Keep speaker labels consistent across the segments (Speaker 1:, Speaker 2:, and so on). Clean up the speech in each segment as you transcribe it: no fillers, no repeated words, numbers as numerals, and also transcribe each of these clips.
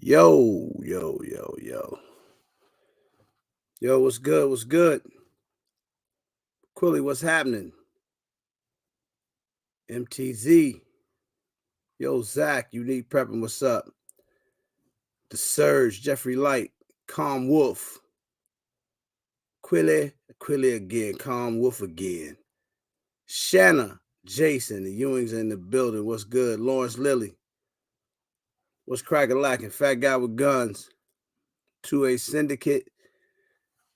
Speaker 1: Yo, yo, yo, yo. Yo, what's good? What's good? Quilly, what's happening? MTZ. Yo, Zach, Unique Prepping, what's up? The Surge, Jeffrey Light, Calm Wolf. Quilly again, Calm Wolf again. Shanna, Jason, the Ewings in the building. What's good? Lawrence Lilly. What's cracking lacking? Fat guy with guns. 2A Syndicate.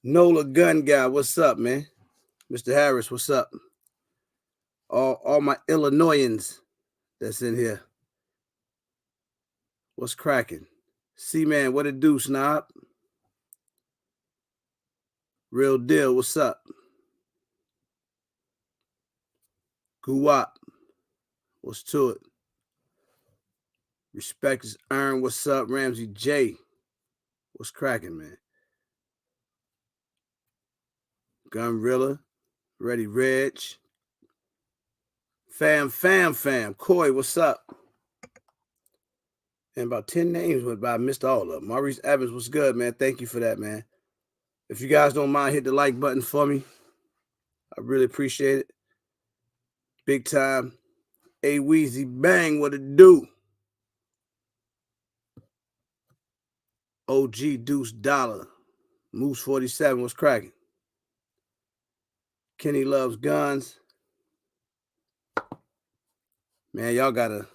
Speaker 1: Nola Gun Guy, what's up, man? Mr. Harris, what's up? All my Illinoisans that's in here. What's cracking? C-Man, what it do, Snob? Real deal, what's up? Guwap, what's to it? Respect is earned, what's up? Ramsey J, what's cracking, man? Gunrilla, Ready Reg. Fam. Coy, what's up? And about 10 names went by. I missed all of them. Maurice Evans, what's good, man? Thank you for that, man. If you guys don't mind, hit the like button for me. I really appreciate it. Big time. A Weezy Bang, what it do? OG Deuce Dollar. Moose 47, what's cracking? Kenny loves guns. Man, y'all gotta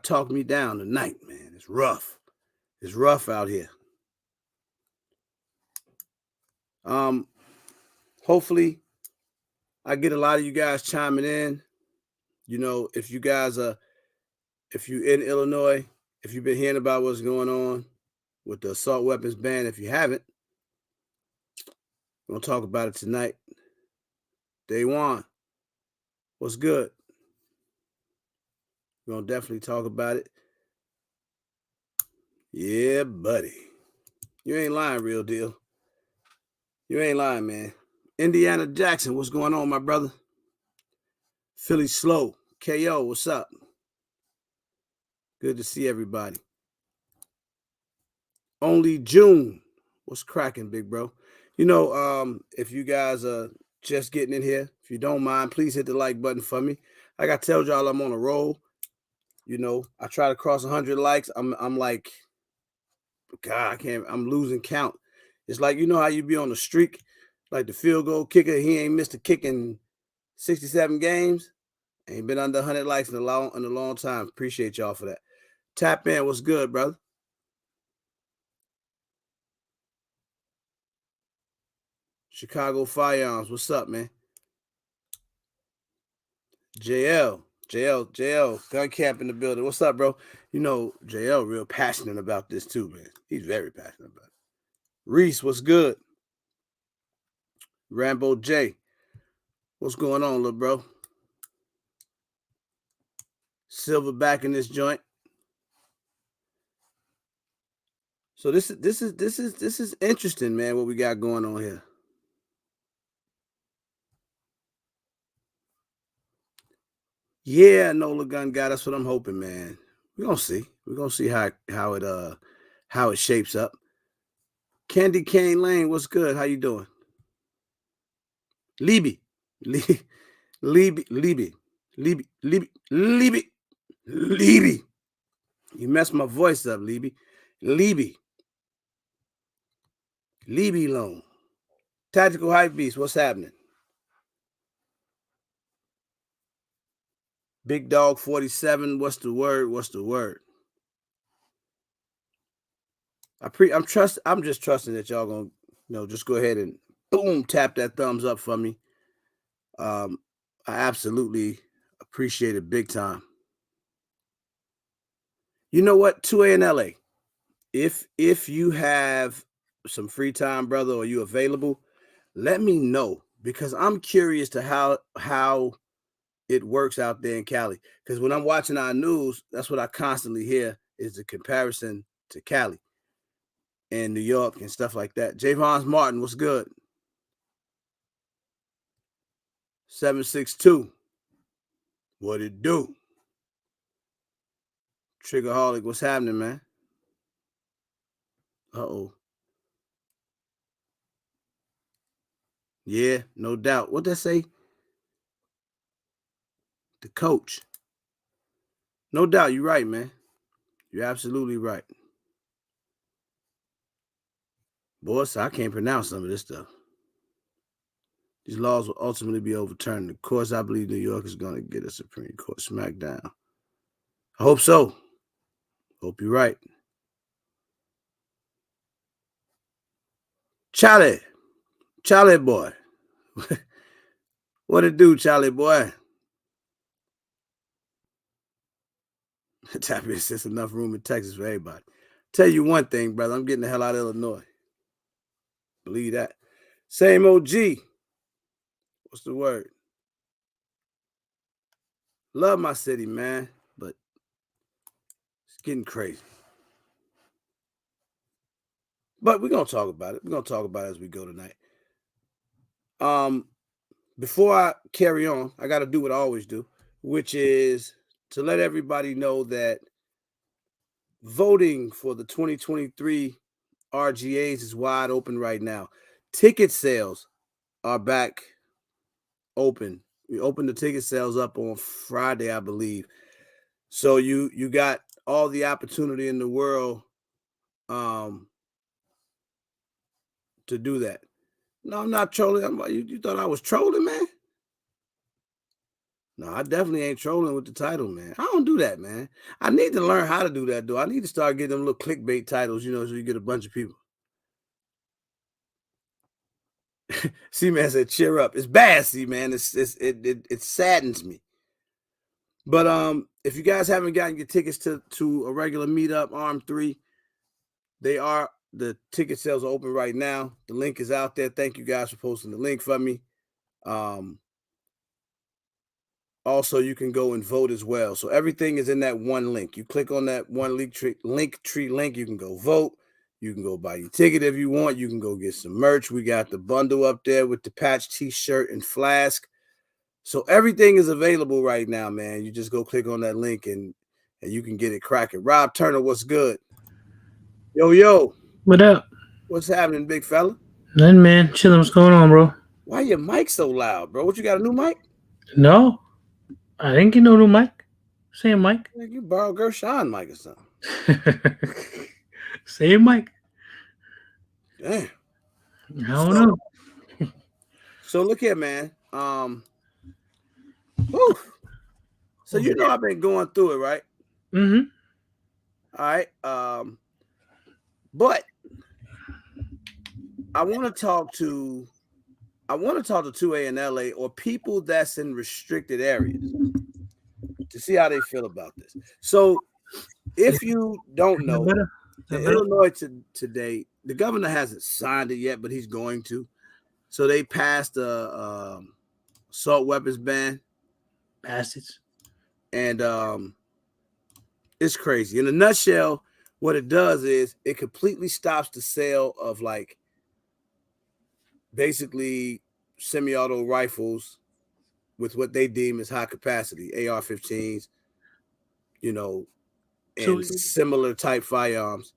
Speaker 1: talk me down tonight, man. It's rough. It's rough out here. Hopefully I get a lot of you guys chiming in. You know, if you in Illinois, if you've been hearing about what's going on with the assault weapons ban, if you haven't, we're gonna talk about it tonight. Day one, what's good? We're gonna definitely talk about it. Yeah, buddy. You ain't lying, real deal. You ain't lying, man. Indiana Jackson, what's going on, my brother? Philly Slow, KO, what's up? Good to see everybody. Only June, what's cracking, big bro? You know, if you guys are just getting in here, if you don't mind, please hit the like button for me. Like I told y'all, I'm on a roll. You know, I try to cross 100 likes. I'm like, God, I'm losing count. It's like, you know how you be on a streak, like the field goal kicker, he ain't missed a kick in 67 games. Ain't been under 100 likes in a long time. Appreciate y'all for that. Tap in, what's good, brother? Chicago Firearms, what's up, man? JL, gun camp in the building. What's up, bro? You know, JL real passionate about this too, man. He's very passionate about it. Reese, what's good? Rambo J, what's going on, little bro? Silverback in this joint. So this is interesting, man. What we got going on here. Yeah, Nola Gun guy. That's what I'm hoping, man. We're gonna see. We're gonna see how it shapes up. Candy Cane Lane, what's good? How you doing? Libby. Libby. You messed my voice up, Libby. Libby Loan. Tactical Hype Beast, what's happening? Big Dog 47, what's the word? I'm just trusting that y'all gonna, just go ahead and boom, tap that thumbs up for me. I absolutely appreciate it big time. You know what? 2A in LA. If you have some free time, brother, or you available, let me know because I'm curious to how it works out there in Cali. Because when I'm watching our news, that's what I constantly hear is the comparison to Cali and New York and stuff like that. Javon Martin, what's good? 762. What it do? Triggerholic, what's happening, man? Uh-oh. Yeah, no doubt. What that say? The coach. No doubt. You're right, man. You're absolutely right. Boy, so I can't pronounce some of this stuff. These laws will ultimately be overturned. Of course, I believe New York is going to get a Supreme Court smackdown. I hope so. Hope you're right. Charlie boy. What it do, Charlie boy? Tap is just enough room in Texas for everybody. Tell you one thing, brother. I'm getting the hell out of Illinois. Believe that. Same OG. What's the word? Love my city, man, but it's getting crazy. But we're gonna talk about it. We're gonna talk about it as we go tonight. Before I carry on, I got to do what I always do, which is to let everybody know that voting for the 2023 RGAs is wide open right now. Ticket sales are back open. We opened the ticket sales up on Friday, I believe. So you got all the opportunity in the world to do that. No, I'm not trolling. You thought I was trolling, man? No, I definitely ain't trolling with the title, man. I don't do that, man. I need to learn how to do that, though. I need to start getting them little clickbait titles, so you get a bunch of people. C-Man said, cheer up. It's bad, C-Man. It saddens me. But if you guys haven't gotten your tickets to a regular meetup, Arm 3, the ticket sales are open right now. The link is out there. Thank you guys for posting the link for me. Also, you can go and vote as well. So everything is in that one link. You click on that one link tree link. You can go vote. You can go buy your ticket if you want. You can go get some merch. We got the bundle up there with the patch t-shirt and flask. So everything is available right now, man. You just go click on that link and you can get it cracking. Rob Turner, what's good? Yo.
Speaker 2: What up?
Speaker 1: What's happening, big fella?
Speaker 2: Nothing, man. Chilling. What's going on, bro?
Speaker 1: Why your mic so loud, bro? What, you got a new mic?
Speaker 2: No, I didn't get no new mic. Same mic.
Speaker 1: Like you borrowed Gershon mic or something.
Speaker 2: Same mic.
Speaker 1: Damn.
Speaker 2: I don't know.
Speaker 1: So look here, man. Whew. So I've been going through it, right?
Speaker 2: Mm-hmm.
Speaker 1: All right. But I want to talk to 2A and LA or people that's in restricted areas to see how they feel about this. So if you don't know, in Illinois today, the governor hasn't signed it yet, but he's going to. So they passed a assault weapons ban.
Speaker 2: Bastards.
Speaker 1: And it's crazy. In a nutshell, what it does is it completely stops the sale of like basically semi-auto rifles with what they deem as high capacity AR-15s, and similar type firearms.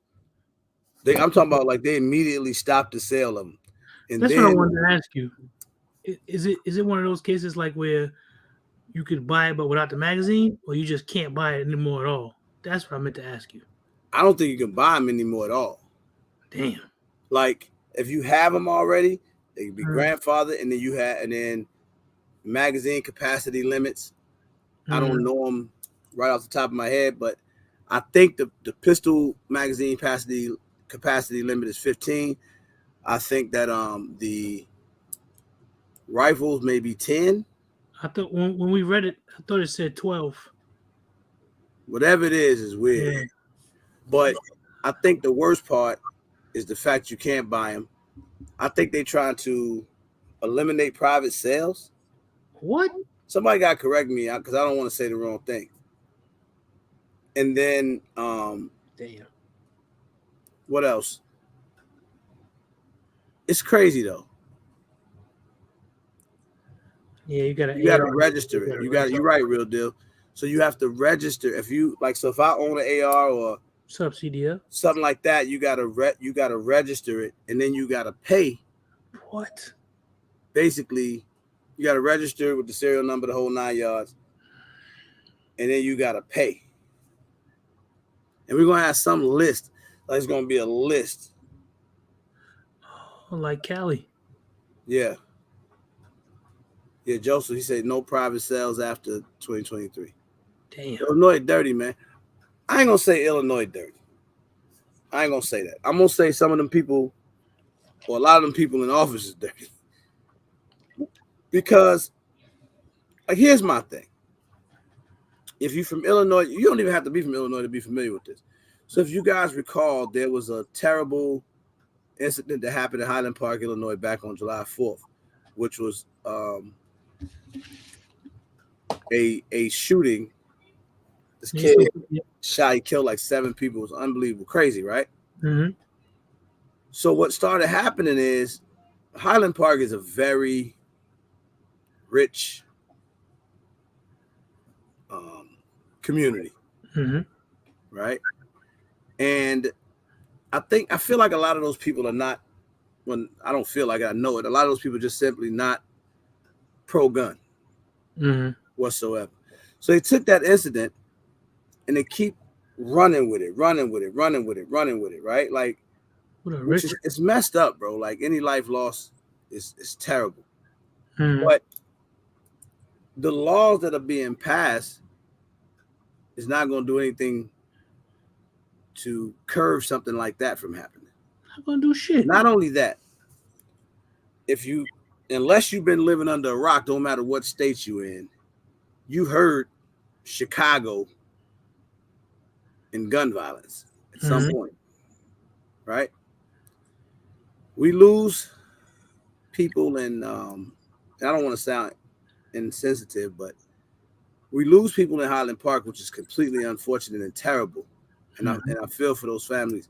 Speaker 1: I'm talking about like they immediately stopped the sale of them. And
Speaker 2: that's
Speaker 1: then,
Speaker 2: what I wanted to ask you. Is it one of those cases like where you could buy it but without the magazine, or you just can't buy it anymore at all? That's what I meant to ask you.
Speaker 1: I don't think you can buy them anymore at all.
Speaker 2: Damn.
Speaker 1: Like if you have them already, they can be grandfathered, and then magazine capacity limits. I don't know them right off the top of my head, but I think the pistol magazine capacity limit is 15. I think that the rifles may be 10.
Speaker 2: I thought when we read it, I thought it said 12.
Speaker 1: Whatever it is weird. Yeah. But I think the worst part is the fact you can't buy them. I think they're trying to eliminate private sales.
Speaker 2: What?
Speaker 1: Somebody got to correct me because I don't want to say the wrong thing. And then,
Speaker 2: damn.
Speaker 1: What else? It's crazy though.
Speaker 2: Yeah, you got
Speaker 1: to register it. You're right, real deal. So you have to register if you like. So if I own an AR or
Speaker 2: Subsidy, yeah.
Speaker 1: something like that. You gotta register it, and then you gotta pay.
Speaker 2: What?
Speaker 1: Basically, you gotta register with the serial number, the whole 9 yards, and then you gotta pay. And we're gonna have some list. Like it's gonna be a list.
Speaker 2: Oh, like Cali.
Speaker 1: Yeah. Yeah, Joseph, he said no private sales after 2023.
Speaker 2: Damn.
Speaker 1: Illinois dirty, man. I ain't gonna say Illinois dirty. I ain't gonna say that. I'm gonna say some of them people, or a lot of them people in office is dirty. Because, like, here's my thing. If you're from Illinois, you don't even have to be from Illinois to be familiar with this. So if you guys recall, there was a terrible incident that happened in Highland Park, Illinois, back on July 4th, which was a shooting. This kid shot, he killed like 7 people. It was unbelievable, crazy, right?
Speaker 2: Mm-hmm.
Speaker 1: So what started happening is Highland Park is a very rich community, right? And I feel like a lot of those people are not, when I don't feel like I know it, a lot of those people are just simply not pro-gun whatsoever. So they took that incident and they keep running with it, right? Like, it's messed up, bro. Like, any life lost is terrible. But the laws that are being passed is not going to do anything to curb something like that from happening.
Speaker 2: Not going to do shit.
Speaker 1: Not only that, unless you've been living under a rock, don't matter what state you're in, you heard Chicago in gun violence at some point, right? We lose people in, I don't want to sound insensitive, but we lose people in Highland Park, which is completely unfortunate and terrible. And I feel for those families.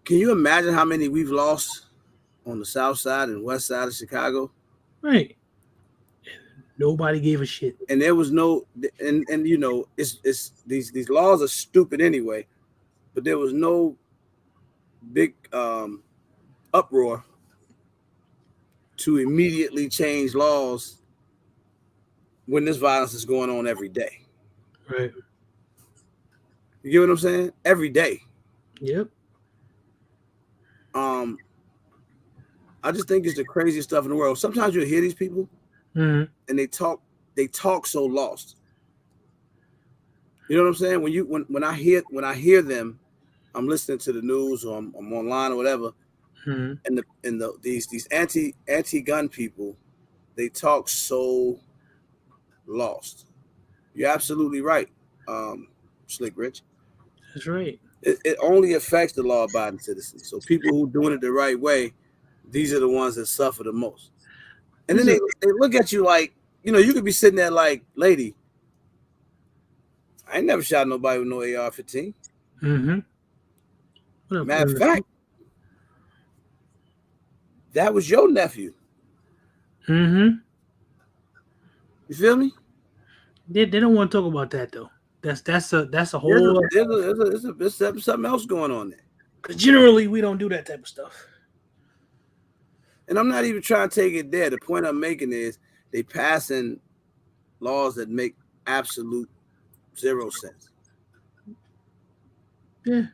Speaker 1: Can you imagine how many we've lost on the south side and west side of Chicago?
Speaker 2: Right. Nobody gave a shit.
Speaker 1: And there was no, and you know, it's these laws are stupid anyway, but there was no big uproar to immediately change laws when this violence is going on every day.
Speaker 2: Right.
Speaker 1: You get what I'm saying? Every day.
Speaker 2: Yep.
Speaker 1: I just think it's the craziest stuff in the world. Sometimes you'll hear these people and they talk so lost. You know what I'm saying? When I hear them, I'm listening to the news or I'm online or whatever, and these anti-gun people, they talk so lost. You're absolutely right, Slick Rich.
Speaker 2: That's right.
Speaker 1: It only affects the law-abiding citizens. So people who doing it the right way, these are the ones that suffer the most. And then they look at you like, you know, you could be sitting there like, lady, I ain't never shot nobody with no AR-15. Matter of fact, that was your nephew. You feel me?
Speaker 2: They don't want to talk about that though. That's a whole.
Speaker 1: There's something else going on there.
Speaker 2: Because generally we don't do that type of stuff.
Speaker 1: And I'm not even trying to take it there. The point I'm making is they passing laws that make absolute zero sense.
Speaker 2: Yeah.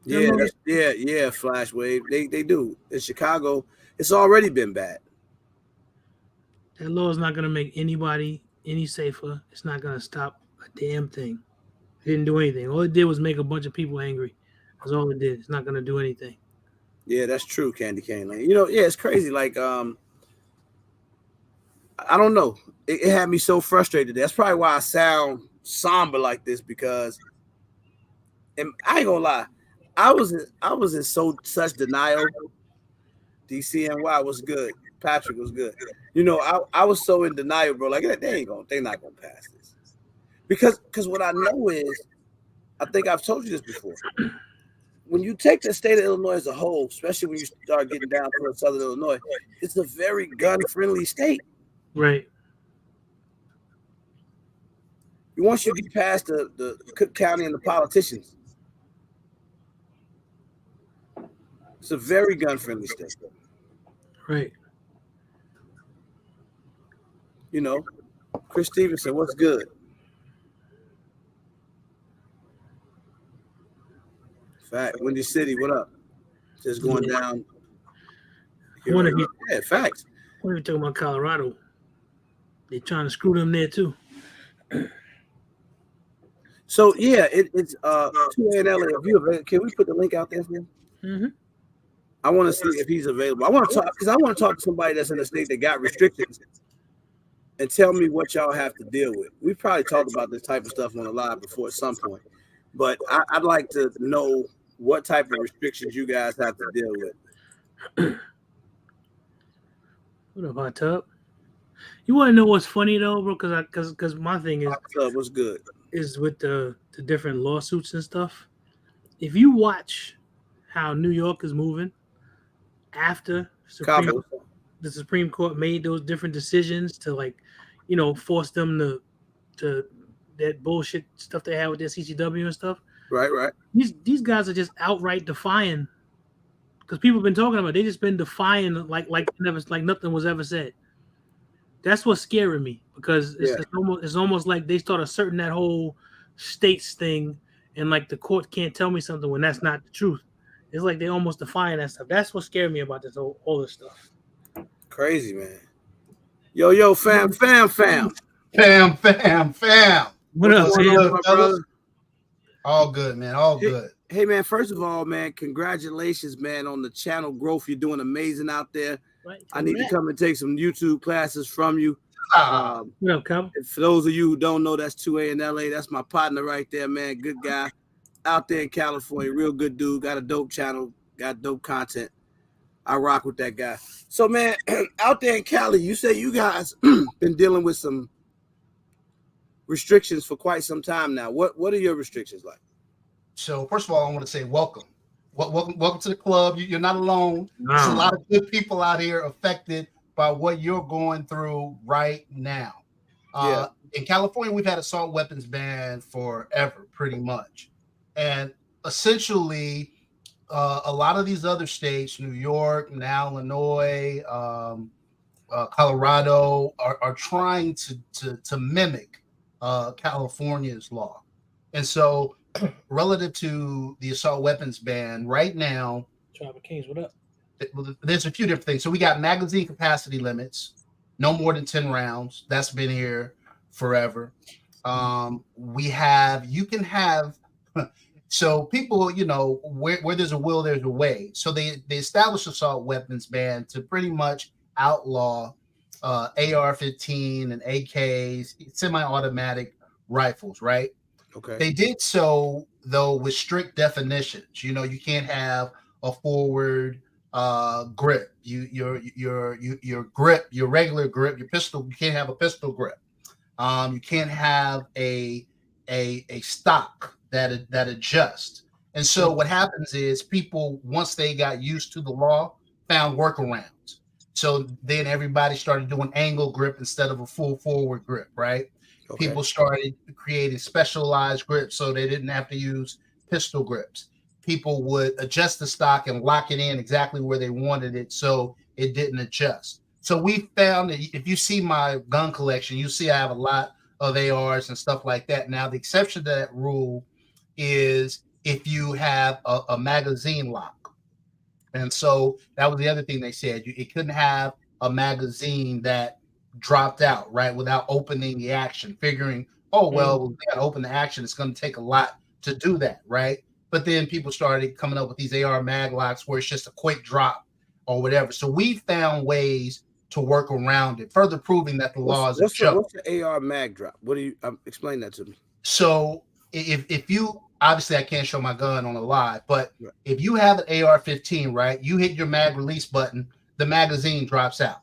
Speaker 1: Yeah, Flash Wave. They do. In Chicago, it's already been bad.
Speaker 2: That law is not going to make anybody any safer. It's not going to stop a damn thing. It didn't do anything. All it did was make a bunch of people angry. That's all it did. It's not going to do anything.
Speaker 1: Yeah, that's true, Candy Cane Lane. You know, yeah, it's crazy. Like, I don't know. It had me so frustrated. That's probably why I sound somber like this, because, and I ain't gonna lie, I was in such denial. DCNY was good. Patrick was good. You know, I was so in denial, bro. Like, they're not gonna pass this. Because what I know is, I think I've told you this before. When you take the state of Illinois as a whole, especially when you start getting down towards Southern Illinois, it's a very gun-friendly state.
Speaker 2: Right.
Speaker 1: once you get past the Cook County and the politicians, it's a very gun-friendly state.
Speaker 2: Right.
Speaker 1: You know, Chris Stevenson, what's good? Fact. Windy City, what up? Just going down. Yeah, facts.
Speaker 2: When we talking about Colorado, they trying to screw them there too.
Speaker 1: So yeah, it's 2A in LA. Can we put the link out there for him?
Speaker 2: Mm-hmm.
Speaker 1: I want to see if he's available. I want to talk to somebody that's in a state that got restrictions and tell me what y'all have to deal with. We've probably talked about this type of stuff on the live before at some point, but I'd like to know what type of restrictions you guys have to deal with.
Speaker 2: What up, Hot Tub? You want to know what's funny though, bro? Because my thing is,
Speaker 1: Hot Tub, what's good?
Speaker 2: Is with the different lawsuits and stuff. If you watch how New York is moving after the Supreme Court made those different decisions to, like, you know, force them to that bullshit stuff they had with their CCW and stuff.
Speaker 1: Right.
Speaker 2: These guys are just outright defying, because people have been talking about it. They just been defying like nothing was ever said. That's what's scaring me, because it's almost like they start asserting that whole states thing, and like the court can't tell me something when that's not the truth. It's like they almost defying that stuff. That's what scared me about all this stuff.
Speaker 1: Crazy, man. Yo, fam.
Speaker 2: What up,
Speaker 3: my brother? All good, man. All good.
Speaker 1: Hey, man, first of all, man, congratulations, man, on the channel growth. You're doing amazing out there.
Speaker 2: Right.
Speaker 1: I need to come and take some YouTube classes from you.
Speaker 2: What up, Cal?
Speaker 1: For those of you who don't know, that's 2A in LA. That's my partner right there, man. Good guy. Out there in California. Real good dude. Got a dope channel. Got dope content. I rock with that guy. So, man, out there in Cali, you say you guys been dealing with some restrictions for quite some time now. What are your restrictions like?
Speaker 3: So, first of all, I want to say welcome. Welcome to the club. You're not alone.
Speaker 2: No.
Speaker 3: There's a lot of good people out here affected by what you're going through right now. In California, we've had assault weapons banned forever, pretty much. And essentially, a lot of these other states, New York, now Illinois, Colorado, are trying to mimic California's law. And so, relative to the assault weapons ban, right now,
Speaker 2: Tribal Kings, what up?
Speaker 3: There's a few different things. So we got magazine capacity limits, no more than 10 rounds. That's been here forever. You can have, so people, you know, where there's a will, there's a way. So they established assault weapons ban to pretty much outlaw AR-15 and AKs, semi-automatic rifles, right?
Speaker 1: Okay.
Speaker 3: They did so, though, with strict definitions. You know, you can't have a forward grip. Your grip, your regular grip, your pistol. You can't have a pistol grip. You can't have a stock that adjusts. And so what happens is people, once they got used to the law, found workarounds. So then everybody started doing angle grip instead of a full forward grip, right? Okay. People started creating specialized grips so they didn't have to use pistol grips. People would adjust the stock and lock it in exactly where they wanted it so it didn't adjust. So we found that if you see my gun collection, you see I have a lot of ARs and stuff like that. Now, the exception to that rule is if you have a magazine lock. And so that was the other thing they said. It couldn't have a magazine that dropped out, right, without opening the action, figuring, we got to open the action. It's going to take a lot to do that, right? But then people started coming up with these AR mag locks where it's just a quick drop or whatever. So we found ways to work around it, further proving that the law is a joke.
Speaker 1: What's the AR mag drop? What do you explain that to me?
Speaker 3: So if you, obviously I can't show my gun on a live, but if you have an AR-15, right, you hit your mag release button, the magazine drops out.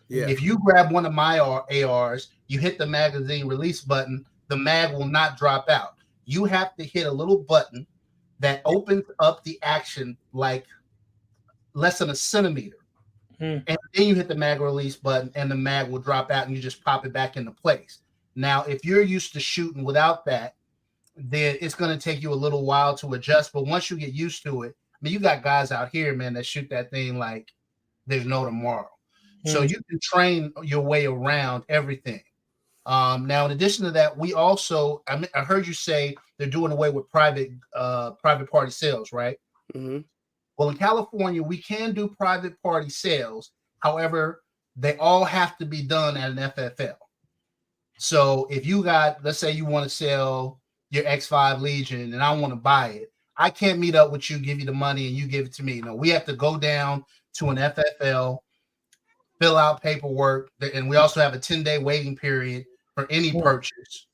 Speaker 3: Yeah. If you grab one of my ARs, you hit the magazine release button, the mag will not drop out. You have to hit a little button that opens up the action like less than a centimeter. And then you hit the mag release button and the mag will drop out and you just pop it back into place. Now, if you're used to shooting without that, then it's going to take you a little while to adjust. But once you get used to it, I mean, you got guys out here, man, that shoot that thing like there's no tomorrow. So you can train your way around everything. Now, in addition to that, we also, I heard you say they're doing away with private party sales, right?
Speaker 1: Mm-hmm.
Speaker 3: Well, in California, we can do private party sales. However, they all have to be done at an FFL. So if you got, let's say you want to sell your X5 Legion and I want to buy it, I can't meet up with you, give you the money, and you give it to me. No, we have to go down to an FFL, fill out paperwork, and we also have a 10-day waiting period for any purchase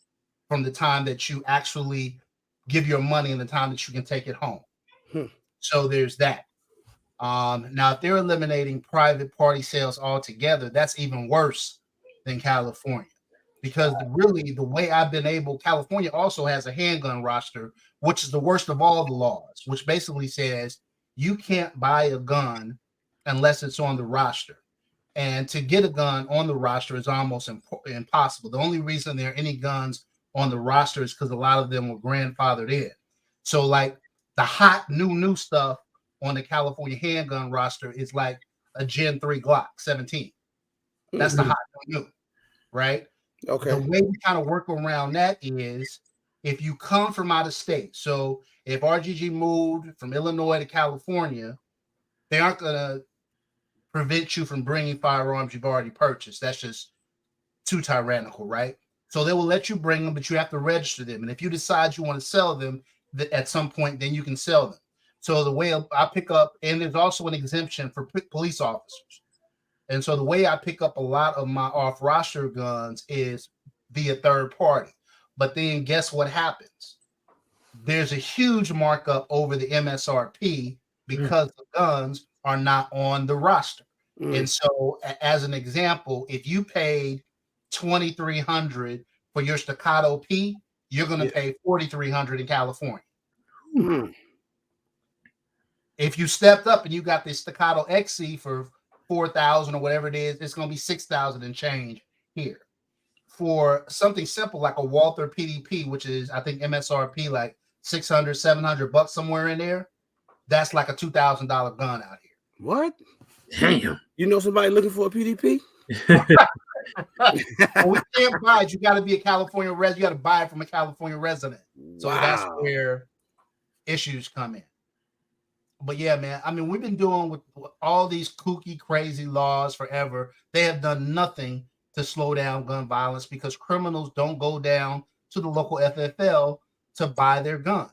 Speaker 3: from the time that you actually give your money and the time that you can take it home. So there's that. Now, if they're eliminating private party sales altogether, that's even worse than California. Because really, the way I've been able, California also has a handgun roster, which is the worst of all the laws, which basically says you can't buy a gun unless it's on the roster. And to get a gun on the roster is almost impossible. The only reason there are any guns on the roster is because a lot of them were grandfathered in. So like the hot new stuff on the California handgun roster is like a Gen 3 Glock 17. That's the hot new, right?
Speaker 1: Okay.
Speaker 3: The way we kind of work around that is if you come from out of state. So if RGG moved from Illinois to California, they aren't going to prevent you from bringing firearms you've already purchased. That's just too tyrannical, right? So they will let you bring them, but you have to register them. And if you decide you want to sell them at some point, then you can sell them. So the way I pick up, and there's also an exemption for police officers. And so the way I pick up a lot of my off-roster guns is via third party. But then guess what happens? There's a huge markup over the MSRP because the guns are not on the roster. And so as an example, if you paid $2,300 for your Staccato P, you're going to pay $4,300 in California. If you stepped up and you got the Staccato XC for $4,000 or whatever it is, it's going to be $6,000 and change here. For something simple like a Walther PDP, which is I think MSRP like $600-$700 somewhere in there, that's like a $2,000 gun out here.
Speaker 1: What?
Speaker 2: Damn.
Speaker 1: You know somebody looking for a PDP?
Speaker 3: Well, we can't buy it. You got to be a California resident. You got to buy it from a California resident. So that's where issues come in. But yeah, man, I mean, we've been doing with all these kooky, crazy laws forever. They have done nothing to slow down gun violence because criminals don't go down to the local FFL to buy their guns.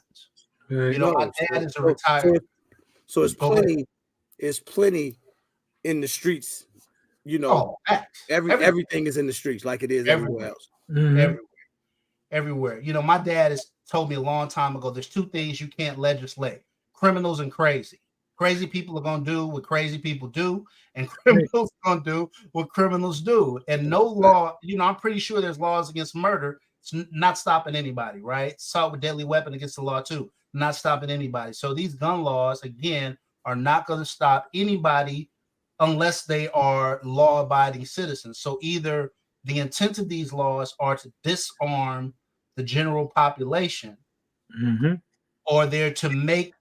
Speaker 3: You know, my dad is a retired.
Speaker 1: So it's plenty in the streets. You know, everything is in the streets like it is everywhere else.
Speaker 3: Everywhere. You know, my dad has told me a long time ago, there's two things you can't legislate: criminals and crazy. Crazy people are going to do what crazy people do, and criminals are going to do what criminals do. And no law, you know, I'm pretty sure there's laws against murder. It's not stopping anybody, right? Assault with deadly weapon against the law too, not stopping anybody. So these gun laws, again, are not going to stop anybody unless they are law-abiding citizens. So either the intent of these laws are to disarm the general population, or they're to make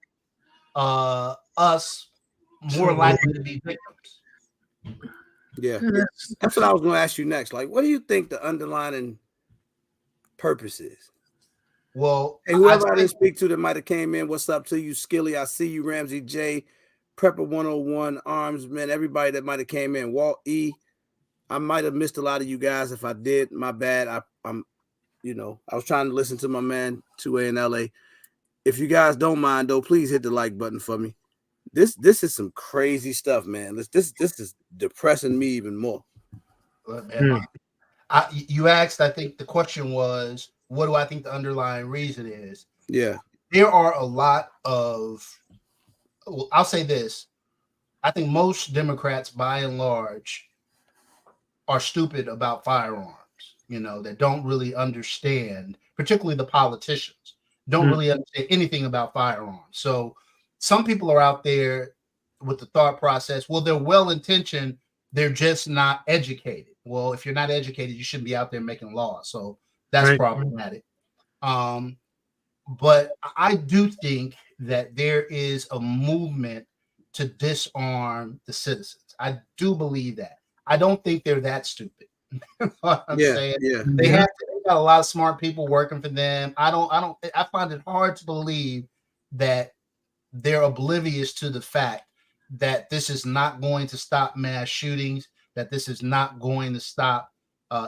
Speaker 3: us more likely to be victims.
Speaker 1: Yeah, that's what I was going to ask you next. Like, what do you think the underlying purpose is?
Speaker 3: Well,
Speaker 1: and whoever I didn't speak to that might have came in, what's up to you, Skilly? I see you, Ramsey J, Prepper 101, Armsman, everybody that might have came in. Walt E, I might have missed a lot of you guys. If I did, my bad. I'm, you know, I was trying to listen to my man 2A in LA. If you guys don't mind, though, please hit the like button for me. This is some crazy stuff, man. This is depressing me even more.
Speaker 3: You asked, I think the question was, what do I think the underlying reason is?
Speaker 1: Yeah.
Speaker 3: There are a lot of, well, I'll say this. I think most Democrats, by and large, are stupid about firearms, you know, that don't really understand, particularly the politicians, don't really understand anything about firearms. So some people are out there with the thought process, well, they're well-intentioned, they're just not educated. Well, if you're not educated, you shouldn't be out there making laws. So that's problematic. But I do think that there is a movement to disarm the citizens. I do believe that. I don't think they're that stupid. I'm saying they got a lot of smart people working for them. I find it hard to believe that they're oblivious to the fact that this is not going to stop mass shootings, that this is not going to stop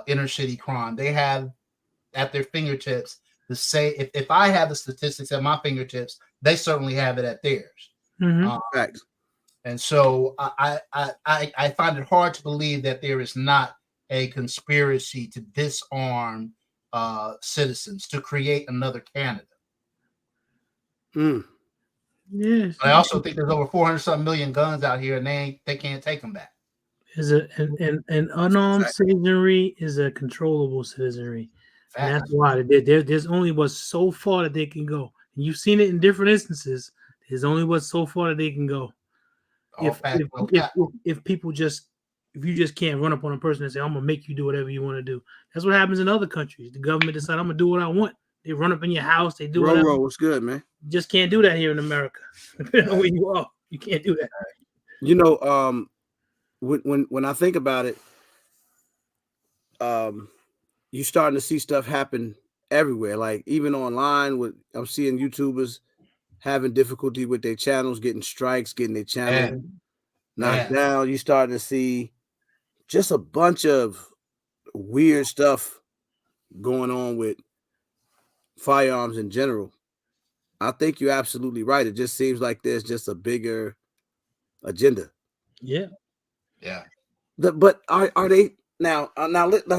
Speaker 3: inner city crime. They have at their fingertips to say, if I have the statistics at my fingertips, they certainly have it at theirs.
Speaker 1: Facts.
Speaker 3: And so I find it hard to believe that there is not a conspiracy to disarm citizens, to create another Canada.
Speaker 2: Yes.
Speaker 3: I also think there's over 400-something million guns out here, and they can't take them back.
Speaker 2: An unarmed citizenry is a controllable citizenry. And that's why there's only what's so far that they can go. And you've seen it in different instances. There's only what's so far that they can go. If people just, if you just can't run up on a person and say, I'm gonna make you do whatever you want to do. That's what happens in other countries. The government decide I'm gonna do what I want. They run up in your house, they do whatever.
Speaker 1: What's good, man? You
Speaker 2: just can't do that here in America. Depending on where you are, you can't do that.
Speaker 1: You know, when I think about it, you're starting to see stuff happen everywhere. Like even online, I'm seeing YouTubers having difficulty with their channels, getting strikes, getting their channel knocked down. You starting to see just a bunch of weird stuff going on with firearms in general. I think you're absolutely right. It just seems like there's just a bigger agenda.
Speaker 3: Yeah.
Speaker 1: But are they now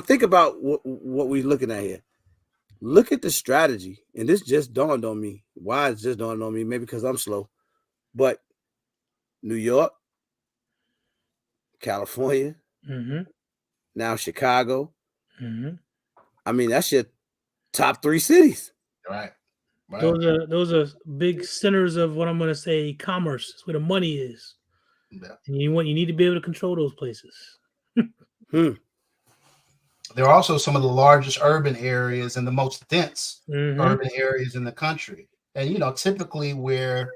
Speaker 1: think about what we're looking at here. Look at the strategy, and this just dawned on me. Why it's just dawned on me? Maybe because I'm slow. But New York, California, now Chicago. I mean, that's your top 3 cities.
Speaker 3: Right.
Speaker 2: Those are big centers of what I'm going to say commerce. That's where the money is. Yeah. And you need to be able to control those places.
Speaker 3: They're also some of the largest urban areas and the most dense urban areas in the country. And typically where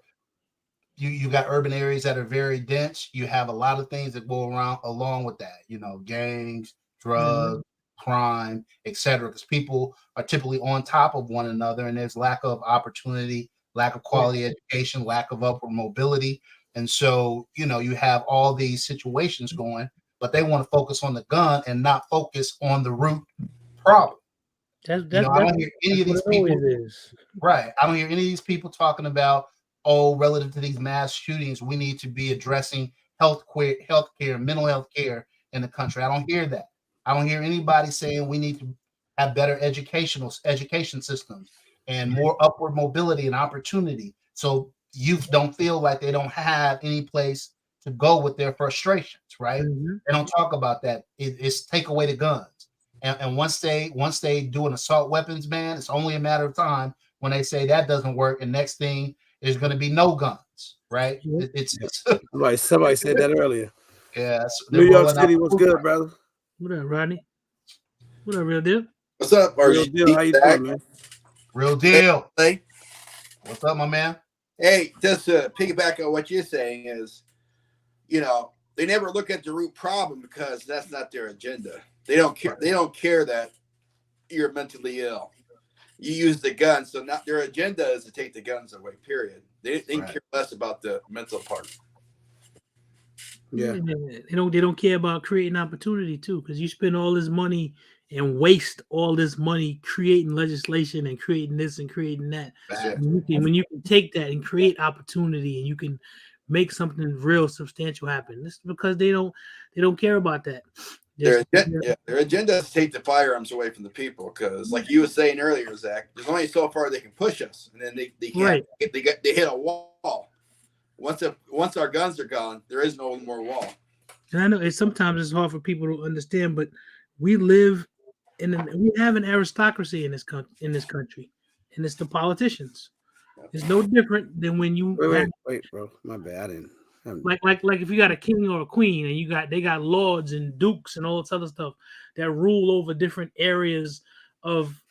Speaker 3: you got urban areas that are very dense, you have a lot of things that go around along with that. Gangs, drugs, crime, etc. Because people are typically on top of one another, and there's lack of opportunity, lack of quality education, lack of upward mobility. And so, you have all these situations going, but they want to focus on the gun and not focus on the root problem. I don't hear any of these people. Right. I don't hear any of these people talking about, relative to these mass shootings, we need to be addressing healthcare, mental health care in the country. I don't hear that. I don't hear anybody saying we need to have better education systems and more upward mobility and opportunity. So youth don't feel like they don't have any place to go with their frustrations, right? They don't talk about that. It's take away the guns. And once they do an assault weapons ban, it's only a matter of time when they say that doesn't work. And next thing is going to be no guns, right?
Speaker 1: Somebody said that earlier.
Speaker 3: Yeah.
Speaker 1: New York City was good, brother.
Speaker 2: What up, Rodney? What up, Real Deal?
Speaker 4: What's up,
Speaker 1: Real Deal? How you doing, man?
Speaker 3: Real Deal.
Speaker 4: Hey.
Speaker 3: What's up, my man?
Speaker 4: Hey, just to piggyback on what you're saying is, they never look at the root problem because that's not their agenda. They don't care. They don't care that you're mentally ill. You use the gun, so not their agenda is to take the guns away. Period. They care less about the mental part.
Speaker 2: Yeah, they don't care about creating opportunity too, because you spend all this money and waste all this money creating legislation and creating this and creating that. When you can take that and create opportunity and you can make something real substantial happen. This is because they don't care about that.
Speaker 4: Their agenda is to take the firearms away from the people, because, like you were saying earlier, Zach, there's only so far they can push us, and then they can't. They hit a wall. Once our guns are gone, there is no more wall.
Speaker 2: And I know sometimes it's hard for people to understand, but we have an aristocracy in this country, and it's the politicians. It's no different than when you
Speaker 1: wait, bro. My bad.
Speaker 2: Like if you got a king or a queen and they got lords and dukes and all this other stuff that rule over different areas of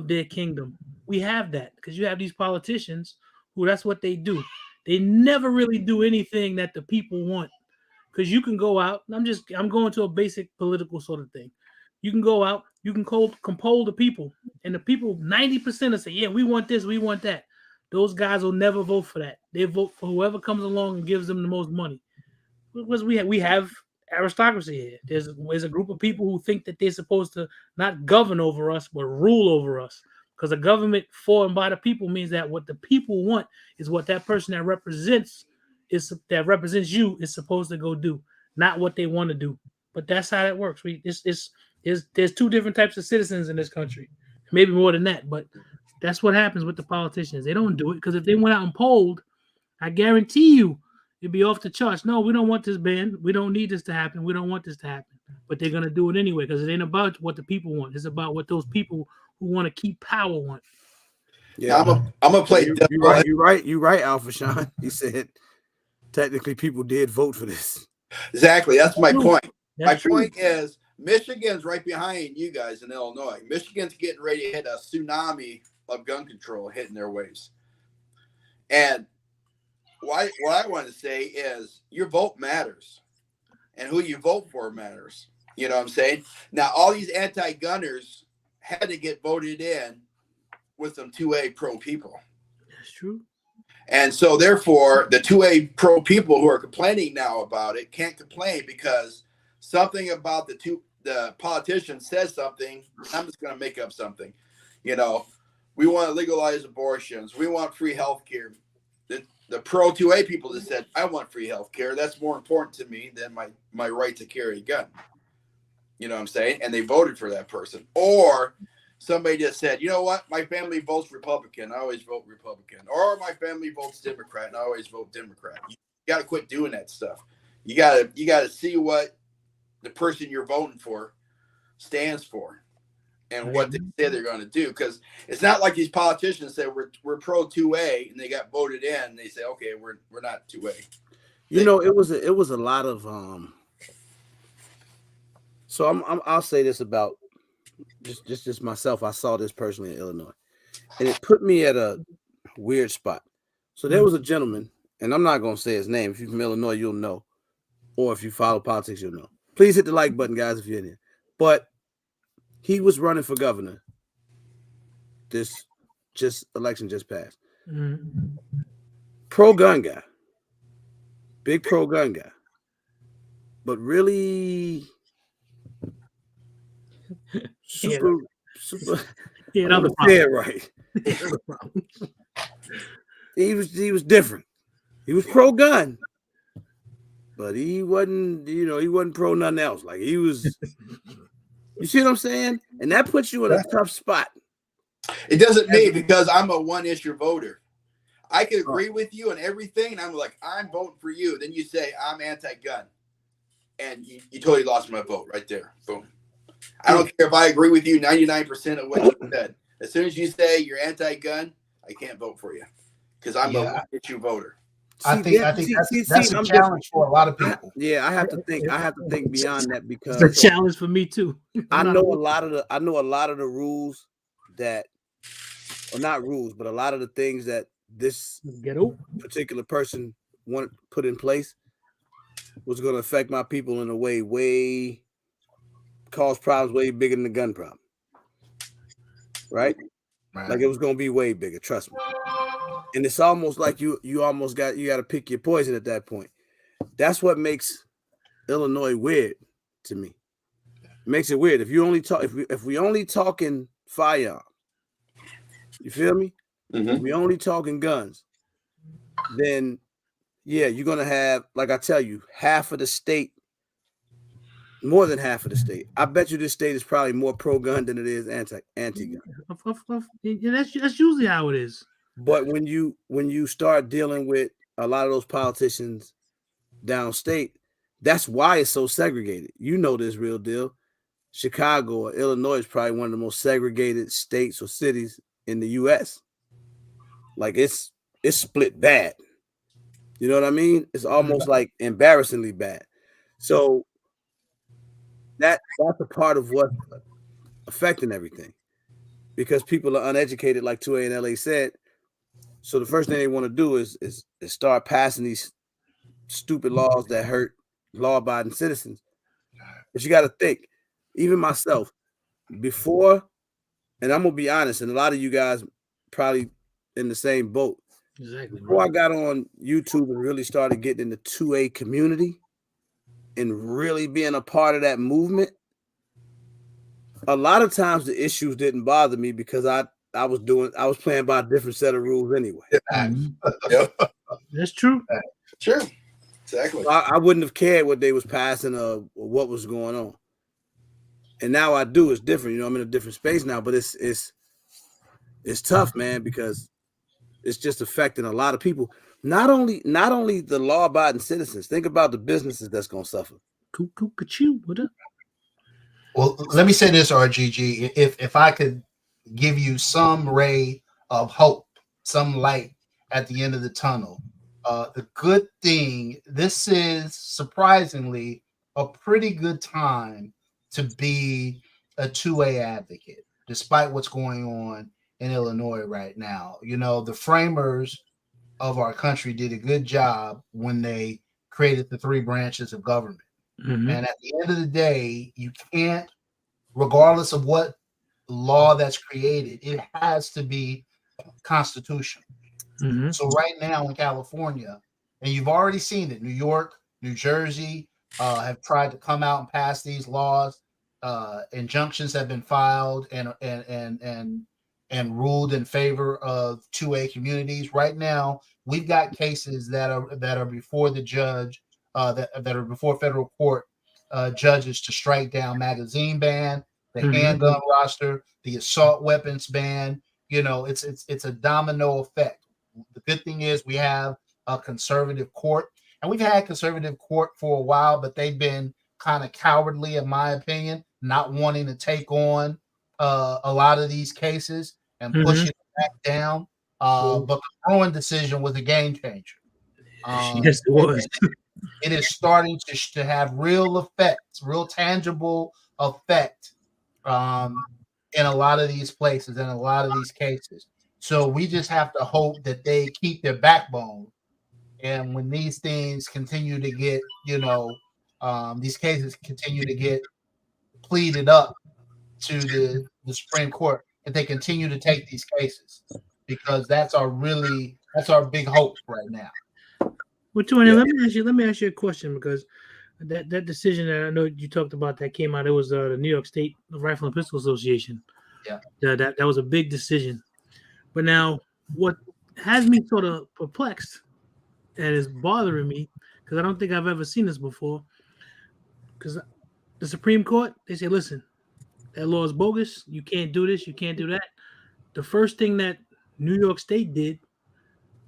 Speaker 2: their kingdom. We have that because you have these politicians who that's what they do. They never really do anything that the people want. Because you can go out, I'm going to a basic political sort of thing. You can go out, you can compel the people, and the people 90% will say, yeah, we want this, we want that. Those guys will never vote for that. They vote for whoever comes along and gives them the most money. Because we have aristocracy here. There's a group of people who think that they're supposed to not govern over us, but rule over us. Because a government for and by the people means that what the people want is what that person that represents you is supposed to go do, not what they want to do. But that's how that works. There's two different types of citizens in this country, maybe more than that. But that's what happens with the politicians. They don't do it because if they went out and polled, I guarantee you it'd be off the charts. No, we don't want this ban. We don't need this to happen. We don't want this to happen. But they're gonna do it anyway because it ain't about what the people want. It's about what those people who want to keep power want.
Speaker 4: Yeah, I'm gonna play.
Speaker 1: You right, Alpha Sean. He said technically people did vote for this.
Speaker 4: Exactly. That's my point.
Speaker 2: That's
Speaker 4: my point is Michigan's right behind you guys in Illinois. Michigan's getting ready to hit a tsunami of gun control hitting their waves. And what I want to say is your vote matters. And who you vote for matters. You know what I'm saying? Now, all these anti-gunners had to get voted in with some 2A pro people.
Speaker 2: That's true.
Speaker 4: And so, therefore, the 2A pro people who are complaining now about it can't complain because something about the politician says something. I'm just going to make up something. You know, we want to legalize abortions. We want free health care. The pro 2A people just said, I want free health care. That's more important to me than my right to carry a gun. You know what I'm saying? And they voted for that person. Or somebody just said, you know what? My family votes Republican. I always vote Republican. Or my family votes Democrat, and I always vote Democrat. You got to quit doing that stuff. You got to see what the person you're voting for stands for and what they say they're going to do. Because it's not like these politicians say we're pro 2A and they got voted in. And they say, okay, we're not 2A.
Speaker 1: You know, it was a lot of So I'll say this about just myself. I saw this personally in Illinois, and it put me at a weird spot. So there was a gentleman, and I'm not gonna say his name. If you're from Illinois, you'll know, or if you follow politics, you'll know. Please hit the like button, guys, if you're in here. But he was running for governor. This election just passed.
Speaker 2: Mm-hmm.
Speaker 1: Pro gun guy, big pro gun guy, but really. Super.
Speaker 2: Yeah,
Speaker 1: I'm gonna say it right. He was different. He was pro gun, but he wasn't. He wasn't pro nothing else. Like he was. You see what I'm saying? And that puts you in a tough spot.
Speaker 4: It doesn't me because I'm a one-issue voter. I can agree with you on everything, and I'm like, I'm voting for you. Then you say I'm anti-gun, and you totally lost my vote right there. Boom. I don't care if I agree with you 99% of what you said. As soon as you say you're anti-gun, I can't vote for you because I'm a one-issue voter.
Speaker 3: I think that's a challenge for a lot of people.
Speaker 1: I have to think beyond that because
Speaker 2: it's a challenge for me too.
Speaker 1: I know a lot of the rules that, or not rules, but a lot of the things that this particular person wanted put in place was going to affect my people in a way cause problems way bigger than the gun problem. Right? Like it was going to be way bigger, trust me. And it's almost like you got to pick your poison at that point. That's what makes Illinois weird to me. It makes it weird. If you only talk if we only talking firearms, you feel me?
Speaker 4: Mm-hmm.
Speaker 1: If we only talking guns, then you're gonna have, like I tell you, half of the state. More than half of the state. I bet you this state is probably more pro-gun than it is anti-gun.
Speaker 2: That's usually how it is.
Speaker 1: But when you start dealing with a lot of those politicians downstate, that's why it's so segregated. You know this real deal. Chicago or Illinois is probably one of the most segregated states or cities in the U.S. Like it's split bad. You know what I mean? It's almost like embarrassingly bad. So that's a part of what's affecting everything, because people are uneducated, like 2A and LA said. So the first thing they want to do is start passing these stupid laws that hurt law-abiding citizens. But you got to think, even myself, before, and I'm gonna be honest, and a lot of you guys probably in the same boat.
Speaker 2: Exactly.
Speaker 1: Before I got on YouTube and really started getting in the 2A community and really being a part of that movement, a lot of times the issues didn't bother me because I was playing by a different set of rules anyway.
Speaker 4: Yep.
Speaker 2: That's true.
Speaker 4: Sure. Exactly.
Speaker 1: I wouldn't have cared what they was passing or what was going on. And now I do. It's different. You know, I'm in a different space now, but it's tough, man, because it's just affecting a lot of people. Not only the law-abiding citizens. Think about the businesses that's gonna suffer.
Speaker 2: Cuckoo, what up?
Speaker 3: Well, let me say this, RGG. If I could give you some ray of hope, some light at the end of the tunnel, the good thing, this is surprisingly a pretty good time to be a 2A advocate, despite what's going on in Illinois right now. You know, the framers of our country did a good job when they created the 3 branches of government.
Speaker 2: Mm-hmm.
Speaker 3: And at the end of the day, you can't, regardless of what law that's created, it has to be constitutional.
Speaker 2: Mm-hmm.
Speaker 3: So right now in California, and you've already seen it, New York, New Jersey have tried to come out and pass these laws. Injunctions have been filed and ruled in favor of 2A communities. Right now, we've got cases that are before the judge, that are before federal court judges to strike down magazine ban, the handgun roster, the assault weapons ban. You know, it's a domino effect. The good thing is we have a conservative court, and we've had conservative court for a while, but they've been kind of cowardly, in my opinion, not wanting to take on a lot of these cases and pushing it back down. But the Bruin decision was a game changer.
Speaker 2: Yes, it was.
Speaker 3: It is starting to have real effects, real tangible effect in a lot of these places, in a lot of these cases. So we just have to hope that they keep their backbone. And when these things continue to get, these cases continue to get pleaded up to the Supreme Court, that they continue to take these cases, because that's our big hope right now.
Speaker 2: Well, Tony, let me ask you a question, because that decision that I know you talked about that came out, it was the New York State Rifle and Pistol Association.
Speaker 3: Yeah.
Speaker 2: That was a big decision. But now what has me sort of perplexed and is bothering me, because I don't think I've ever seen this before, because the Supreme Court, they say, listen, that law is bogus. You can't do this. You can't do that. The first thing that New York State did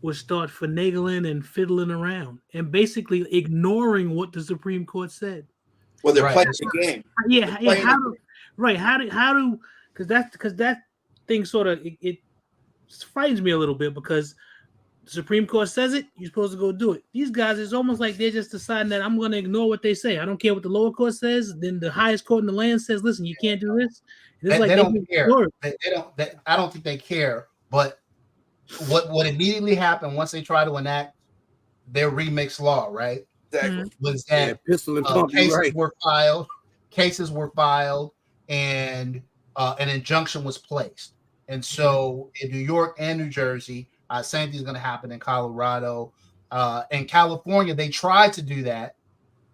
Speaker 2: was start finagling and fiddling around and basically ignoring what the Supreme Court said.
Speaker 4: Well, they're playing the game.
Speaker 2: Yeah. How do because that thing sort of it frightens me a little bit, because the Supreme Court says it, you're supposed to go do it. These guys, it's almost like they're just deciding that I'm going to ignore what they say. I don't care what the lower court says. Then the highest court in the land says, listen, you can't do this.
Speaker 3: They don't care. I don't think they care. But what immediately happened once they try to enact their remix law, right?
Speaker 4: Exactly.
Speaker 3: Was that cases were filed, and an injunction was placed. And so in New York and New Jersey, same thing's going to happen in Colorado. In California, they tried to do that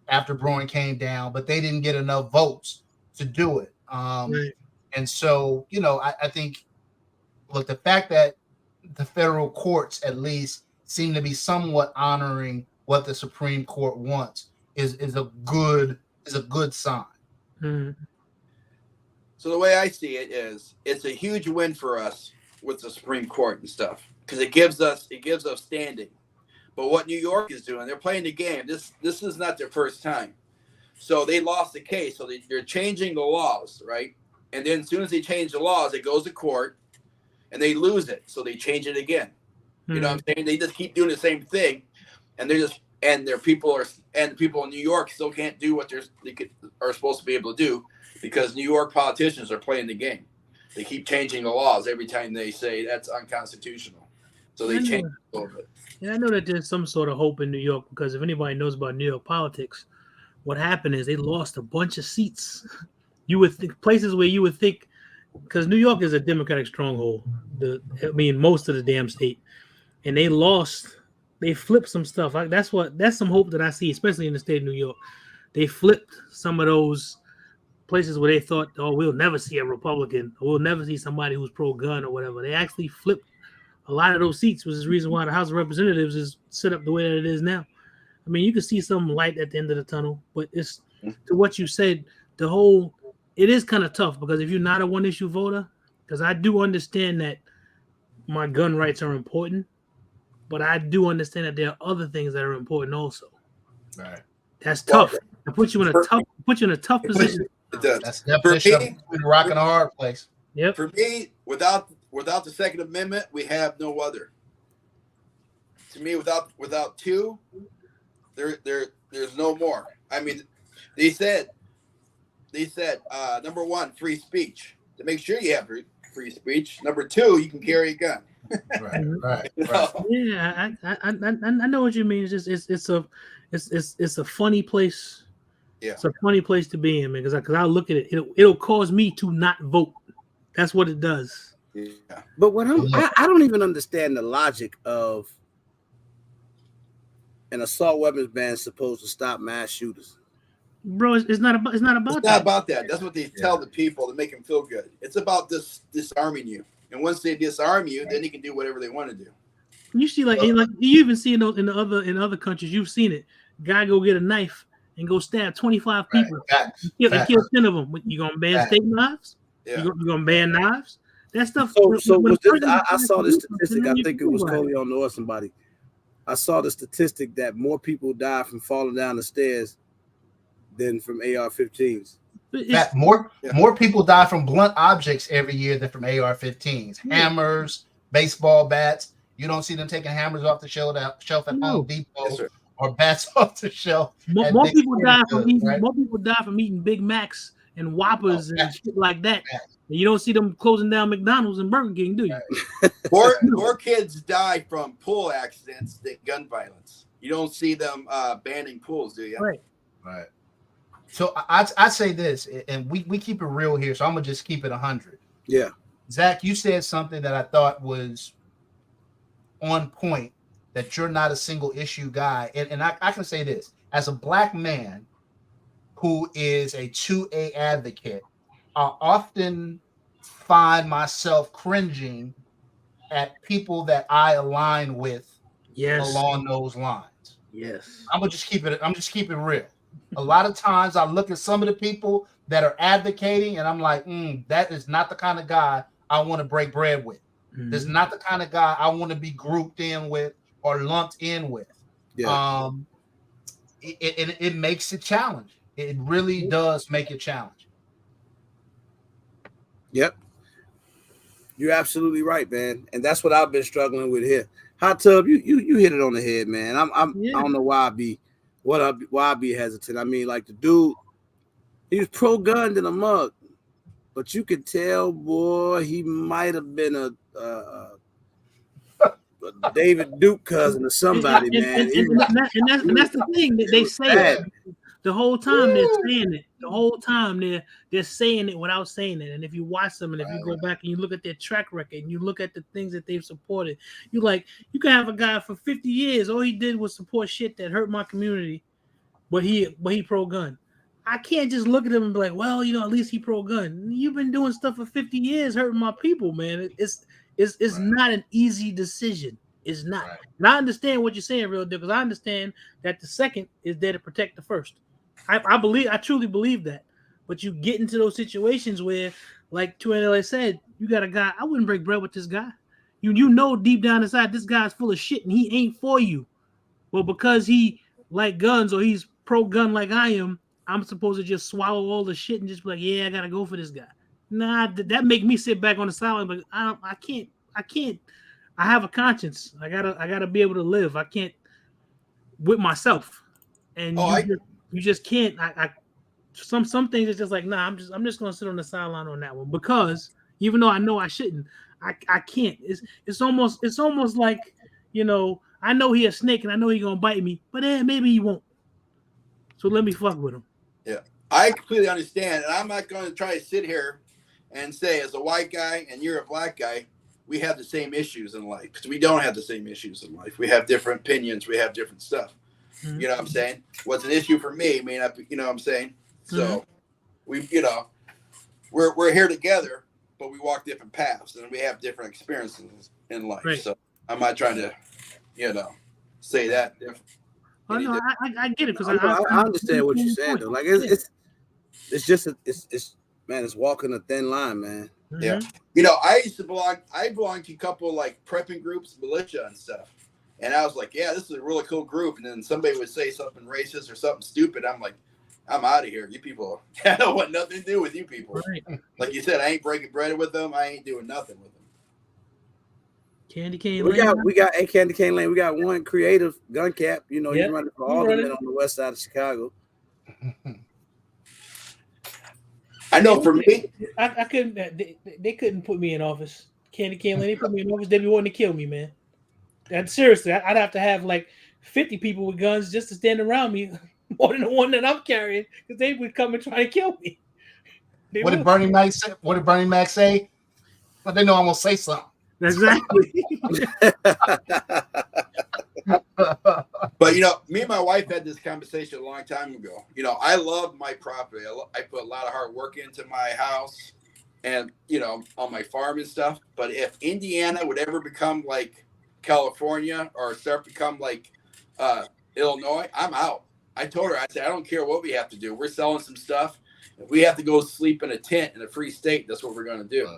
Speaker 3: after Bruin came down, but they didn't get enough votes to do it. And so, I think, look, the fact that the federal courts at least seem to be somewhat honoring what the Supreme Court wants is a good sign.
Speaker 2: Mm-hmm.
Speaker 4: So the way I see it is, it's a huge win for us with the Supreme Court and stuff, because it gives us standing. But what New York is doing, they're playing the game. This is not their first time. So they lost the case. So they're changing the laws, right? And then as soon as they change the laws, it goes to court, and they lose it. So they change it again. You know what I'm saying? They just keep doing the same thing. and their people and the people in New York still can't do what are supposed to be able to do because New York politicians are playing the game. They keep changing the laws every time they say that's unconstitutional. So they change it a little bit.
Speaker 2: Yeah, I know that there's some sort of hope in New York because if anybody knows about New York politics, what happened is they lost a bunch of seats. You would think places where you would think, because New York is a Democratic stronghold. Most of the damn state, and they flipped some stuff. That's some hope that I see, especially in the state of New York. They flipped some of those places where they thought, oh, we'll never see a Republican, or we'll never see somebody who's pro-gun or whatever. They actually flipped a lot of those seats, which is the reason why the House of Representatives is set up the way that it is now. I mean, you can see some light at the end of the tunnel, but it's to what you said, it is kind of tough because if you're not a one-issue voter, because I do understand that my gun rights are important, but I do understand that there are other things that are important also.
Speaker 3: Right.
Speaker 2: That's tough. It puts you in a tough position.
Speaker 4: It does.
Speaker 3: That's the definition of a rock and a hard place.
Speaker 2: Yep.
Speaker 4: For me, without the Second Amendment, we have no other. To me, without two, there's no more. I mean, they said number one, free speech. To make sure you have free speech. Number two, you can carry a gun.
Speaker 3: Right.
Speaker 2: Yeah, I know what you mean. It's just it's a funny place.
Speaker 4: Yeah,
Speaker 2: it's a funny place to be in, man. Because I look at it, it'll cause me to not vote. That's what it does.
Speaker 4: Yeah.
Speaker 1: But I don't even understand the logic of an assault weapons ban supposed to stop mass shooters.
Speaker 2: Bro, it's not about
Speaker 4: that. That's what they tell the people to make them feel good. It's about disarming you. And once they disarm you, then you can do whatever they want to do. You
Speaker 2: see, like you even see in other countries, you've seen it. Guy go get a knife and go stab 25 people and kill 10 of them. You gonna ban steak knives? Yeah. You gonna ban knives? That stuff.
Speaker 1: So I saw this statistic. I think it was Coleon or somebody. I saw the statistic that more people die from falling down the stairs than from AR-15s.
Speaker 3: More people die from blunt objects every year than from AR-15s. Hammers, baseball bats. You don't see them taking hammers off the shelf at Home Depot or bats off the shelf.
Speaker 2: More people die from eating Big Macs and Whoppers and shit like that. And you don't see them closing down McDonald's and Burger King, do you?
Speaker 4: More kids die from pool accidents than gun violence. You don't see them banning pools, do you?
Speaker 3: Right. So I say this, and we keep it real here, so I'm going to just keep it 100.
Speaker 1: Yeah.
Speaker 3: Zach, you said something that I thought was on point, that you're not a single issue guy. And I can say this, as a black man who is a 2A advocate, I often find myself cringing at people that I align with along those lines.
Speaker 2: Yes.
Speaker 3: I'm just keep it real. A lot of times I look at some of the people that are advocating and I'm like, that is not the kind of guy I want to break bread with. Mm-hmm. This is not the kind of guy I want to be grouped in with or lumped in with. Yeah. It makes it challenging. It really does make it challenging.
Speaker 1: Yep. You're absolutely right, man. And that's what I've been struggling with here. Hot Tub, you hit it on the head, man. I don't know why I be hesitant. I mean, like the dude, he was pro-gun in a mug, but you could tell, boy, he might have been a David Duke cousin or somebody, man.
Speaker 2: And that's the thing that they say. The whole time they're saying it. The whole time they're saying it without saying it. And if you watch them and if you go back and you look at their track record and you look at the things that they've supported, you can have a guy for 50 years. All he did was support shit that hurt my community, but he pro-gun. I can't just look at him and be like, well, at least he pro-gun. You've been doing stuff for 50 years hurting my people, man. It's not an easy decision. It's not. Right. And I understand what you're saying, real deal, because I understand that the second is there to protect the first. I truly believe that. But you get into those situations where, like Tuanele said, you got a guy, I wouldn't break bread with this guy. You know deep down inside this guy's full of shit and he ain't for you. But because he like guns or he's pro-gun like I am, I'm supposed to just swallow all the shit and just be like, yeah, I gotta go for this guy. Nah, that make me sit back on the sideline, but I can't. I have a conscience. I gotta be able to live. I can't. with myself, and
Speaker 4: Oh,
Speaker 2: you just can't. Some things it's just like, nah. I'm just gonna sit on the sideline on that one, because even though I know I shouldn't, I can't. It's almost like, you know, I know he a snake and I know he gonna bite me, but maybe he won't. So let me fuck with him.
Speaker 4: Yeah, I completely understand, and I'm not going to try to sit here and say, as a white guy and you're a black guy, we have the same issues in life, because we don't have the same issues in life. We have different opinions. We have different stuff.
Speaker 2: Mm-hmm.
Speaker 4: You know what I'm saying? What's an issue for me may not be, you know what I'm saying? So we, you know, we're here together, but we walk different paths and we have different experiences in life.
Speaker 2: Right.
Speaker 4: So I'm not trying to, you know, say that different.
Speaker 2: Oh no, I get it, because
Speaker 1: I understand what you're saying though. Like it's just it's man, it's walking a thin line, man.
Speaker 2: Mm-hmm.
Speaker 4: Yeah. You know, I belong to a couple like prepping groups, militia and stuff. And I was like, yeah, this is a really cool group. And then somebody would say something racist or something stupid. I'm like, I'm out of here. You people, I don't want nothing to do with you people.
Speaker 2: Right.
Speaker 4: Like you said, I ain't breaking bread with them. I ain't doing nothing with them.
Speaker 2: Candy cane.
Speaker 1: We got a Candy Cane Lane. We got one creative gun cap. You know, he's running for alderman on the west side of Chicago.
Speaker 4: I know for me,
Speaker 2: I couldn't. They couldn't put me in office. Candy cane Lane. They put me in office. They'd be wanting to kill me, man. And seriously, I'd have to have like 50 people with guns just to stand around me, more than the one that I'm carrying, because they would come and try to kill me.
Speaker 3: What did Bernie Mac say? But they know I'm gonna say something.
Speaker 2: Exactly.
Speaker 4: but you know, me and my wife had this conversation a long time ago. You know, I love my property. I put a lot of hard work into my house and, you know, on my farm and stuff. But if Indiana would ever become like California or start become like Illinois, I'm out. I told her, I said, I don't care what we have to do. We're selling some stuff. If we have to go sleep in a tent in a free state, that's what we're going to do.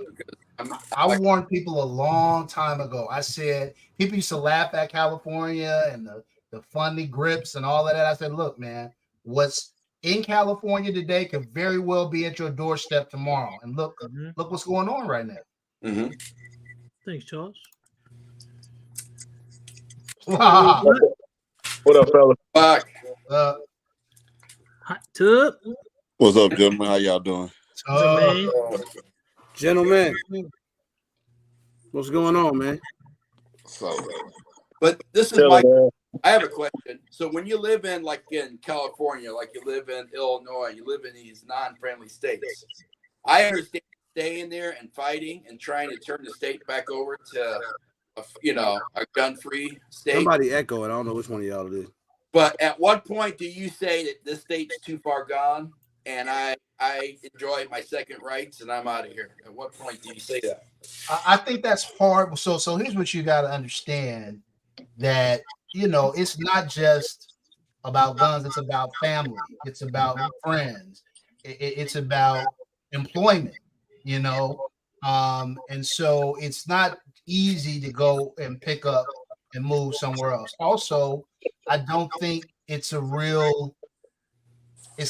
Speaker 3: I warned people a long time ago. I said, people used to laugh at California and the funny grips and all of that. I said, look, man, what's in California today could very well be at your doorstep tomorrow. And look what's going on right now.
Speaker 4: Mm-hmm.
Speaker 2: Thanks, Charles.
Speaker 3: Wow.
Speaker 5: What up, fella?
Speaker 4: Fuck.
Speaker 2: Hot tub.
Speaker 5: What's up, gentlemen? How y'all doing?
Speaker 1: Gentlemen, what's going on, man?
Speaker 5: So,
Speaker 4: but this is I have a question. So when you live in like in California, like you live in Illinois, you live in these non-friendly states, I understand staying there and fighting and trying to turn the state back over to a gun-free state.
Speaker 1: Somebody echo it. I don't know which one of y'all it is.
Speaker 4: But at what point do you say that this state's too far gone and I enjoy my second rights and I'm out of here? At what point do you say that?
Speaker 3: I think that's hard. So here's what you got to understand, that, you know, it's not just about guns. It's about family. It's about friends. It's about employment, you know. And so it's not easy to go and pick up and move somewhere else. Also, I don't think it's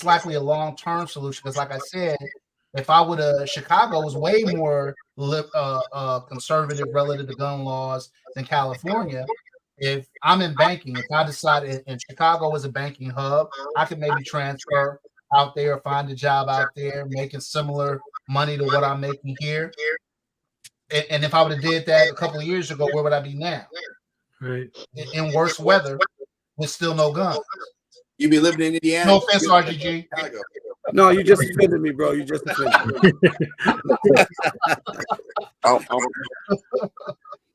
Speaker 3: likely a long-term solution, because like I said, if I would have, Chicago was way more conservative relative to gun laws than California. If I'm in banking, if I decided and Chicago is a banking hub, I could maybe transfer out there, find a job out there, making similar money to what I'm making here. And if I would have did that a couple of years ago, where would I be now?
Speaker 2: Right.
Speaker 3: In worse weather, with still no guns.
Speaker 4: You be living in Indiana.
Speaker 3: No offense, RGG.
Speaker 1: No, you just offended me, bro. You just offended me.
Speaker 5: I'm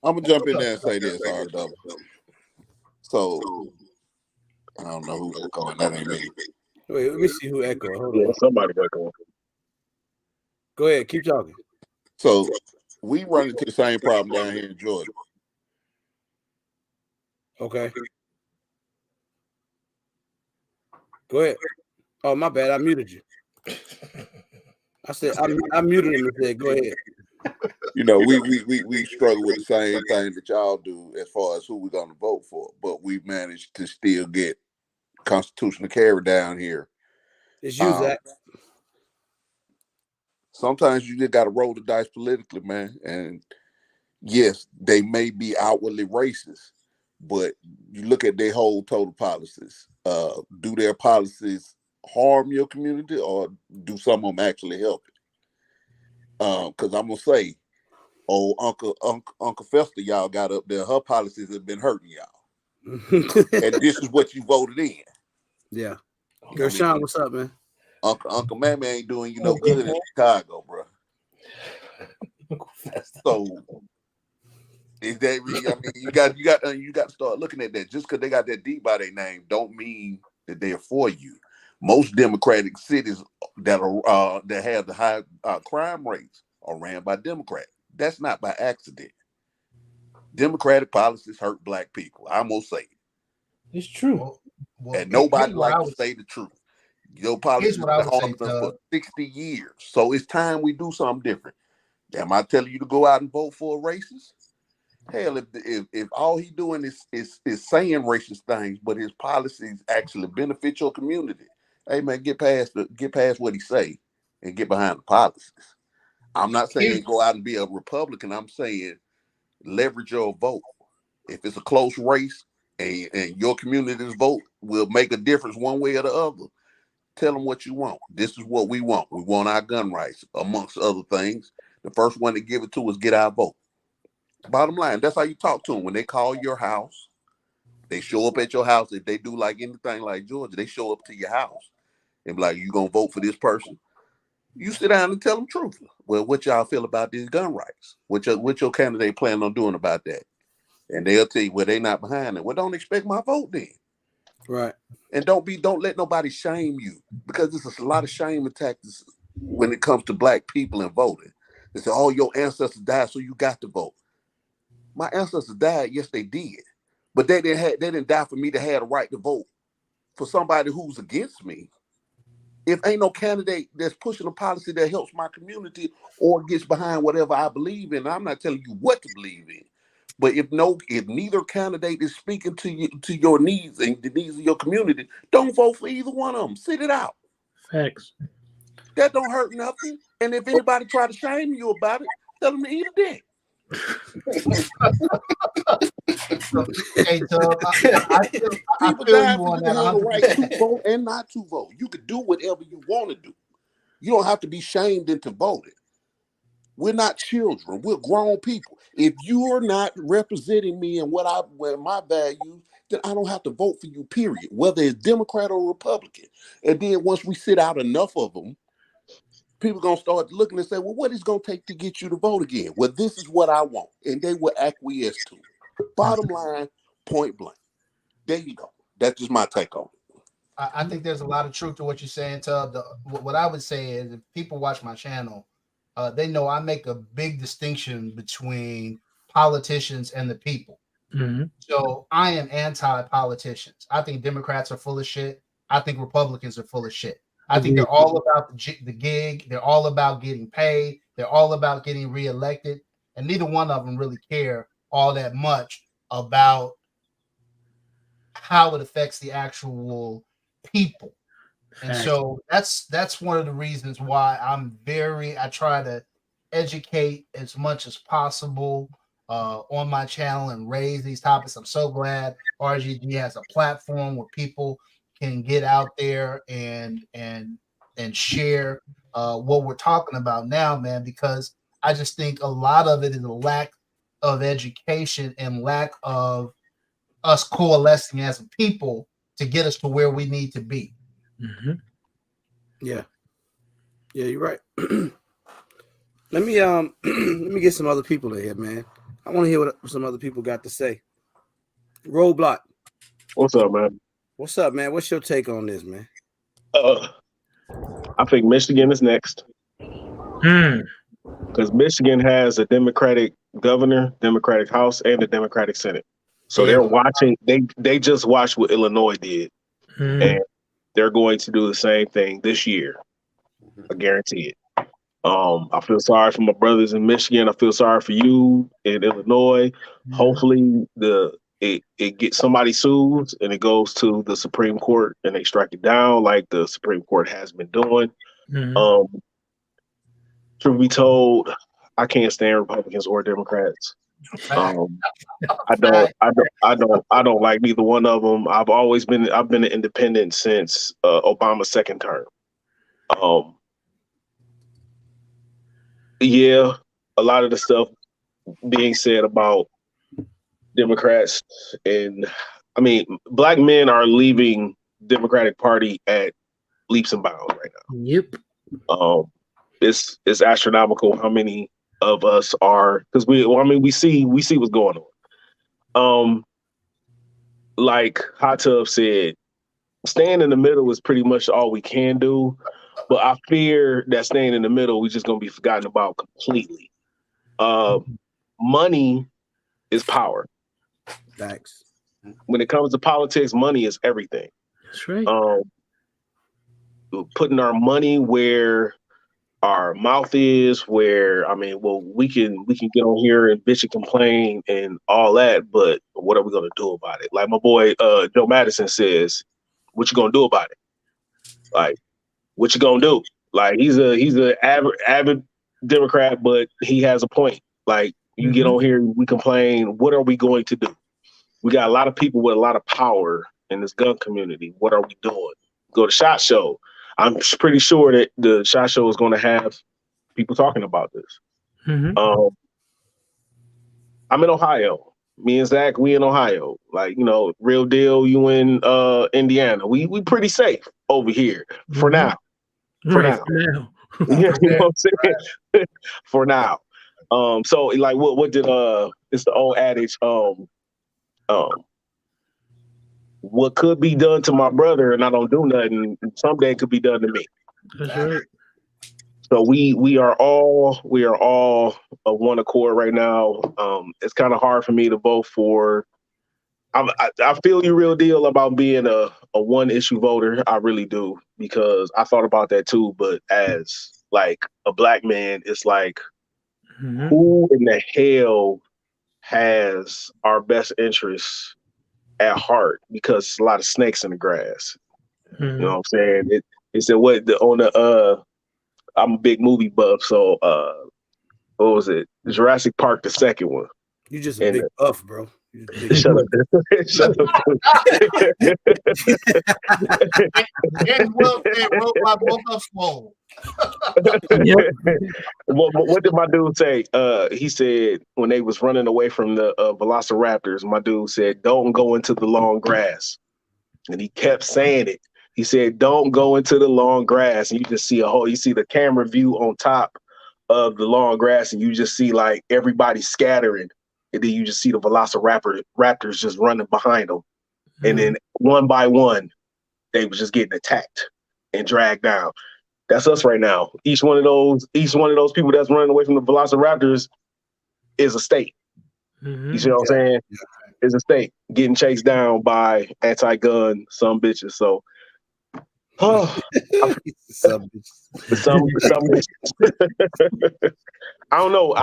Speaker 5: gonna jump in there and say this, RW. So I don't know who's echoing. That ain't me.
Speaker 1: Wait, let me see who echoed. Hold
Speaker 5: Yeah,
Speaker 1: on.
Speaker 5: somebody echoing.
Speaker 1: Go ahead, keep talking.
Speaker 5: So we run into the same problem down here in Georgia.
Speaker 1: Okay. Go ahead. Oh, my bad. I muted you. I said I muted him and said, go ahead.
Speaker 5: You know, we struggle with the same thing that y'all do as far as who we're gonna vote for, but we managed to still get constitutional carry down here.
Speaker 1: It's you, Zach.
Speaker 5: Sometimes you just gotta roll the dice politically, man. And yes, they may be outwardly racist, but you look at their whole total policies. Do their policies harm your community, or do some of them actually help it? Because I'm gonna say, Uncle Fester, y'all got up there. Her policies have been hurting y'all, and this is what you voted in.
Speaker 1: Yeah. Gershon, what's up, man?
Speaker 5: Uncle Mammy ain't doing you no good in Chicago, bro. So is that? I mean, you got to start looking at that. Just because they got that D by their name, don't mean that they're for you. Most Democratic cities that are that have the high crime rates are ran by Democrats. That's not by accident. Democratic policies hurt Black people. I'm gonna say it.
Speaker 2: It's true.
Speaker 3: Well,
Speaker 5: And nobody likes to say the truth. Your policies have been harming us for 60 years. So it's time we do something different. Am I telling you to go out and vote for a racist? Hell, if all he doing is saying racist things, but his policies actually benefit your community, hey man, get past what he say and get behind the policies. I'm not saying go out and be a Republican. I'm saying leverage your vote. If it's a close race and your community's vote will make a difference one way or the other, tell them what you want. This is what we want. We want our gun rights, amongst other things. The first one to give it to us get our vote. Bottom line, that's how you talk to them. When they call your house, they show up at your house. If they do like anything like Georgia, they show up to your house and be like, you gonna vote for this person? You sit down and tell them truthfully. Well, what y'all feel about these gun rights? What your candidate plan on doing about that? And they'll tell you, well, they not behind it. Well, don't expect my vote then.
Speaker 1: Right.
Speaker 5: And don't let nobody shame you, because there's a lot of shame attacks when it comes to Black people and voting. They say, oh, your ancestors died, so you got to vote. My ancestors died, yes, they did. But they didn't die for me to have the right to vote for somebody who's against me. If ain't no candidate that's pushing a policy that helps my community or gets behind whatever I believe in, I'm not telling you what to believe in. But if neither candidate is speaking to your needs and the needs of your community, don't vote for either one of them. Sit it out.
Speaker 2: Facts.
Speaker 5: That don't hurt nothing. And if anybody try to shame you about it, tell them to eat a dick.
Speaker 3: Hey, Tub, I feel
Speaker 5: die
Speaker 3: you
Speaker 5: for
Speaker 3: on
Speaker 5: you
Speaker 3: that
Speaker 5: to have the right
Speaker 3: 100%.
Speaker 5: to vote and not to vote. You could do whatever you want to do. You don't have to be shamed into voting. We're not children. We're grown people. If you're not representing me and what my values, then I don't have to vote for you, period, whether it's Democrat or Republican. And then once we sit out enough of them, people going to start looking and say, well, what is going to take to get you to vote again? Well, this is what I want. And they will acquiesce to it. Bottom line, point blank. There you go. That's just my take on it.
Speaker 3: I think there's a lot of truth to what you're saying, Tub. What I would say is, if people watch my channel, they know I make a big distinction between politicians and the people.
Speaker 2: Mm-hmm.
Speaker 3: So I am anti-politicians. I think Democrats are full of shit. I think Republicans are full of shit. I think they're all about the gig. They're all about getting paid. They're all about getting reelected. And neither one of them really care all that much about how it affects the actual people. And so that's one of the reasons why I try to educate as much as possible on my channel and raise these topics. I'm so glad RGG has a platform where people can get out there and share what we're talking about now, man, because I just think a lot of it is a lack of education and lack of us coalescing as a people to get us to where we need to be.
Speaker 2: Mm-hmm.
Speaker 1: Yeah, you're right. Let me get some other people in here, man. I want to hear what some other people got to say. Roadblock.
Speaker 6: What's up, man?
Speaker 1: What's up, man? What's your take on this, man?
Speaker 6: I think Michigan is next. Because Michigan has a Democratic governor, Democratic House, and a Democratic Senate. So they're watching. They just watched what Illinois did, and they're going to do the same thing this year. I guarantee it. I feel sorry for my brothers in Michigan. I feel sorry for you in Illinois. Hopefully, it gets somebody sued and it goes to the Supreme Court and they strike it down like the Supreme Court has been doing. Truth be told, I can't stand Republicans or Democrats. I don't like neither one of them. I've been an independent since Obama's second term. Yeah, a lot of the stuff being said about Democrats, and I mean, black men are leaving Democratic Party at leaps and bounds right now.
Speaker 2: Yep.
Speaker 6: It's astronomical how many of us are, because we see what's going on. Like Hot Tub said, staying in the middle is pretty much all we can do. But I fear that staying in the middle, we're just gonna be forgotten about completely. Money is power.
Speaker 1: Facts.
Speaker 6: When it comes to politics, money is everything.
Speaker 2: That's right.
Speaker 6: Putting our money where our mouth is, where we can get on here and bitch and complain and all that, but what are we gonna do about it? Like my boy Joe Madison says, what you gonna do about it? Like, what you gonna do? Like, he's a avid Democrat, but he has a point. Like, you get on here, we complain. What are we going to do? We got a lot of people with a lot of power in this gun community. What are we doing? Go to SHOT Show. I'm pretty sure that the SHOT Show is going to have people talking about this. I'm in Ohio. Me and Zach, we in Ohio. Like, real deal. You in Indiana? We pretty safe over here for now. For now. Yeah, you know what I'm saying? For now. So like, what did it's the old adage. What could be done to my brother and I don't do nothing, someday it could be done to me.
Speaker 2: That's right.
Speaker 6: So we are all of one accord right now. It's kind of hard for me to vote for. I feel you real deal about being a one issue voter. I really do, because I thought about that too. But as like a black man, it's like, who in the hell has our best interests at heart? Because there's a lot of snakes in the grass. You know what I'm saying? I'm a big movie buff, so what was it? Jurassic Park, the second one.
Speaker 1: You just a big buff, bro.
Speaker 6: Shut up. Shut up. What did my dude say? He said when they was running away from the velociraptors, my dude said, "Don't go into the long grass," and he kept saying it. He said, "Don't go into the long grass," and you see the camera view on top of the long grass, and you just see like everybody scattering. And then you just see the raptors just running behind them. And then one by one, they was just getting attacked and dragged down. That's us right now. Each one of those people that's running away from the velociraptors is a state. You see what I'm saying? Yeah. Is a state getting chased down by anti-gun some bitches. So some bitches. I don't know.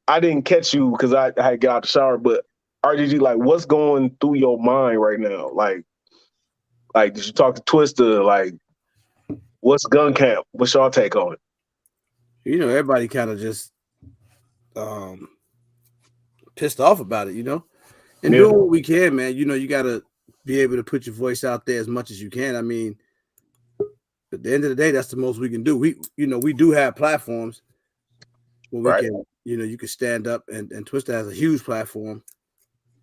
Speaker 6: I didn't catch you because I had got out the shower, but RGG, like, what's going through your mind right now? Like, did you talk to Twister? Like, what's gun camp? What's y'all take on it?
Speaker 1: Everybody kind of just pissed off about it, and doing what we can, man. You got to be able to put your voice out there as much as you can. I mean, at the end of the day, that's the most we can do. We do have platforms where we can, you can stand up, and Twister has a huge platform,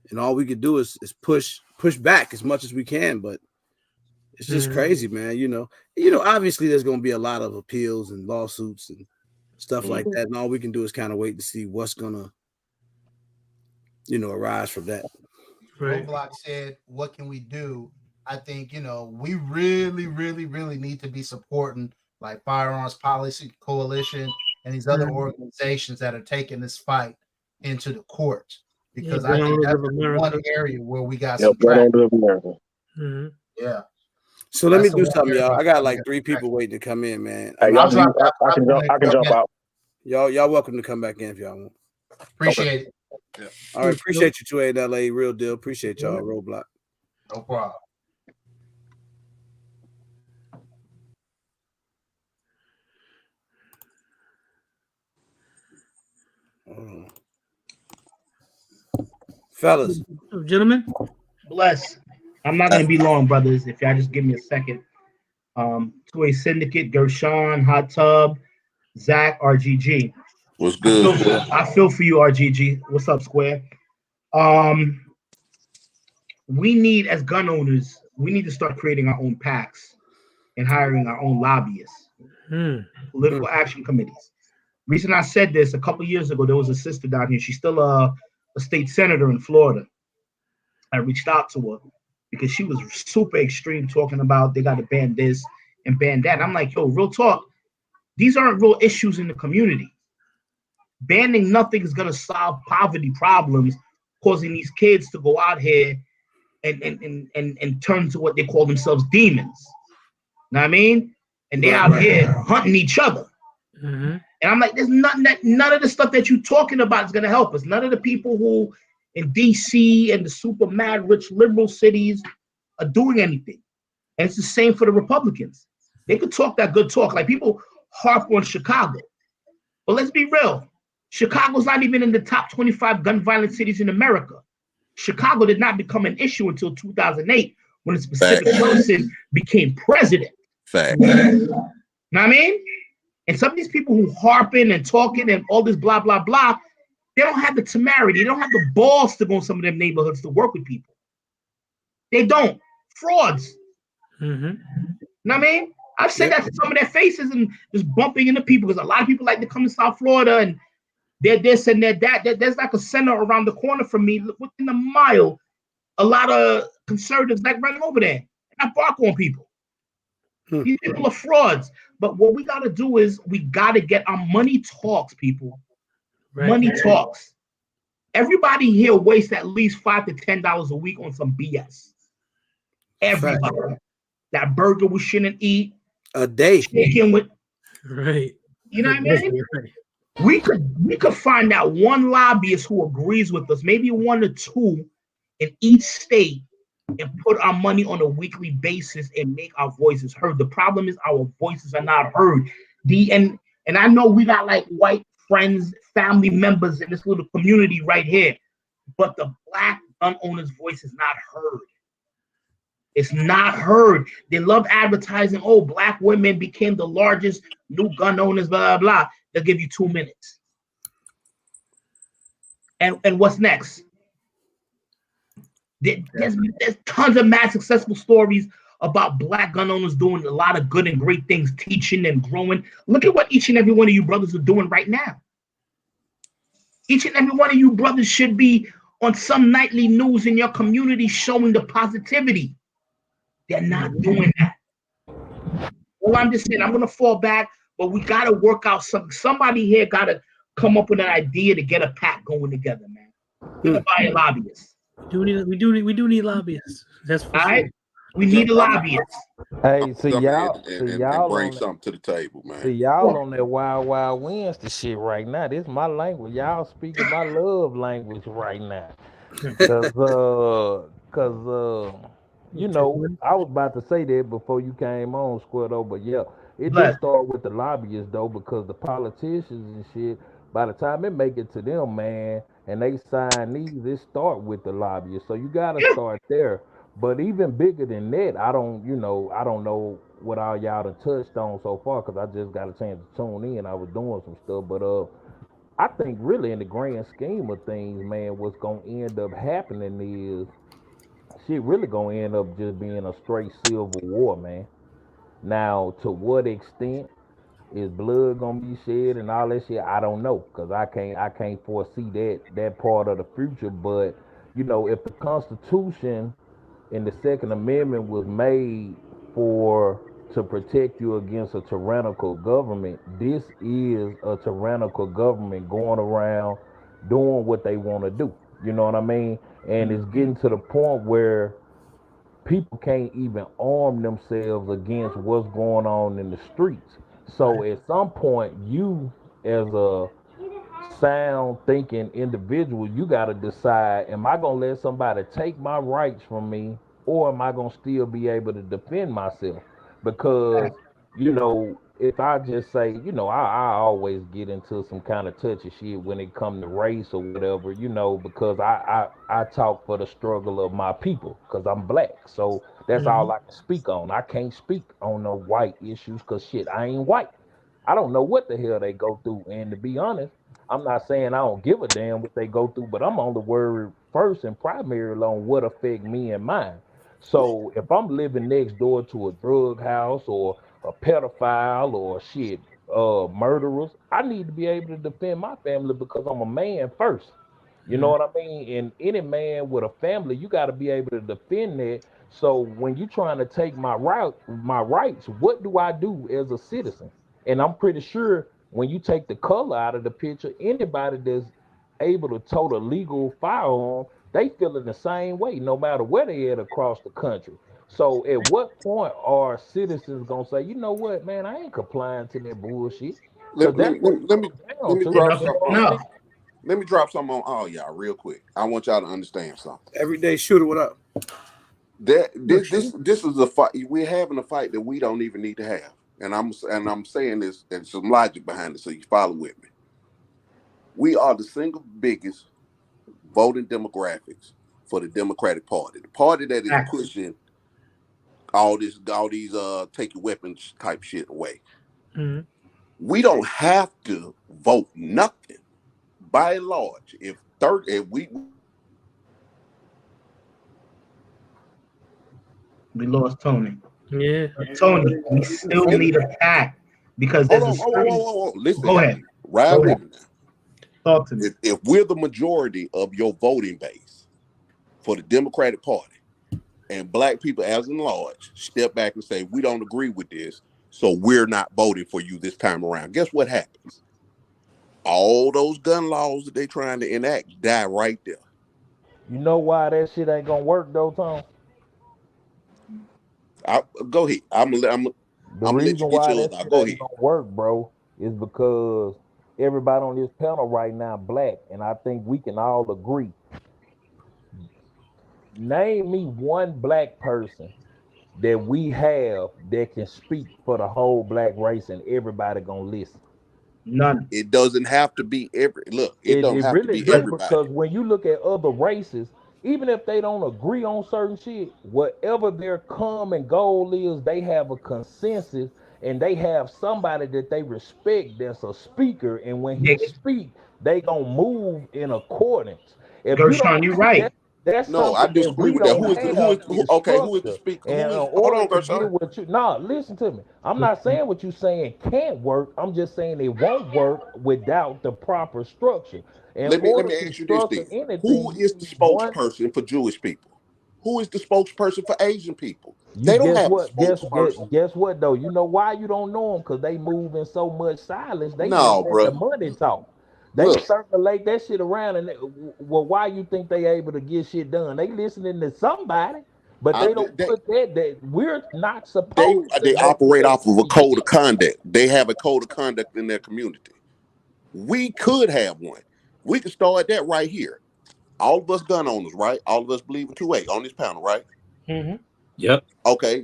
Speaker 1: and all we can do is push back as much as we can. But it's just crazy, man. Obviously there's going to be a lot of appeals and lawsuits and stuff like that, and all we can do is kind of wait to see what's gonna, arise from that.
Speaker 3: Roadblock said, "What can we do?" I think we really, really, really need to be supporting like Firearms Policy Coalition and these other organizations that are taking this fight into the courts, because I think that's one area where we got some traction. Yeah.
Speaker 1: So let me do something, y'all. I got like 3 people waiting to come in, man.
Speaker 6: Hey, I can jump out.
Speaker 1: Y'all welcome to come back in if y'all want.
Speaker 3: Appreciate it.
Speaker 1: Yeah. All right, appreciate you, 2A in LA, real deal. Appreciate y'all, Roadblock.
Speaker 3: No problem.
Speaker 1: Fellas.
Speaker 2: Gentlemen.
Speaker 7: Bless. I'm not gonna be long, brothers. If y'all just give me a second. To a syndicate, Gershon, Hot Tub, Zach, RGG.
Speaker 5: What's good?
Speaker 7: I feel for you, RGG. What's up, Square? We need, as gun owners, we need to start creating our own PACs and hiring our own lobbyists, political action committees. Reason I said this, a couple years ago, there was a sister down here. She's still a state senator in Florida. I reached out to her because she was super extreme, talking about they got to ban this and ban that. I'm like, yo, real talk. These aren't real issues in the community. Banning nothing is gonna solve poverty problems, causing these kids to go out here and turn to what they call themselves demons. Know what I mean? And they're out here hunting each other. And I'm like, there's none of the stuff that you're talking about is gonna help us. None of the people who in DC and the super mad rich liberal cities are doing anything. And it's the same for the Republicans. They could talk that good talk. Like people harp on Chicago. But let's be real. Chicago's not even in the top 25 gun violent cities in America. Chicago did not become an issue until 2008 when a specific person became president.
Speaker 5: Fact.
Speaker 7: Know what I mean? And some of these people who harping and talking and all this blah, blah, blah, they don't have the temerity. They don't have the balls to go in some of them neighborhoods to work with people. They don't. Frauds. Know what I mean? I've said that to some of their faces and just bumping into people because a lot of people like to come to South Florida and they're this and they're that. There's like a center around the corner from me within a mile. A lot of conservatives like running over there. And I bark on people. These people are frauds. But what we got to do is we got to get our money talks, people. Money talks. Everybody here wastes at least $5 to $10 a week on some BS. Everybody. That burger we shouldn't eat.
Speaker 1: A day.
Speaker 2: Right.
Speaker 7: Chicken with, you know what I mean?
Speaker 2: Right.
Speaker 7: We could find out one lobbyist who agrees with us, maybe one or two in each state, and put our money on a weekly basis and make our voices heard. The problem is our voices are not heard. And I know we got like white friends, family members in this little community right here, but the black gun owners' voice is not heard. It's not heard. They love advertising. Oh, black women became the largest new gun owners, blah, blah, blah. They'll give you 2 minutes. And what's next? There's tons of mad successful stories about black gun owners doing a lot of good and great things, teaching and growing. Look at what each and every one of you brothers are doing right now. Each and every one of you brothers should be on some nightly news in your community showing the positivity. They're not doing that. Well, I'm just saying, I'm going to fall back, but we got to work out something. Somebody here got to come up with an idea to get a pack going together, man. We can buy a lobbyist.
Speaker 2: We do need lobbyists. That's for
Speaker 7: all
Speaker 2: sure.
Speaker 7: right. We need a lobbyist.
Speaker 8: Hey, so y'all
Speaker 5: bring something to the table, man.
Speaker 8: See y'all on that wild Wednesday shit right now. This is my language. Y'all speaking my love language right now. Cause you know, I was about to say that before you came on, Squirto, but yeah, it just start with the lobbyists though, because the politicians and shit, by the time it make it to them, man, and they sign these, it start with the lobbyists. So you gotta start there. But even bigger than that, I don't know what all y'all done touched on so far, because I just got a chance to tune in. I was doing some stuff, but I think really in the grand scheme of things, man, what's gonna end up happening is shit really gonna end up just being a straight civil war, man. Now, to what extent is blood gonna be shed and all that shit? I don't know, cause I can't foresee that part of the future. But you know, if the Constitution and the Second Amendment was made to protect you against a tyrannical government, this is a tyrannical government going around doing what they want to do. You know what I mean? And it's getting to the point where people can't even arm themselves against what's going on in the streets. So at some point, you as a sound thinking individual, you got to decide, am I going to let somebody take my rights from me, or am I going to still be able to defend myself? Because you know, if I just say, you know, I always get into some kind of touchy shit when it come to race or whatever, you know, because I talk for the struggle of my people because I'm black. So that's all I can speak on. I can't speak on no white issues because shit, I ain't white. I don't know what the hell they go through. And to be honest, I'm not saying I don't give a damn what they go through, but I'm on the word first and primarily on what affect me and mine. So if I'm living next door to a drug house or a pedophile or shit, murderers, I need to be able to defend my family because I'm a man first. You know what I mean? And any man with a family, you got to be able to defend that. So when you're trying to take my rights, what do I do as a citizen? And I'm pretty sure when you take the color out of the picture, anybody that's able to tote a legal firearm, they feel in the same way, no matter where they at across the country. So at what point are citizens gonna say, you know what, man, I ain't complying to that bullshit? Because that's what it comes
Speaker 5: let
Speaker 8: down
Speaker 5: me
Speaker 8: to.
Speaker 5: drop
Speaker 8: You know
Speaker 5: something
Speaker 8: what
Speaker 5: on.
Speaker 8: I'm saying?
Speaker 5: Let me drop something on all y'all real quick. I want y'all to understand something.
Speaker 1: Everyday shooter, what up?
Speaker 5: This is a fight. We're having a fight that we don't even need to have. And I'm saying this, and some logic behind it, so you follow with me. We are the single biggest voting demographics for the Democratic Party, the party that is pushing all these take your weapons type shit away.
Speaker 2: Mm-hmm.
Speaker 5: We don't have to vote nothing. By and large, if we
Speaker 7: lost Tony.
Speaker 2: Yeah.
Speaker 7: Tony, we still need a pact because there's a certain...
Speaker 5: Listen,
Speaker 7: Go ahead.
Speaker 5: Ride with me now.
Speaker 7: Talk to me.
Speaker 5: If we're the majority of your voting base for the Democratic Party, and black people as in large step back and say, we don't agree with this, so we're not voting for you this time around, guess what happens? All those gun laws that they're trying to enact die right there.
Speaker 8: You know why that shit ain't gonna work though, Tom?
Speaker 5: Go ahead. I'm gonna let you
Speaker 8: reason
Speaker 5: get
Speaker 8: why
Speaker 5: yours
Speaker 8: that
Speaker 5: out.
Speaker 8: shit
Speaker 5: Go
Speaker 8: ain't
Speaker 5: ahead.
Speaker 8: gonna work, bro, is because everybody on this panel right now black, and I think we can all agree. Name me one black person that we have that can speak for the whole black race, and everybody gonna listen.
Speaker 7: None.
Speaker 5: It doesn't have to be it don't have to
Speaker 8: really
Speaker 5: be
Speaker 8: do,
Speaker 5: everybody.
Speaker 8: because when you look at other races, even if they don't agree on certain shit, whatever their common goal is, they have a consensus and they have somebody that they respect that's a speaker, and when he speak, they gonna move in accordance. If you
Speaker 7: Gershon,
Speaker 8: don't
Speaker 7: you're
Speaker 8: see
Speaker 7: right.
Speaker 8: that, that's
Speaker 5: No, I
Speaker 8: something that
Speaker 5: disagree
Speaker 8: we
Speaker 5: with that.
Speaker 8: don't have is
Speaker 5: Who is the
Speaker 8: structure.
Speaker 5: speaker?
Speaker 8: And in
Speaker 5: Hold
Speaker 8: order
Speaker 5: on,
Speaker 8: to
Speaker 5: Gershon.
Speaker 8: get what you listen to me. I'm not saying what you're saying can't work. I'm just saying it won't work without the proper structure. In
Speaker 5: Let me
Speaker 8: order to
Speaker 5: ask you this
Speaker 8: structure
Speaker 5: then. Who
Speaker 8: anything, you
Speaker 5: is the
Speaker 8: need one.
Speaker 5: spokesperson for Jewish people? Who is the spokesperson for Asian people?
Speaker 8: You
Speaker 5: They don't
Speaker 8: guess
Speaker 5: have a
Speaker 8: what?
Speaker 5: spokesperson.
Speaker 8: Guess what though? You know why you don't know them? Because they move in so much silence. They just
Speaker 5: No,
Speaker 8: let the
Speaker 5: bro.
Speaker 8: money talk. They
Speaker 5: Look,
Speaker 8: circulate that shit around, and well, why you think they able to get shit done? They listening to somebody, but they don't put that we're not supposed to
Speaker 5: they
Speaker 8: know
Speaker 5: operate
Speaker 8: that
Speaker 5: off of a
Speaker 8: shit.
Speaker 5: code of conduct. They have a code of conduct in their community. We could have one. We could start that right here. All of us gun owners, right? All of us believe in 2A on this panel, right?
Speaker 2: Mm-hmm.
Speaker 9: Yep.
Speaker 5: Okay.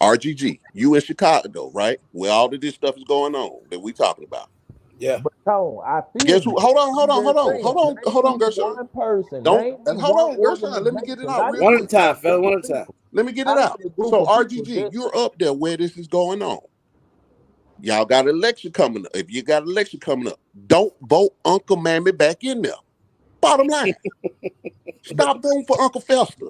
Speaker 5: RGG, you in Chicago, right? Where all of this stuff is going on that we talking about.
Speaker 1: Yeah.
Speaker 8: But Tom, I feel
Speaker 5: Guess
Speaker 8: you.
Speaker 5: who? Hold on,
Speaker 8: Name me
Speaker 5: Gershon.
Speaker 8: one person.
Speaker 5: Don't
Speaker 8: Name me
Speaker 5: hold
Speaker 8: one
Speaker 5: on, Gershon. Let me get it
Speaker 8: organization.
Speaker 5: out
Speaker 8: Not
Speaker 5: real
Speaker 1: One
Speaker 8: even
Speaker 1: at a
Speaker 5: quick.
Speaker 1: time,
Speaker 8: a
Speaker 1: fella.
Speaker 8: group
Speaker 1: One
Speaker 8: of
Speaker 1: at a time.
Speaker 8: people.
Speaker 5: Let me get it
Speaker 8: Not
Speaker 5: out.
Speaker 8: even a group
Speaker 5: So
Speaker 8: of people.
Speaker 5: RGG, you're up there where this is going on. Y'all got an election coming up. If you got an election coming up, don't vote Uncle Mammy back in there. Bottom line. Stop voting for Uncle Fester.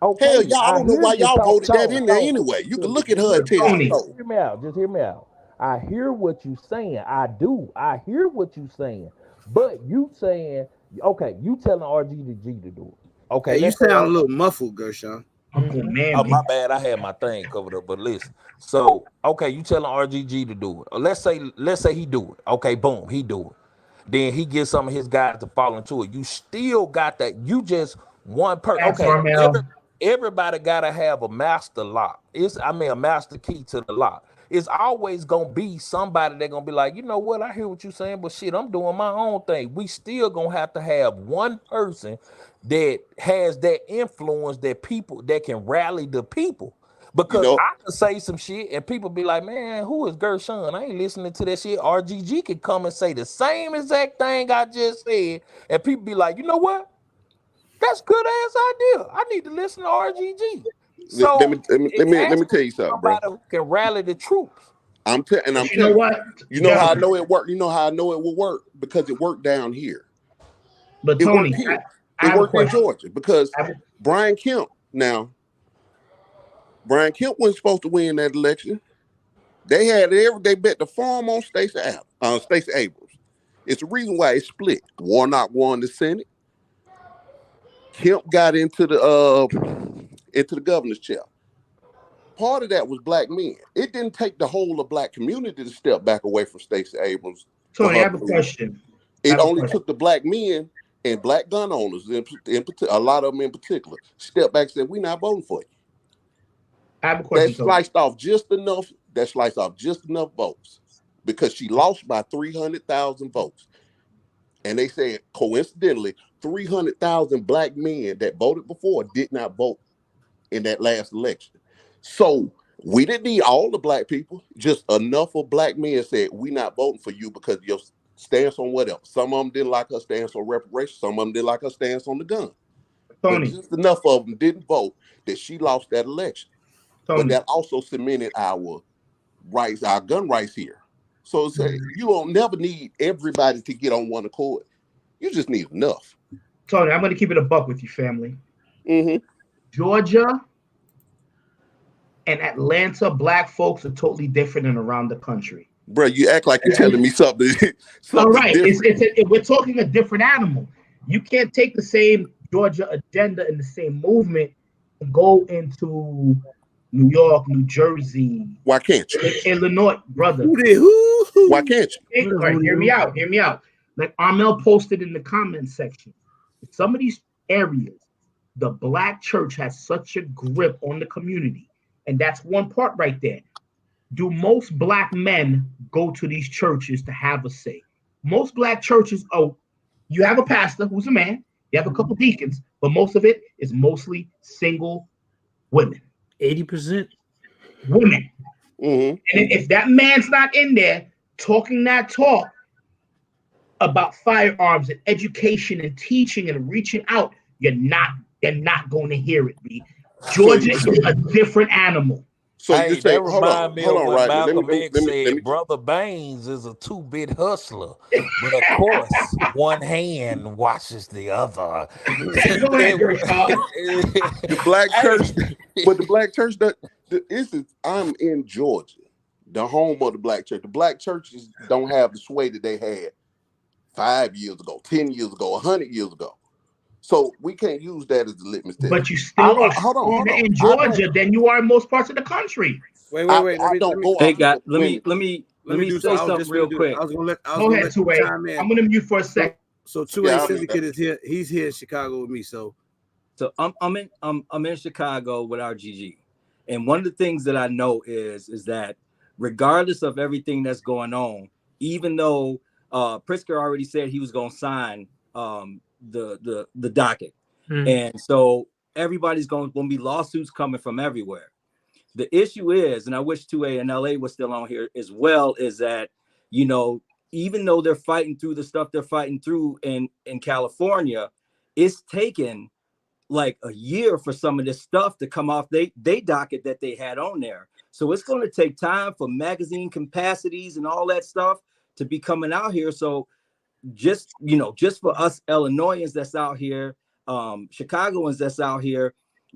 Speaker 8: Okay,
Speaker 5: Hell, y'all
Speaker 8: I
Speaker 5: don't know
Speaker 8: hear
Speaker 5: why
Speaker 8: you.
Speaker 5: y'all voted that in there
Speaker 8: Tone,
Speaker 5: anyway. You can
Speaker 8: listen
Speaker 5: look at her
Speaker 8: to
Speaker 5: and
Speaker 8: me.
Speaker 5: tell
Speaker 7: Tony.
Speaker 5: you
Speaker 8: Just
Speaker 5: so.
Speaker 8: hear me out. Just hear me out. I hear what you saying. I do. I hear what you saying. But you saying, okay, you telling RGG to do it. Okay,
Speaker 1: Hey, you
Speaker 8: let's say
Speaker 1: sound a little muffled, Gershon.
Speaker 7: Uncle
Speaker 8: oh,
Speaker 7: Mammy.
Speaker 8: my bad. I had my thing covered up. But listen. So, okay, you telling RGG to do it. Or let's say he do it. Okay, boom, he do it. Then he gets some of his guys to fall into it. You still got that. You just one person.
Speaker 7: That's
Speaker 8: Okay,
Speaker 7: Armel.
Speaker 8: everybody gotta have a master lock. A master key to the lock. It's always gonna be somebody that gonna be like, you know what? I hear what you're saying, but shit, I'm doing my own thing. We still gonna have to have one person that has that influence, that people that can rally the people. Because I could say some shit and people be like, man, who is Gershon? I ain't listening to that shit. RGG can come and say the same exact thing I just said. And people be like, you know what? That's good ass idea. I need to listen to RGG. So
Speaker 5: let me tell you something, bro.
Speaker 8: Who can rally the troops.
Speaker 5: I'm telling you.
Speaker 7: You know what?
Speaker 5: You know how I know it worked? You know how I know it will work? Because it worked down here.
Speaker 7: But Tony,
Speaker 5: it worked in Georgia because Brian Kemp wasn't supposed to win that election. They bet the farm on Stacey Abrams. It's the reason why it split. Warnock won the Senate. Kemp got into the governor's chair. Part of that was black men. It didn't take the whole of black community to step back away from Stacey Abrams.
Speaker 7: Tony, I have a question.
Speaker 5: It only took the black men and black gun owners, a lot of them in particular, step back and said, "We're not voting for you."
Speaker 7: I have a question.
Speaker 5: That sliced off just enough votes because she lost by 300,000 votes. And they said, coincidentally, 300,000 black men that voted before did not vote in that last election. So we didn't need all the black people. Just enough of black men said, "We're not voting for you because your stance on what else?" Some of them didn't like her stance on reparations. Some of them didn't like her stance on the gun.
Speaker 7: Tony.
Speaker 5: But just enough of them didn't vote that she lost that election.
Speaker 7: Tony.
Speaker 5: But that also cemented our rights, our gun rights here. So you don't never need everybody to get on one accord. You just need enough.
Speaker 7: Tony, I'm going to keep it a buck with you, family.
Speaker 5: Mm-hmm.
Speaker 7: Georgia and Atlanta, black folks are totally different than around the country.
Speaker 5: Bro, you act like you're telling me something.
Speaker 7: All right, we're talking a different animal. You can't take the same Georgia agenda and the same movement and go into New York, New Jersey.
Speaker 5: Why can't you?
Speaker 7: Illinois, brother.
Speaker 5: Why can't you?
Speaker 7: All right, hear me out. Like Armel posted in the comment section, some of these areas, the black church has such a grip on the community. And that's one part right there. Do most black men go to these churches to have a say? Most black churches, you have a pastor who's a man, you have a couple deacons, but most of it is mostly single women.
Speaker 2: 80%
Speaker 7: women.
Speaker 5: Mm-hmm.
Speaker 7: And if that man's not in there talking that talk about firearms and education and teaching and reaching out, you're not going to hear it, B. Georgia is a different animal.
Speaker 5: So
Speaker 8: hey,
Speaker 5: you say,
Speaker 8: that remind me of when
Speaker 5: right,
Speaker 8: Malcolm X said, Brother Baines is a two-bit hustler, but of course, one hand washes the other.
Speaker 5: The black church, but the black church, I'm in Georgia, the home of the black church. The black churches don't have the sway that they had 5 years ago, 10 years ago, 100 years ago. So we can't use that as the litmus test.
Speaker 7: But you still are stronger in Georgia than you are in most parts of the country.
Speaker 1: Wait.
Speaker 9: Let me say something real quick.
Speaker 7: Go ahead, Two-Way. I'm gonna mute for a second.
Speaker 1: So Two-Way Syndicate is here. He's here in Chicago with me. So
Speaker 9: I'm in Chicago with RGG, and one of the things that I know is that regardless of everything that's going on, even though Pritzker already said he was going to sign the docket, and so everybody's going to be lawsuits coming from everywhere. The issue is, and I wish 2A and LA was still on here as well, is that, even though they're fighting through the stuff they're fighting through in California, it's taken like a year for some of this stuff to come off they docket that they had on there. So it's going to take time for magazine capacities and all that stuff to be coming out here. So just for us Illinoisans that's out here, Chicagoans that's out here,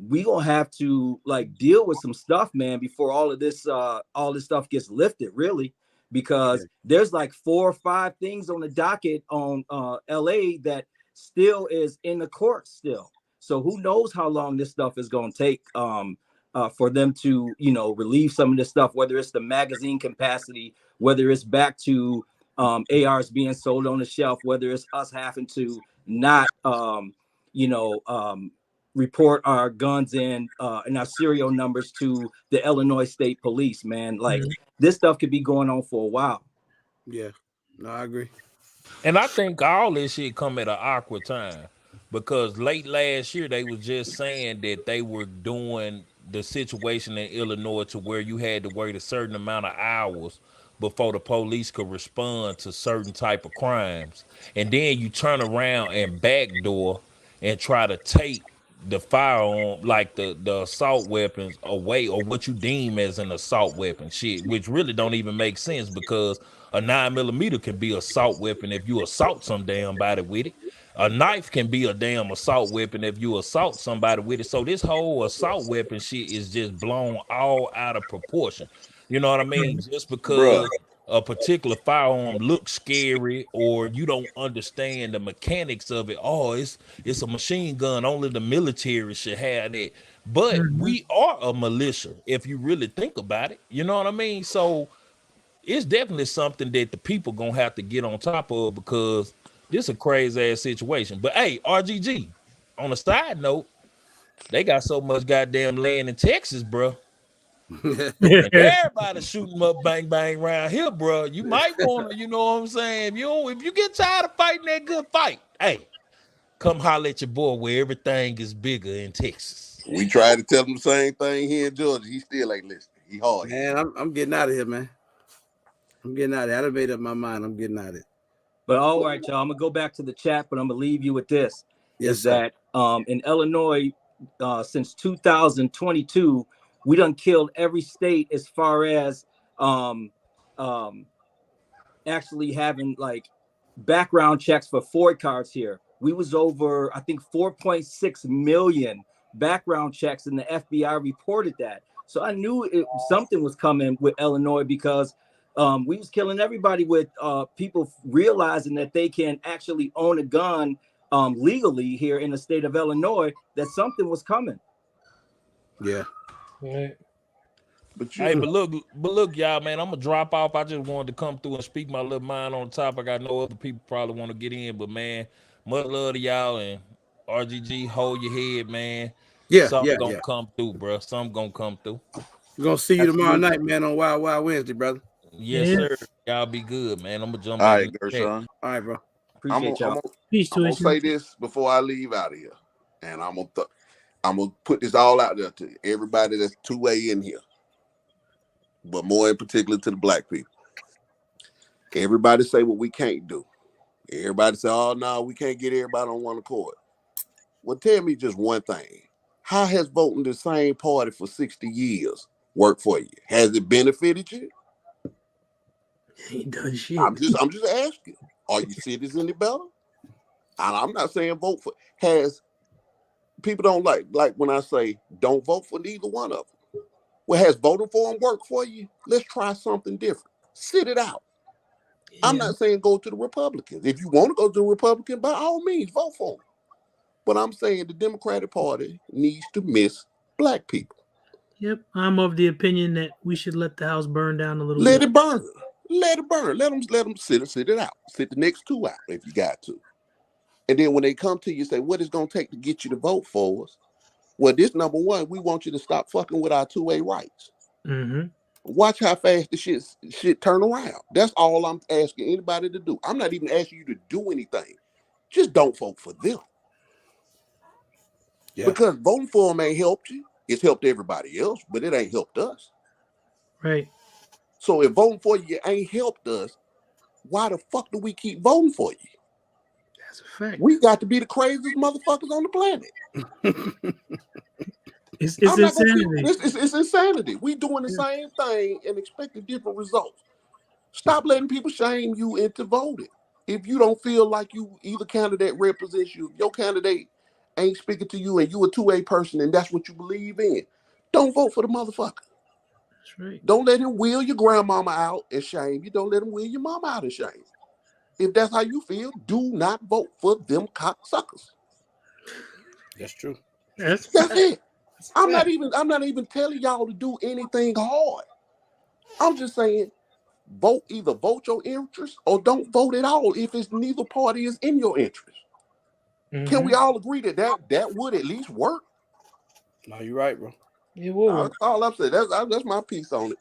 Speaker 9: we gonna have to like deal with some stuff, man, before all this stuff gets lifted, really, because there's like 4 or 5 things on the docket on LA that still is in the courts still. So who knows how long this stuff is gonna take for them to relieve some of this stuff, whether it's the magazine capacity, whether it's back to ARs being sold on the shelf, whether it's us having to not report our guns and our serial numbers to the Illinois State Police, man. Like this stuff could be going on for a while.
Speaker 1: Yeah, no, I agree.
Speaker 8: And I think all this shit come at an awkward time because late last year they was just saying that they were doing the situation in Illinois to where you had to wait a certain amount of hours before the police could respond to certain type of crimes, and then you turn around and backdoor and try to take the firearm, like the assault weapons away, or what you deem as an assault weapon, shit, which really don't even make sense, because a 9mm can be an assault weapon if you assault some damn body with it. A knife can be a damn assault weapon if you assault somebody with it. So this whole assault weapon shit is just blown all out of proportion. You know what I mean? Just because a particular firearm looks scary, or you don't understand the mechanics of it. Oh, it's a machine gun. Only the military should have that. But we are a militia, if you really think about it. You know what I mean? So it's definitely something that the people gonna have to get on top of, because this is a crazy ass situation. But hey, RGG, on a side note, they got so much goddamn land in Texas, bro. And everybody shooting them up, bang bang around here, bro. You might want to, you know what I'm saying? If you get tired of fighting that good fight, hey, come holler at your boy where everything is bigger in Texas.
Speaker 5: We tried to tell him the same thing here in Georgia. He still ain't listening. He hard.
Speaker 1: Man, I'm getting out of here, man. I'm getting out of here. I done made up my mind. I'm getting out of it.
Speaker 9: But all right, y'all. I'm gonna go back to the chat, but I'm gonna leave you with this:
Speaker 1: Yes, sir.
Speaker 9: that in Illinois, since 2022, we done killed every state as far as actually having like background checks for Ford cars here. We was over, I think, 4.6 million background checks, and the FBI reported that. So I knew something was coming with Illinois, because we was killing everybody with people realizing that they can actually own a gun legally here in the state of Illinois, that something was coming.
Speaker 1: Yeah.
Speaker 2: Right.
Speaker 5: But
Speaker 8: look, y'all, man, I'm gonna drop off. I just wanted to come through and speak my little mind on the topic. I know other people probably want to get in, but man, much love to y'all, and RGG, hold your head, man.
Speaker 1: Yeah,
Speaker 8: something gonna come through, bro. Something gonna come through.
Speaker 1: We're gonna see you tomorrow night, man, on Wild Wild Wednesday, brother.
Speaker 8: Yes, sir. Y'all be good, man. I'm gonna jump
Speaker 5: all
Speaker 8: back.
Speaker 5: right, Gershon.
Speaker 1: All right, bro.
Speaker 9: Appreciate y'all.
Speaker 5: I'm gonna say this before I leave out of here, and I'm gonna put this all out there to everybody that's 2A in here, but more in particular to the black people. Everybody say what we can't do. Everybody say, oh no, we can't get everybody on one accord. Well, tell me just one thing. How has voting the same party for 60 years worked for you? Has it benefited you?
Speaker 2: He done shit.
Speaker 5: I'm just asking. Are you citizens any better? And I'm not saying vote for. People don't like when I say don't vote for neither one of them. Well, has voting for them worked for you? Let's try something different. Sit it out. Yeah. I'm not saying go to the Republicans. If you want to go to the Republican, by all means, vote for them. But I'm saying the Democratic Party needs to miss black people.
Speaker 2: Yep, I'm of the opinion that we should let the house burn down a little
Speaker 5: bit.
Speaker 2: Let
Speaker 5: it burn. Let it burn. Let them sit it out. Sit the next two out if you got to. And then when they come to you, say, what it's going to take to get you to vote for us? Well, this number one, we want you to stop fucking with our 2A rights.
Speaker 2: Mm-hmm.
Speaker 5: Watch how fast the shit turn around. That's all I'm asking anybody to do. I'm not even asking you to do anything. Just don't vote for them. Yeah. Because voting for them ain't helped you. It's helped everybody else, but it ain't helped us.
Speaker 2: Right.
Speaker 5: So if voting for you ain't helped us, why the fuck do we keep voting for you?
Speaker 2: That's a fact.
Speaker 5: We got to be the craziest motherfuckers on the planet.
Speaker 2: It's insanity.
Speaker 5: It's insanity. We doing the same thing and expecting different results. Stop letting people shame you into voting. If you don't feel like either candidate represents you, your candidate ain't speaking to you and you a 2A person and that's what you believe in, don't vote for the motherfucker.
Speaker 2: That's right.
Speaker 5: Don't let him wheel your grandmama out and shame you. Don't let him wheel your mama out and shame. If that's how you feel, do not vote for them cocksuckers.
Speaker 1: That's true.
Speaker 5: That's it. I'm not even telling y'all to do anything hard. I'm just saying either vote your interest or don't vote at all if it's neither party is in your interest. Mm-hmm. Can we all agree that would at least work?
Speaker 1: No, you're right, bro.
Speaker 2: It will work.
Speaker 5: All I'm saying, that's my piece on it.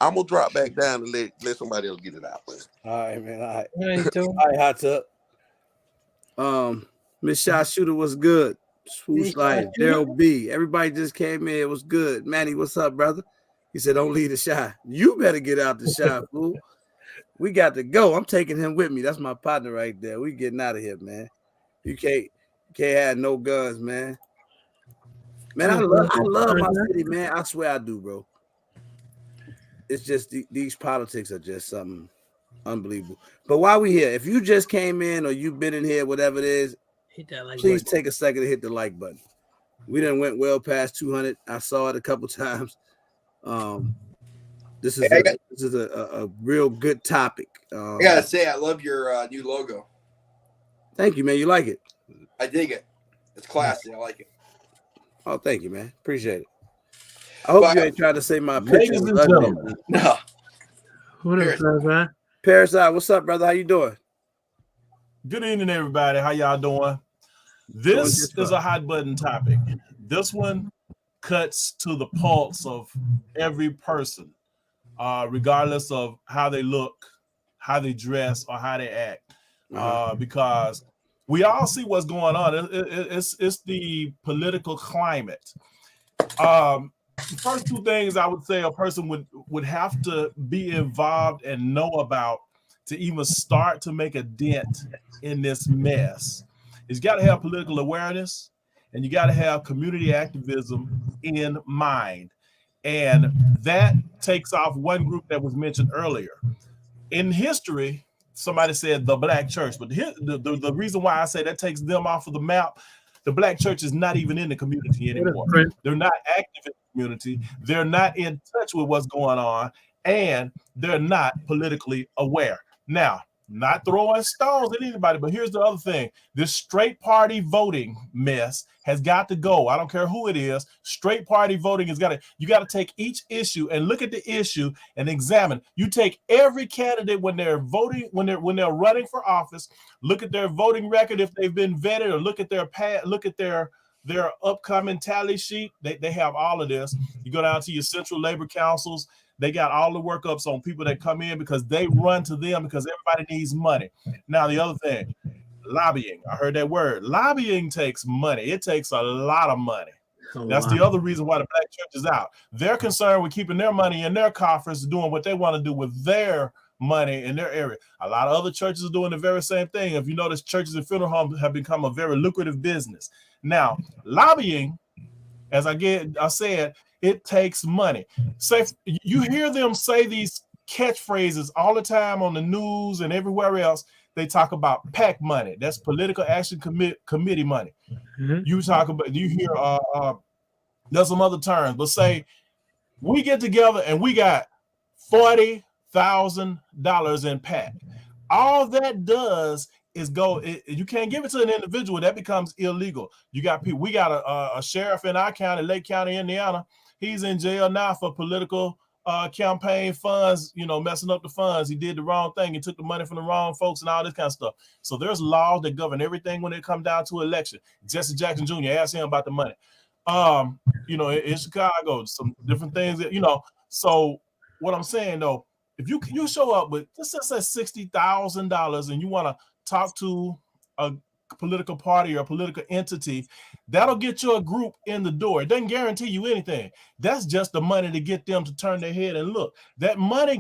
Speaker 5: I'm gonna drop back down and let somebody else get it out, man.
Speaker 1: All right, man. All right, hot tub. Miss Shot Shooter was good. Swoosh Life, Daryl B. Everybody just came in. It was good. Manny, what's up, brother? He said, don't leave the shot. You better get out the shot, fool. We got to go. I'm taking him with me. That's my partner right there. We getting out of here, man. You can't have no guns, man. Man, I love my city, man. I swear I do, bro. It's just these politics are just something unbelievable. But while we here, if you just came in or you've been in here, whatever it is,
Speaker 2: hit that like
Speaker 1: please
Speaker 2: button.
Speaker 1: take a second to hit the like button. We done went well past 200. I saw it a couple times. This is a real good topic.
Speaker 4: I gotta say, I love your new logo.
Speaker 1: Thank you, man. You like it?
Speaker 4: I dig it. It's classy. I like it.
Speaker 1: Oh, thank you, man. Appreciate it. I hope you ain't trying to say my picture was ugly.
Speaker 4: No.
Speaker 2: What up, man?
Speaker 1: Parasite, what's up, brother? How you doing?
Speaker 10: Good evening, everybody. How y'all doing? This is a hot button topic. This one cuts to the pulse of every person, regardless of how they look, how they dress, or how they act, because we all see what's going on. It's the political climate. The first two things I would say a person would have to be involved and know about to even start to make a dent in this mess is you got to have political awareness and you got to have community activism in mind. And that takes off one group that was mentioned earlier. In history, somebody said the Black church, but the reason why I say that takes them off of the map, the Black church is not even in the community anymore. They're not active in the community. They're not in touch with what's going on, and they're not politically aware. Now, not throwing stones at anybody, but here's the other thing. This straight party voting mess has got to go. I don't care who it is. Straight party voting you got to take each issue and look at the issue and examine. You take every candidate when they're voting, when they're running for office, look at their voting record if they've been vetted, or look at their upcoming tally sheet. They have all of this. You go down to your central labor councils. They got all the workups on people that come in because they run to them because everybody needs money. Now, the other thing, lobbying. I heard that word. Lobbying takes money. It takes a lot of money. That's the other reason why the Black church is out. They're concerned with keeping their money in their coffers, doing what they want to do with their money in their area. A lot of other churches are doing the very same thing. If you notice, churches and funeral homes have become a very lucrative business. Now, lobbying, as I said, it takes money. Say you hear them say these catchphrases all the time on the news and everywhere else. They talk about PAC money. That's Political Action Committee money. Mm-hmm. You hear there's some other terms, but say we get together and we got $40,000 in PAC. All that does is you can't give it to an individual. That becomes illegal. You got people. We got a sheriff in our county, Lake County, Indiana. He's in jail now for political campaign funds, messing up the funds. He did the wrong thing. He took the money from the wrong folks and all this kind of stuff. So there's laws that govern everything when it comes down to election. Jesse Jackson Jr., asked him about the money. In Chicago, some different things that, so what I'm saying though, if you show up with, let's just say $60,000 and you want to talk to a political party or a political entity, that'll get you a group in the door. It doesn't guarantee you anything. That's just the money to get them to turn their head and look. That money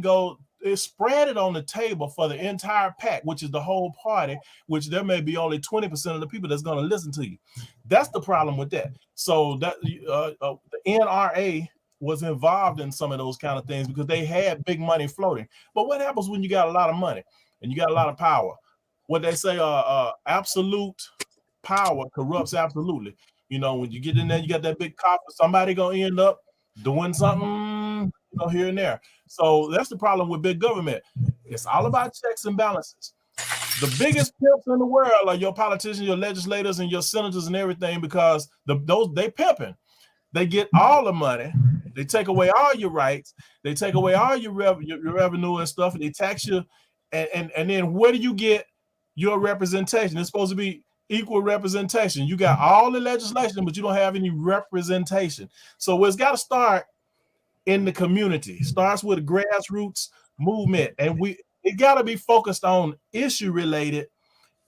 Speaker 10: is spread it on the table for the entire PAC, which is the whole party, which there may be only 20% of the people that's going to listen to you. That's the problem with that. So that the NRA was involved in some of those kind of things because they had big money floating. But what happens when you got a lot of money and you got a lot of power? What they say, absolute power corrupts absolutely. When you get in there, you got that big coffer, somebody gonna end up doing something, here and there. So that's the problem with big government. It's all about checks and balances. The biggest pimps in the world are your politicians, your legislators, and your senators and everything, because they pimping. They get all the money. They take away all your rights. They take away all your revenue and stuff, and they tax you. And then where do you get your representation? It's supposed to be equal representation. You got all the legislation, but you don't have any representation. So it's got to start in the community. It starts with a grassroots movement, and it got to be focused on issue related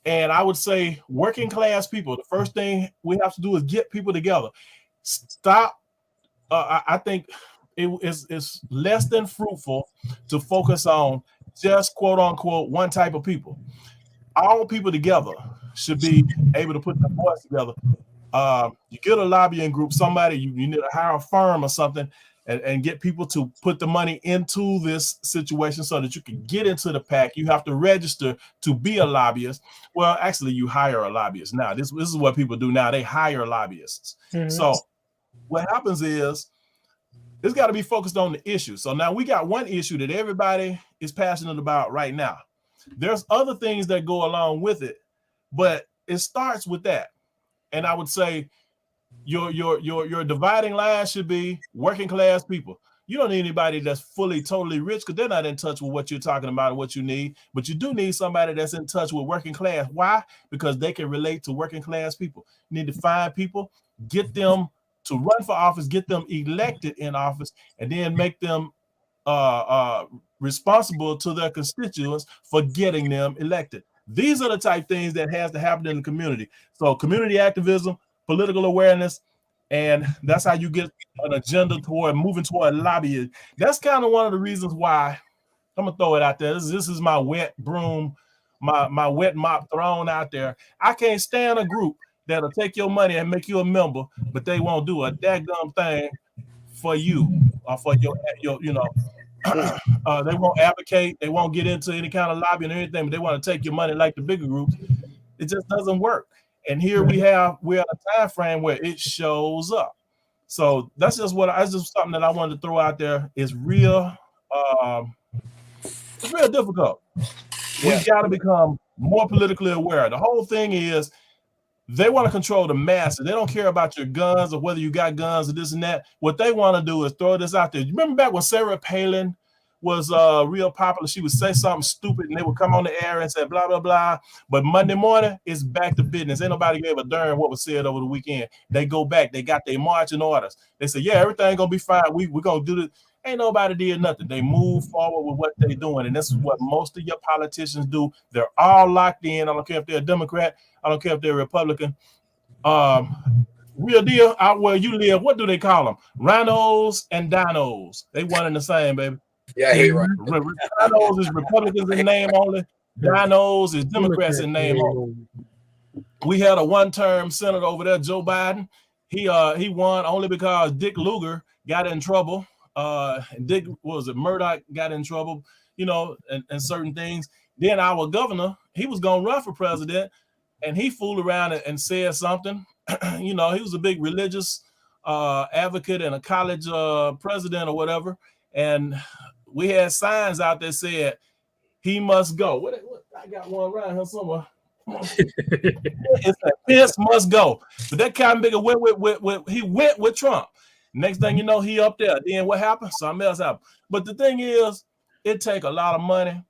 Speaker 10: And I would say working class people, the first thing we have to do is get people together. Stop. I think it's less than fruitful to focus on just quote unquote one type of people. All people together should be able to put their voice together. You get a lobbying group, somebody, you need to hire a firm or something and get people to put the money into this situation so that you can get into the PAC. You have to register to be a lobbyist. Well, actually, you hire a lobbyist now. This is what people do now. They hire lobbyists. Mm-hmm. So what happens is it's got to be focused on the issue. So now we got one issue that everybody is passionate about right now. There's other things that go along with it, but it starts with that. And I would say your dividing line should be working class people. You don't need anybody that's fully, totally rich because they're not in touch with what you're talking about and what you need. But you do need somebody that's in touch with working class. Why? Because they can relate to working class people. You need to find people, get them to run for office, get them elected in office, and then make them responsible to their constituents for getting them elected. These are the type things that has to happen in the community. So community activism, political awareness, and that's how you get an agenda toward moving toward lobbying. That's kind of one of the reasons why I'm gonna throw it out there. This is my wet broom, my wet mop thrown out there. I can't stand a group that'll take your money and make you a member, but they won't do a daggum thing for you or for your you know. They won't advocate, they won't get into any kind of lobbying or anything, but they want to take your money like the bigger groups. It just doesn't work. And here we're at a time frame where it shows up. So that's just something that I wanted to throw out there. It's real difficult. Yeah. We've got to become more politically aware. The whole thing is they want to control the masses. They don't care about your guns or whether you got guns or this and that. What they want to do is throw this out there. You remember back when Sarah Palin was real popular? She would say something stupid and they would come on the air and say blah, blah, blah. But Monday morning, it's back to business. Ain't nobody gave a darn what was said over the weekend. They go back. They got their marching orders. They say, yeah, everything going to be fine. We're going to do this. Ain't nobody did nothing. They move forward with what they're doing. And this is what most of your politicians do. They're all locked in. I don't care if they're a Democrat. I don't care if they're a Republican. Real deal, out where you live, what do they call them? Rhinos and dinos. They one and the same, baby.
Speaker 4: Yeah, I hate right.
Speaker 10: Rhinos is Republicans in name only. Dinos is Democrats in name only. We had a one-term senator over there, Joe Biden. He won only because Dick Lugar got in trouble. Dick, Murdoch got in trouble, and certain things. Then our governor, he was going to run for president, and he fooled around and said something. He was a big religious advocate and a college president or whatever. And we had signs out there said, he must go. What I got one around here somewhere. It said, Pence must go. But that kind of bigger he went with Trump. Next thing you know, he up there. Then what happened? Something else happened. But the thing is, it take a lot of money.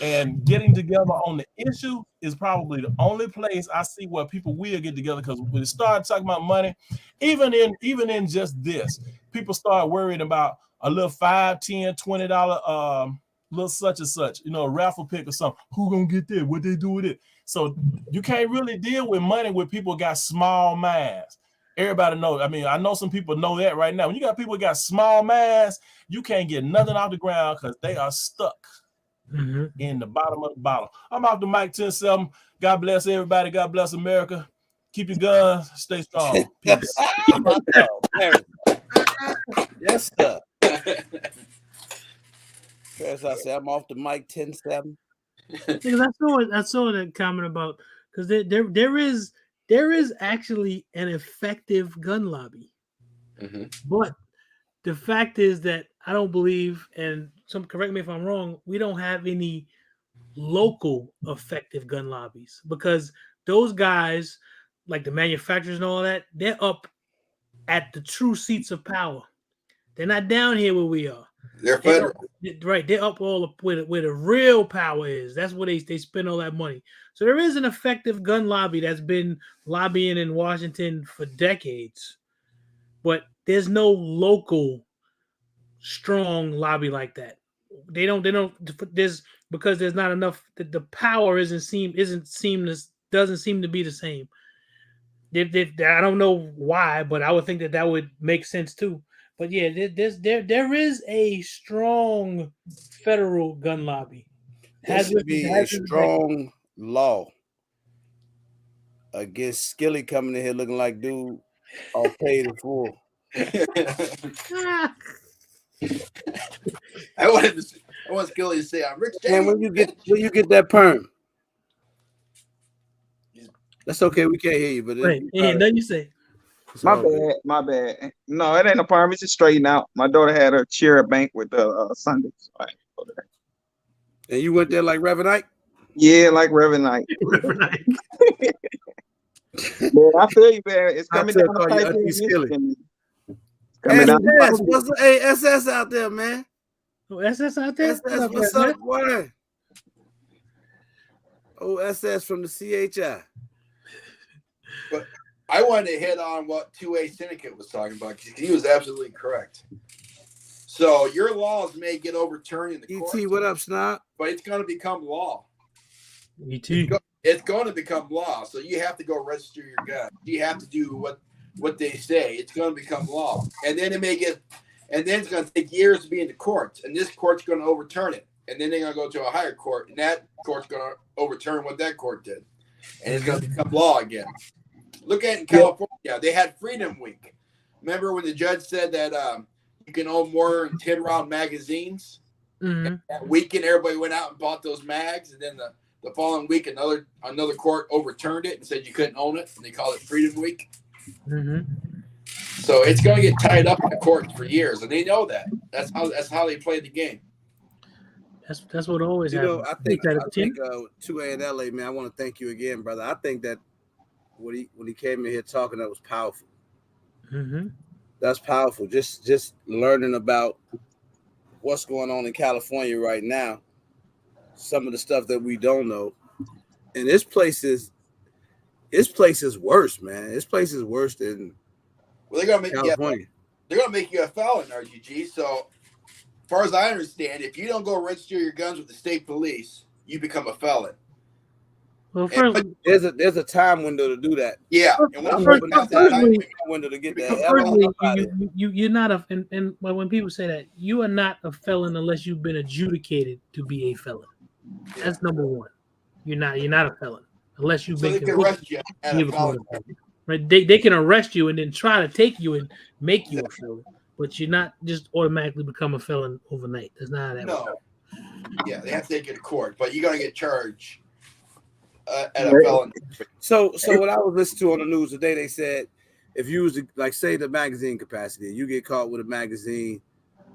Speaker 10: And getting together on the issue is probably the only place I see where people will get together, because when they start talking about money, even in just this, people start worrying about a little $5, $10, $20 little such and such, a raffle pick or something. Who gonna get that? What they do with it? So you can't really deal with money with people got small minds. Everybody knows. I mean, I know some people know that right now. When you got people got small minds, you can't get nothing off the ground because they are stuck. Mm-hmm. In the bottom of the bottle. I'm off the mic 10-7. God bless everybody. God bless America. Keep your guns. Stay strong. Peace.
Speaker 1: Yes, sir. As I said, I'm off the mic 10-7.
Speaker 2: Because I saw that comment about, because there is actually an effective gun lobby. Mm-hmm. But the fact is that I don't believe, and correct me if I'm wrong, we don't have any local effective gun lobbies, because those guys, like the manufacturers and all that, they're up at the true seats of power. They're not down here where we are.
Speaker 4: They're federal.
Speaker 2: Right. They're up all where the real power is. That's where they spend all that money. So there is an effective gun lobby that's been lobbying in Washington for decades, but there's no local strong lobby like that. They don't. There's because there's not enough. The power doesn't seem to be the same. I don't know why, but I would think that would make sense too. But yeah, there is a strong federal gun lobby.
Speaker 1: There should be a strong law against Skilly coming in here looking like dude all paid in full.
Speaker 4: I want Skilly to say, "I'm rich."
Speaker 1: And when you get that perm, that's okay. We can't hear you, but
Speaker 2: then you say,
Speaker 11: My bad. No, it ain't a perm. It's just straighten out. My daughter had her cheer bank with the Sunday. So I go there.
Speaker 1: And you went there like Reverend Ike?
Speaker 11: Yeah, like Reverend Ike. Man, I feel you, man. It's coming down the pipe here.
Speaker 1: Hey, SS out there, man.
Speaker 2: Oh, SS out there?
Speaker 1: SS, what's up, boy? Oh, SS from the CHI.
Speaker 4: But I wanted to hit on what 2A Syndicate was talking about because he was absolutely correct. So your laws may get overturned in the court.
Speaker 1: ET, what up, Snot?
Speaker 4: But it's going to become law.
Speaker 2: ET.
Speaker 4: It's going to become law. So you have to go register your gun. You have to do what they say. It's going to become law. And then it's going to take years to be in the courts. And this court's going to overturn it. And then they're going to go to a higher court. And that court's going to overturn what that court did. And it's going to become law again. Look at it in California. They had Freedom Week. Remember when the judge said that you can own more than 10-round magazines?
Speaker 2: Mm-hmm.
Speaker 4: That weekend, everybody went out and bought those mags. And then the following week, another court overturned it and said you couldn't own it. And they called it Freedom Week.
Speaker 2: Mm-hmm.
Speaker 4: So it's going to get tied up in the courts for years. And they know that. That's how they play the game.
Speaker 2: That's what always happens.
Speaker 1: I think 2A in LA, man, I want to thank you again, brother. I think that when he came in here talking, that was powerful.
Speaker 2: Mm-hmm.
Speaker 1: That's powerful. Just learning about what's going on in California right now, some of the stuff that we don't know. And this place is worse, man. This place is worse than
Speaker 4: they're gonna make
Speaker 1: California.
Speaker 4: They're gonna make you a felon, RGG. So as far as I understand, if you don't go register your guns with the state police, you become a felon.
Speaker 2: Well, first,
Speaker 1: there's a time window to do that.
Speaker 4: Yeah,
Speaker 1: and I'm hoping that's that time window to get that.
Speaker 2: You're not and when people say that, you are not a felon unless you've been adjudicated to be a felon. Yeah. That's number one. You're not a felon unless you've been.
Speaker 4: They can arrest you at a felon.
Speaker 2: Right? They can arrest you and then try to take you and make you a felon, but you're not just automatically become a felon overnight. That's not how that works.
Speaker 4: Yeah, they have to take you to court, but you're gonna get charged. At a felon.
Speaker 1: So what I was listening to on the news today, they said if you was like say the magazine capacity, you get caught with a magazine,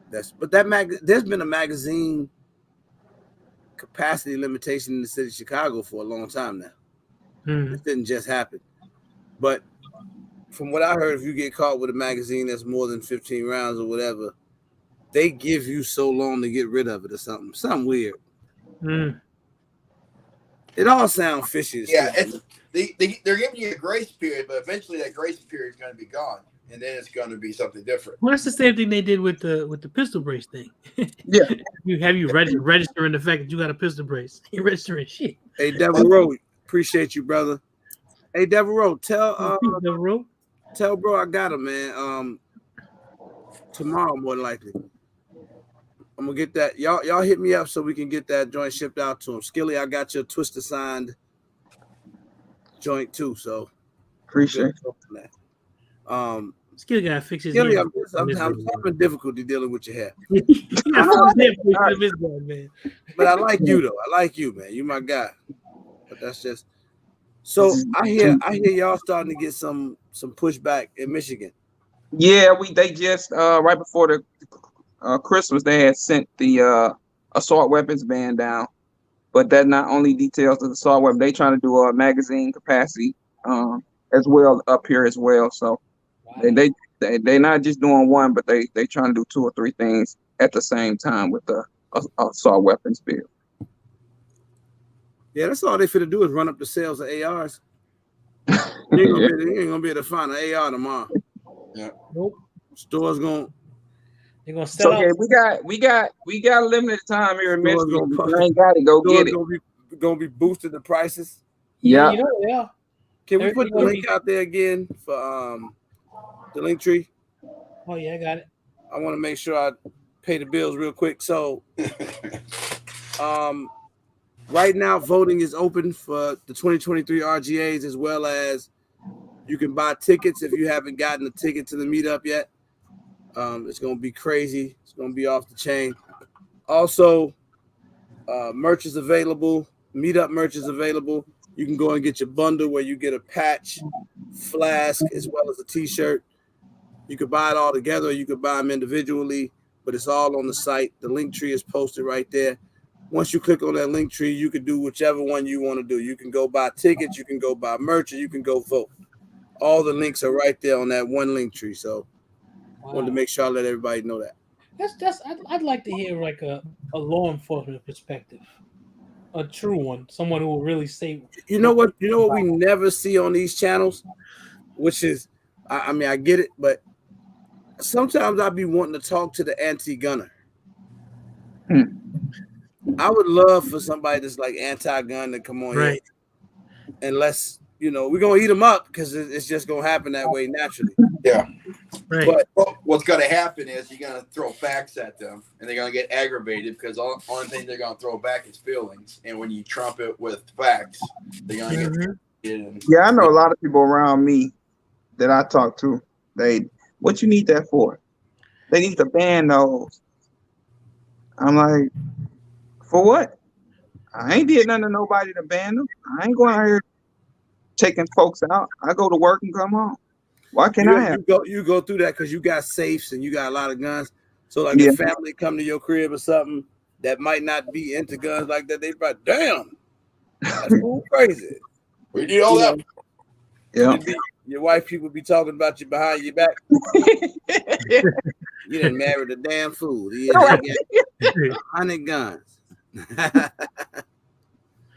Speaker 1: there's been a magazine capacity limitation in the city of Chicago for a long time now.
Speaker 2: Mm-hmm.
Speaker 1: It didn't just happen. But from what I heard, if you get caught with a magazine that's more than 15 rounds or whatever, they give you so long to get rid of it or something weird.
Speaker 2: Mm.
Speaker 1: It all sounds fishy.
Speaker 4: Yeah, they're giving you a grace period, but eventually that grace period is going to be gone, and then it's going to be something different.
Speaker 2: Well, that's the same thing they did with the pistol brace thing.
Speaker 11: Yeah,
Speaker 2: you registering the fact that you got a pistol brace. You're registering shit.
Speaker 1: Hey, Devil Road, appreciate you, brother. Hey, Devil Road, tell bro I got him, man. Tomorrow more than likely. I'm gonna get that. Y'all hit me up so we can get that joint shipped out to him. Skilly, I got your Twister signed joint too, so
Speaker 11: appreciate
Speaker 1: that.
Speaker 2: Skilly gotta fix his
Speaker 1: Skilly, I'm having difficulty dealing with your hair. But I like you though. I like you, man. You my guy. But that's just so I hear y'all starting to get some pushback in Michigan.
Speaker 11: Yeah, they just right before the Christmas, they had sent the assault weapons ban down, but that not only details the assault weapon, they trying to do a magazine capacity as well up here as well. So they not just doing one, but they trying to do 2 or 3 things at the same time with the assault weapons bill.
Speaker 1: Yeah, that's all they finna do is run up the sales of ARs. You ain't gonna be able to find an AR tomorrow.
Speaker 4: Yeah.
Speaker 2: Nope.
Speaker 1: Stores gonna.
Speaker 2: They're gonna sell out.
Speaker 11: Okay, we got limited time here in Michigan. You ain't got to go get it.
Speaker 1: Gonna be boosting the prices.
Speaker 11: Yeah,
Speaker 2: you know they are.
Speaker 1: Can we put the link out there again for the link tree?
Speaker 2: Oh yeah, I got it.
Speaker 1: I want to make sure I pay the bills real quick. So, right now voting is open for the 2023 RGAs, as well as you can buy tickets if you haven't gotten a ticket to the meetup yet. It's gonna be crazy. It's gonna be off the chain. Also, merch is available. Meetup merch is available. You can go and get your bundle where you get a patch, flask, as well as a t-shirt. You could buy it all together, or you could buy them individually, but it's all on the site. The link tree is posted right there. Once you click on that link tree, you can do whichever one you want to do. You can go buy tickets, you can go buy merch, or you can go vote. All the links are right there on that one link tree. So I wanted to make sure I let everybody know that.
Speaker 2: I'd like to hear like a law enforcement perspective. A true one, someone who will really say.
Speaker 1: You know what we never see on these channels, which is, I mean, I get it, but sometimes I'd be wanting to talk to the anti-gunner. I would love for somebody that's like anti-gun to come on here, and we're gonna eat them up because it's just gonna happen that way naturally.
Speaker 4: Yeah.
Speaker 2: Right.
Speaker 4: But what's going to happen is you're going to throw facts at them, and they're going to get aggravated because the only thing they're going to throw back is feelings. And when you trump it with facts, they're going to get.
Speaker 11: Yeah, I know a lot of people around me that I talk to. What you need that for? They need to ban those. I'm like, for what? I ain't did nothing to nobody to ban them. I ain't going out here taking folks out. I go to work and come home. Why can't I have?
Speaker 1: You go through that because you got safes and you got a lot of guns. So like if family come to your crib or something that might not be into guns like that, they probably, damn, that's crazy.
Speaker 4: We need all that.
Speaker 11: Yeah.
Speaker 1: Your wife people be talking about you behind your back. You done married a damn fool. He got 100 guns.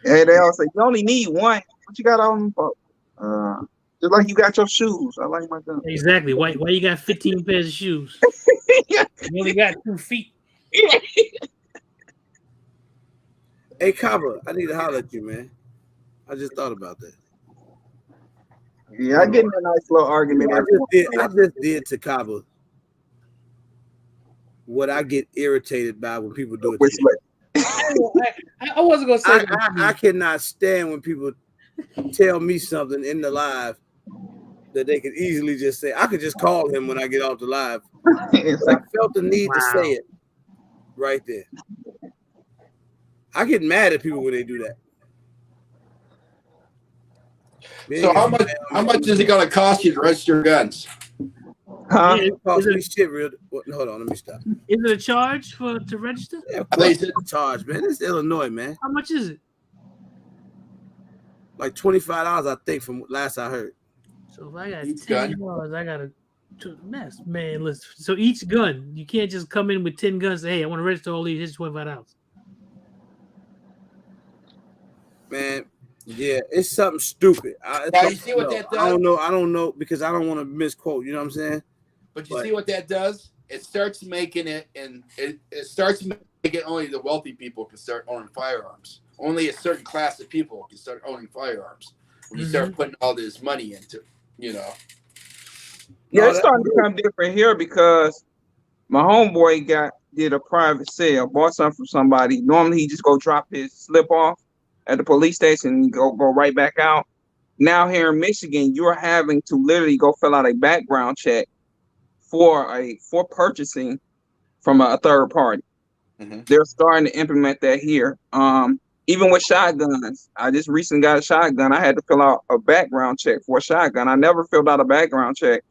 Speaker 11: Hey, they all say you only need one. What you got on them for? Just like you got your shoes. I like my gun.
Speaker 2: Exactly. Why you got 15 pairs of shoes? You only got 2 feet.
Speaker 1: Hey, Kaba, I need to holler at you, man. I just thought about that.
Speaker 11: Yeah, I get in a nice little argument.
Speaker 1: I just did to Kaba what I get irritated by when people do it.
Speaker 2: I wasn't gonna say
Speaker 1: I cannot stand when people tell me something in the live that they could easily just say. I could just call him when I get off the live. I felt the need to say it right there. I get mad at people when they do that.
Speaker 4: So how much is it going to cost you to register guns?
Speaker 1: It costs me shit real. Hold on, let me stop.
Speaker 2: Is it a charge to register?
Speaker 1: Yeah, of course it's a charge, man. It's Illinois, man.
Speaker 2: How much is it?
Speaker 1: Like $25, I think, from last I heard.
Speaker 2: So if I got $10, I got to mess, man. Listen. So each gun, you can't just come in with 10 guns. And say, hey, I want to register all these. Here's $25.
Speaker 1: Man, yeah, it's something stupid.
Speaker 4: You see what that does?
Speaker 1: I don't know because I don't want to misquote. You know what I'm saying?
Speaker 4: But you see what that does? It starts making it, and it starts making only the wealthy people can start owning firearms. Only a certain class of people can start owning firearms. When you start putting all this money into,
Speaker 11: Yeah, it's starting to become different here because my homeboy did a private sale, bought something from somebody. Normally he just go drop his slip off at the police station and go right back out. Now here in Michigan, you're having to literally go fill out a background check for purchasing from a third party. They're starting to implement that here. Even with shotguns, I just recently got a shotgun. I had to fill out a background check for a shotgun. I never filled out a background check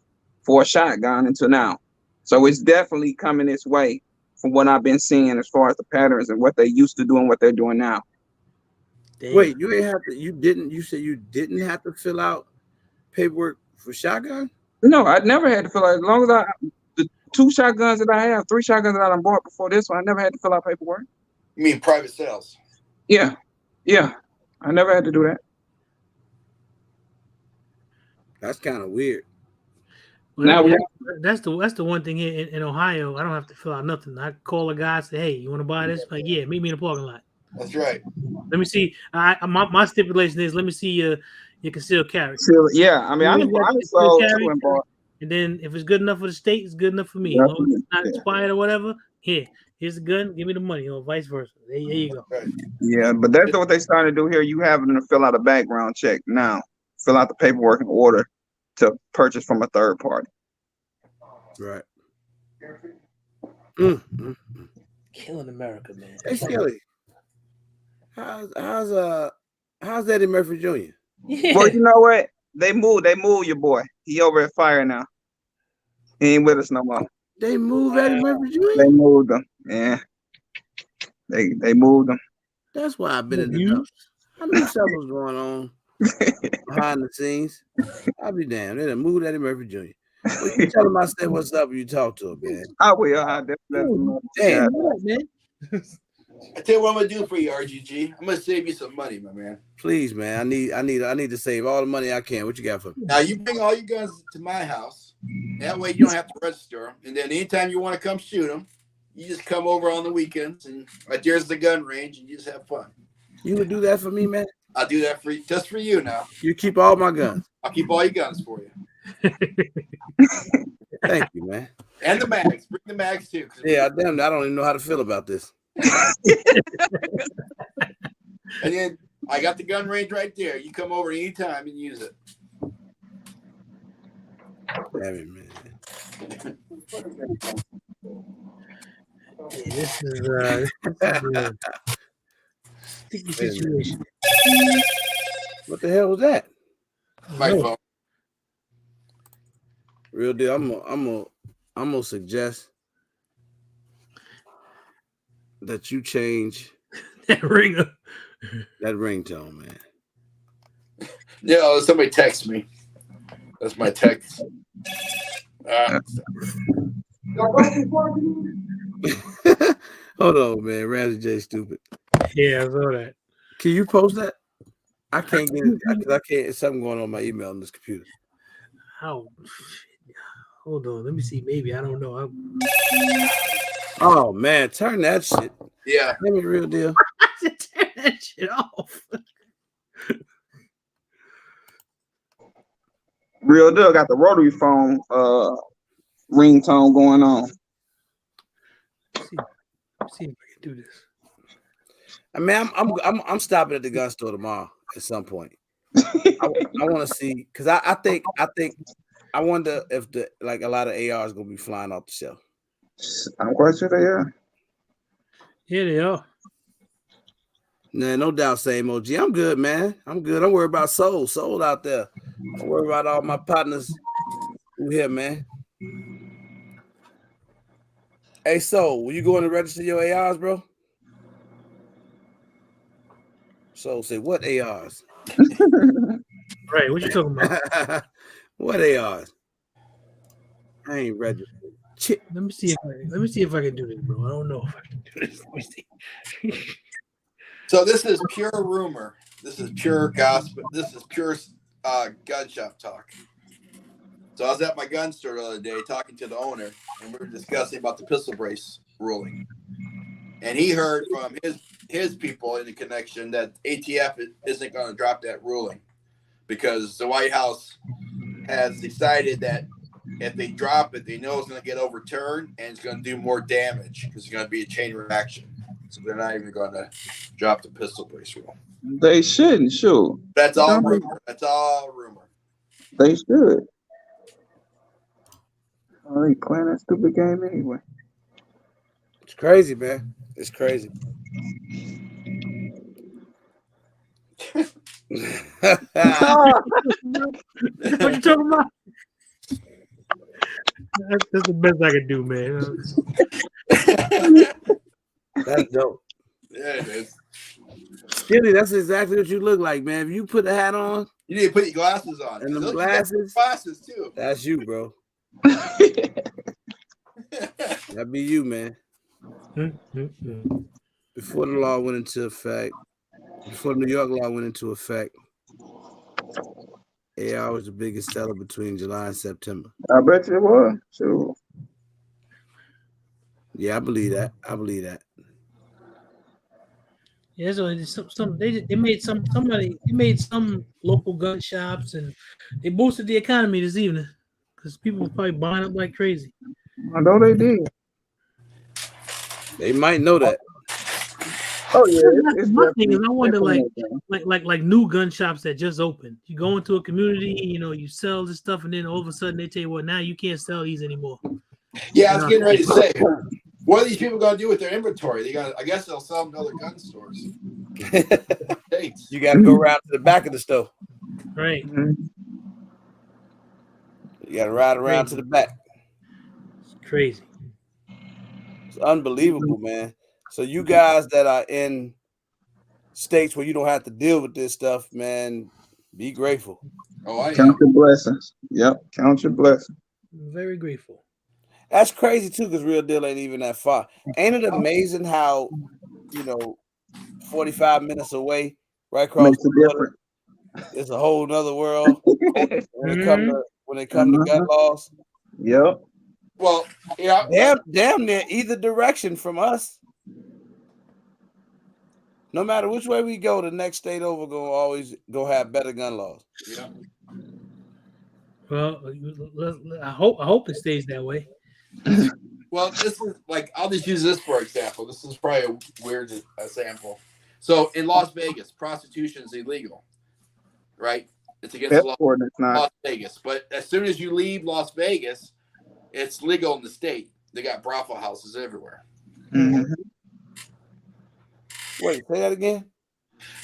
Speaker 11: for a shotgun until now. So it's definitely coming this way from what I've been seeing as far as the patterns and what they used to do and what they're doing now.
Speaker 2: Damn.
Speaker 1: Wait, you said you didn't have to fill out paperwork for shotgun?
Speaker 11: No, I never had to fill out. As long as the 2 shotguns that I have, 3 shotguns that I bought before this one, I never had to fill out paperwork.
Speaker 4: You mean private sales?
Speaker 11: Yeah. I never had to do that.
Speaker 1: That's kind of weird.
Speaker 11: Now
Speaker 2: that's the one thing here in Ohio. I don't have to fill out nothing. I call a guy, say, "Hey, you want to buy this?" Like, yeah, meet me in the parking lot.
Speaker 4: That's right.
Speaker 2: Let me see. My stipulation is, let me see your concealed carry.
Speaker 11: Yeah, I mean, I'm sold too and bought.
Speaker 2: And then if it's good enough for the state, it's good enough for me. As long as it's not expired or whatever, here's the gun, give me the money, or vice versa. There you go.
Speaker 4: Right.
Speaker 11: Yeah, but that's what they starting to do here. You having to fill out a background check now. Fill out the paperwork in order to purchase from a third party.
Speaker 1: Right.
Speaker 2: Killing America, man.
Speaker 1: Hey, Skelly. How's Eddie Murphy Jr.?
Speaker 2: Yeah.
Speaker 11: Well, you know what? They moved your boy. He over at Fire now. He ain't with us no more.
Speaker 1: They moved Eddie Murphy Jr.?
Speaker 11: They moved him. Yeah. They moved him.
Speaker 1: That's why I've been in the dumps. I knew something was going on behind the scenes. I'll be damned. They done moved Eddie Murphy Jr. Well, you tell him I said what's up when you talk to him, man.
Speaker 11: I will. I definitely.
Speaker 1: Damn.
Speaker 2: Man.
Speaker 4: I tell you what I'm gonna do for you, RGG. I'm gonna save you some money, my man.
Speaker 1: Please, man. I need to save all the money I can. What you got for me?
Speaker 4: Now you bring all your guns to my house. That way you don't have to register them. And then anytime you want to come shoot them, you just come over on the weekends and right there's the gun range and you just have fun.
Speaker 1: You would do that for me, man?
Speaker 4: I'll do that for you, just for you now.
Speaker 1: You keep all my guns.
Speaker 4: I'll keep all your guns for you.
Speaker 1: Thank you, man.
Speaker 4: And the mags. Bring the mags too.
Speaker 1: Yeah, damn, I don't even know how to feel about this.
Speaker 4: And then I got the gun range right there. You come over anytime and use it.
Speaker 1: Damn it, man.
Speaker 2: Yeah, this is a sticky situation.
Speaker 1: What the hell was that?
Speaker 4: My phone.
Speaker 1: Real deal. I'm gonna suggest that you change
Speaker 2: that ringtone,
Speaker 1: man.
Speaker 4: Yeah, somebody text me. That's my text.
Speaker 1: Hold on, man. Ramsey J. Stupid.
Speaker 2: Yeah, I saw that.
Speaker 1: Can you post that? I can't get it because I can't. It's something going on my email on this computer.
Speaker 2: How? Hold on. Let me see. Maybe I don't know.
Speaker 1: Oh man, turn that shit.
Speaker 4: Yeah.
Speaker 1: Let me real deal.
Speaker 2: Turn that shit off.
Speaker 11: Real deal got the rotary phone ringtone going on.
Speaker 2: Let's see if I can do this.
Speaker 1: I mean, I'm stopping at the gun store tomorrow at some point. I want to see because I think I wonder if a lot of ARs gonna be flying off the shelf.
Speaker 11: I'm quite sure they are.
Speaker 2: Yeah, they are.
Speaker 1: Nah, no doubt, same OG. I'm good, man. I'm good. I'm worried about Soul out there. I'm worried about all my partners who here, man. Hey, Soul, will you go in and register your ARs, bro? Soul said, what ARs?
Speaker 2: Right, what you talking about?
Speaker 1: What ARs? I ain't registered.
Speaker 2: Let me see if I can do this, bro. I don't know if I can do this. Let me see.
Speaker 4: So this is pure rumor. This is pure gossip. This is pure gun shop talk. So I was at my gun store the other day talking to the owner, and we were discussing about the pistol brace ruling. And he heard from his people in the connection that ATF isn't going to drop that ruling because the White House has decided that if they drop it, they know it's going to get overturned and it's going to do more damage because it's going to be a chain reaction. So they're not even going to drop the pistol brace rule.
Speaker 11: They shouldn't, sure.
Speaker 4: That's all rumor. That's all rumor.
Speaker 11: They should. Oh, they playing that stupid game anyway.
Speaker 1: It's crazy, man. It's crazy.
Speaker 2: What you talking about? That's the best I can do, man.
Speaker 1: That's dope.
Speaker 4: Yeah, it is.
Speaker 1: Skilly, that's exactly what you look like, man. If you put a hat on,
Speaker 4: you need to put your glasses on.
Speaker 1: And the glasses
Speaker 4: too.
Speaker 1: That's you, bro. That'd be you, man. Before the law went into effect, before the New York law went into effect, AR was the biggest seller between July and September.
Speaker 11: I bet you it was. Sure.
Speaker 1: Yeah, I believe that. I believe that.
Speaker 2: Yeah, so they made some local gun shops and they boosted the economy this evening because people were probably buying up like crazy.
Speaker 11: I know they did.
Speaker 1: They might know that.
Speaker 11: Oh yeah,
Speaker 2: My thing is, I wonder like new gun shops that just opened. You go into a community, you sell this stuff, and then all of a sudden they tell you, well, now you can't sell these anymore.
Speaker 4: Yeah, I was getting ready to say, what are these people going to do with their inventory? I guess they'll sell them to other gun stores.
Speaker 1: You got to go around to the back of the store.
Speaker 2: Right.
Speaker 11: Mm-hmm.
Speaker 1: You got to ride around to the back.
Speaker 2: It's crazy.
Speaker 1: It's unbelievable, man. So you guys that are in states where you don't have to deal with this stuff, man, be grateful.
Speaker 4: Oh, I
Speaker 11: count your blessings. Yep, count your blessings.
Speaker 2: I'm very grateful.
Speaker 1: That's crazy too, because Real Deal ain't even that far. Ain't it amazing how 45 minutes away, right across the border, it's a whole nother world when it comes to gun laws.
Speaker 11: Yep.
Speaker 4: Well, yeah.
Speaker 1: Damn near either direction from us. No matter which way we go, the next state over gonna always go have better gun laws.
Speaker 4: Yeah.
Speaker 2: Well, I hope it stays that way.
Speaker 4: Well, this is like, I'll just use this for example. This is probably a weird example. So in Las Vegas, prostitution is illegal, right? It's against the law in Las Vegas. But as soon as you leave Las Vegas, it's legal in the state. They got brothel houses everywhere.
Speaker 11: Mm-hmm.
Speaker 1: Wait, say that again.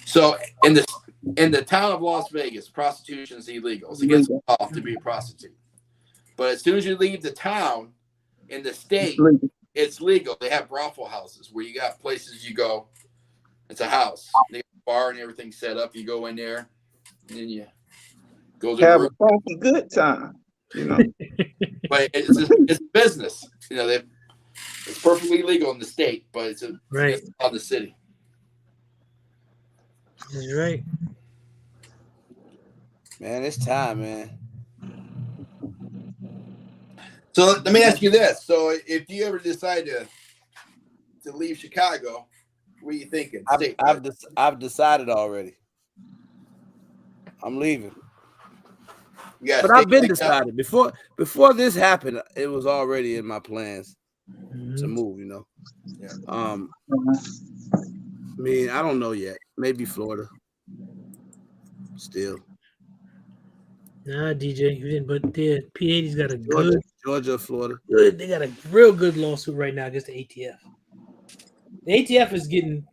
Speaker 4: So in the town of Las Vegas, prostitution is illegal. It's against the law to be a prostitute. But as soon as you leave the town, in the state, it's legal. They have brothel houses where you got places you go. It's a house. They have a bar and everything set up. You go in there, and then you go to
Speaker 11: have a funky good time.
Speaker 4: But it's a business. It's perfectly legal in the state, but it's on the city.
Speaker 2: That's right.
Speaker 1: Man, it's time, man.
Speaker 4: So let me ask you this. So if you ever decide to leave Chicago, what are you thinking?
Speaker 1: I've decided already. I'm leaving. But I've been decided. Before this happened, it was already in my plans to move, Yeah. I mean, I don't know yet. Maybe Florida. Still.
Speaker 2: Nah, DJ, you didn't. But P80's got a
Speaker 1: Georgia, Florida.
Speaker 2: Good. They got a real good lawsuit right now against the ATF. The ATF is getting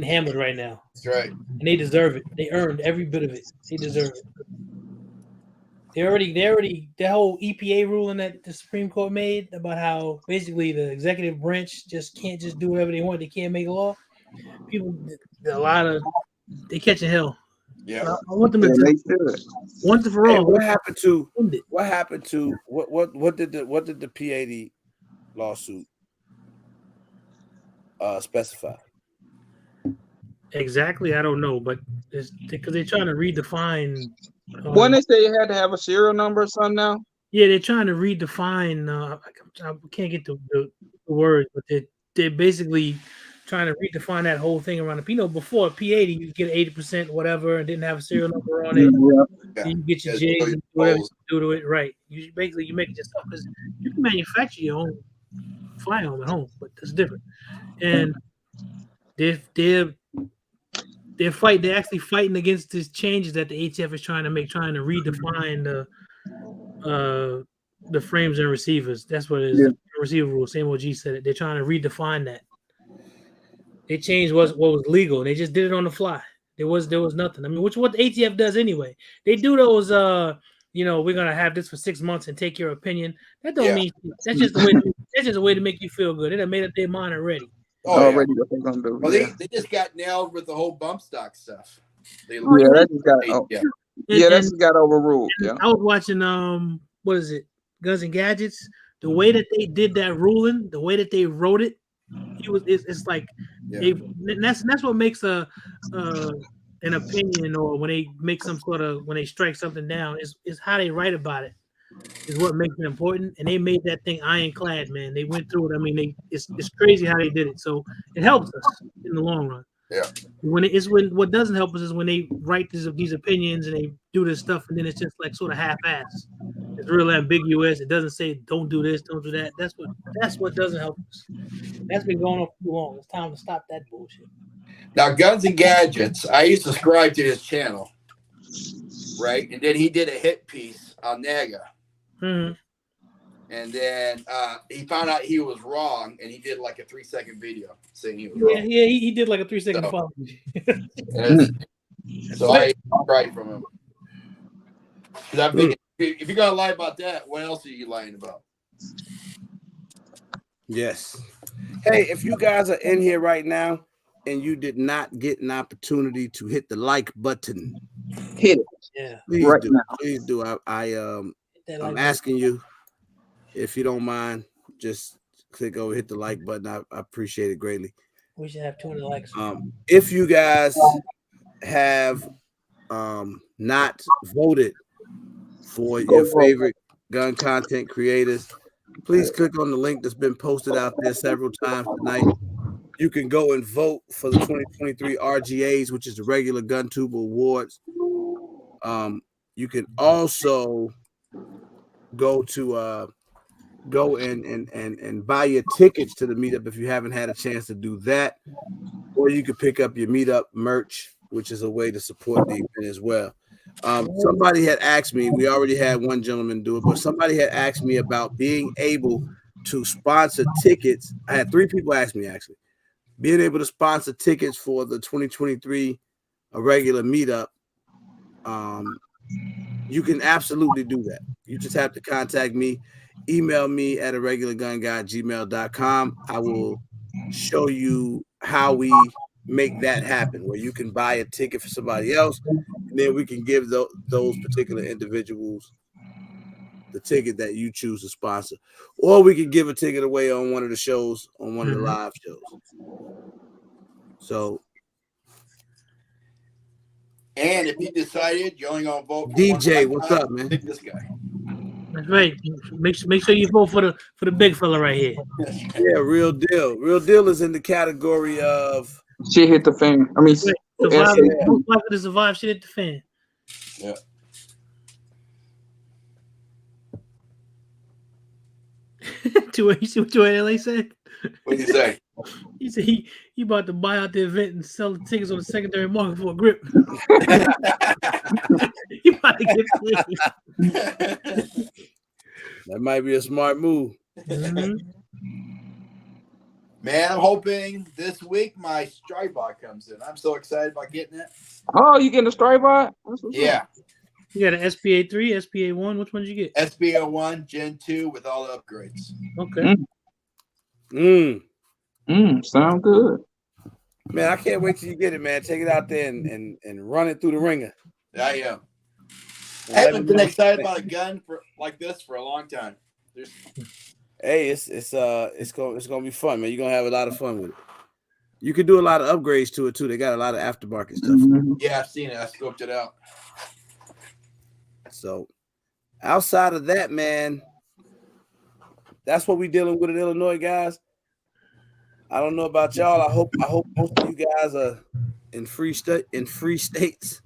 Speaker 2: hammered right now.
Speaker 4: That's right.
Speaker 2: And they deserve it. They earned every bit of it. They deserve it. They already the whole EPA ruling that the Supreme Court made about how basically the executive branch just can't just do whatever they want. They can't make law. People, they catching hell.
Speaker 4: Yeah,
Speaker 2: I want them to once and for all.
Speaker 1: What happened to what did the P80 lawsuit specify?
Speaker 2: Exactly, I don't know, but it's because they're trying to redefine.
Speaker 11: When they say you had to have a serial number or something now?
Speaker 2: Yeah, they're trying to redefine. I can't get the words, but they're basically trying to redefine that whole thing around the. Before P80, you get 80% whatever, and didn't have a serial number on it. Yeah. You get your J's and whatever you do to it. Right. You make it yourself because you can manufacture your own firearm at home, but that's different. And they're actually fighting against these changes that the ATF is trying to make, trying to redefine the frames and receivers. That's what it is. Yeah. The receiver rule. Same OG said it. They're trying to redefine that. They changed what was legal, and they just did it on the fly. There was nothing. I mean, what the ATF does anyway. They do those. We're gonna have this for 6 months and take your opinion. That don't mean that's just a way. That's just a way to make you feel good. They done made up their mind already.
Speaker 11: Already what they're gonna do.
Speaker 4: Well, they just got nailed with the whole bump stock stuff.
Speaker 11: That just got overruled. Yeah.
Speaker 2: I was watching what is it? Guns and Gadgets. The way that they did that ruling, the way that they wrote it, it's like that's what makes a an opinion or when they make when they strike something down, is how they write about it is what makes it important. And they made that thing ironclad, man. They went through it. I mean, it's crazy how they did it. So it helps us in the long run.
Speaker 4: Yeah.
Speaker 2: When what doesn't help us is when they write these opinions and they do this stuff and then it's just like sort of half-assed. It's real ambiguous. It doesn't say don't do this, don't do that. That's what doesn't help us. That's been going on for too long. It's time to stop that bullshit.
Speaker 4: Now, Guns and Gadgets, I used to subscribe to his channel, right? And then he did a hit piece on NAGA.
Speaker 2: Mm-hmm.
Speaker 4: And then he found out he was wrong, and he did like a 3-second video saying he was wrong.
Speaker 2: Yeah, he did like a 3-second apology.
Speaker 4: So I subscribed from him. Because I'm thinking, if you're going to lie about that, what else are you lying about?
Speaker 1: Yes. Hey, if you guys are in here right now and you did not get an opportunity to hit the like button,
Speaker 11: hit it.
Speaker 2: Yeah.
Speaker 1: Please
Speaker 11: right
Speaker 1: do.
Speaker 11: now.
Speaker 1: Please do. I'm asking you, if you don't mind, just click over, hit the like button. I appreciate it greatly.
Speaker 2: We should have 200 likes.
Speaker 1: If you guys have not voted for your favorite gun content creators, please click on the link that's been posted out there several times tonight. You can go and vote for the 2023 RGAs, which is the regular GunTube Awards. You can also go and buy your tickets to the meetup if you haven't had a chance to do that, or you can pick up your meetup merch, which is a way to support the event as well. Somebody had asked me, we already had one gentleman do it, but somebody had asked me about being able to sponsor tickets. I had 3 people ask me, actually, being able to sponsor tickets for the 2023 regular meetup. You can absolutely do that. You just have to contact me, email me at irregulargunguy@gmail.com. I will show you how we make that happen, where you can buy a ticket for somebody else, and then we can give those particular individuals the ticket that you choose to sponsor, or we can give a ticket away on one of the shows, on one of the live shows. So,
Speaker 4: and if you decided you're only gonna vote for
Speaker 1: DJ, what's up, man?
Speaker 4: Pick this guy.
Speaker 2: That's right. Make sure you vote for the big fella right here.
Speaker 1: Yeah, Real Deal. Real Deal is in the category of
Speaker 11: shit hit the fan. I mean,
Speaker 2: survive to survive shit hit the fan.
Speaker 4: Yeah.
Speaker 2: You see what LA said?
Speaker 4: What did he say?
Speaker 2: He said he about to buy out the event and sell the tickets on the secondary market for a grip. He about to get paid.
Speaker 1: That might be a smart move.
Speaker 2: Mm-hmm.
Speaker 4: Man, I'm hoping this week my Strybot comes in. I'm so excited about getting it.
Speaker 11: Oh, you getting a Strybot?
Speaker 4: Yeah.
Speaker 2: You got an SPA3, SPA1. Which one did you get?
Speaker 4: SPA1 Gen 2 with all the upgrades.
Speaker 2: Okay.
Speaker 11: Sound good.
Speaker 1: Man, I can't wait till you get it, man. Take it out there and run it through the ringer.
Speaker 4: I am. I haven't been excited about a gun like this for a long time.
Speaker 1: Hey, it's gonna be fun, man. You're gonna have a lot of fun with it. You can do a lot of upgrades to it too. They got a lot of aftermarket stuff.
Speaker 4: Yeah, I've seen it. I scoped it out.
Speaker 1: So outside of that, man, that's what we're dealing with in Illinois, guys. I don't know about y'all. I hope most of you guys are in free states.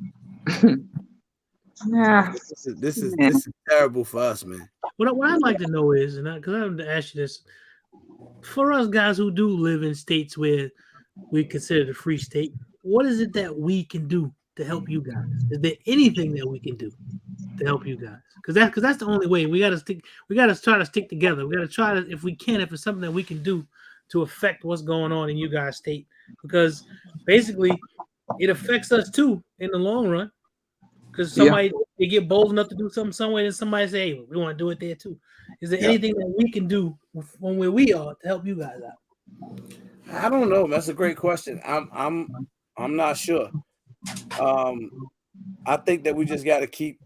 Speaker 11: Yeah.
Speaker 1: This is terrible for us, man.
Speaker 2: What I'd like to know is, because I have to ask you this, for us guys who do live in states where we consider the free state, what is it that we can do to help you guys? Is there anything that we can do to help you guys? Because that's the only way. We gotta try to stick together. We gotta try to, if we can, if it's something that we can do to affect what's going on in you guys' state, because basically it affects us too in the long run. Because somebody they get bold enough to do something somewhere, and somebody say, "Hey, we want to do it there too." Is there anything that we can do from where we are to help you guys out?
Speaker 1: I don't know. That's a great question. I'm not sure. I think that we just got to keep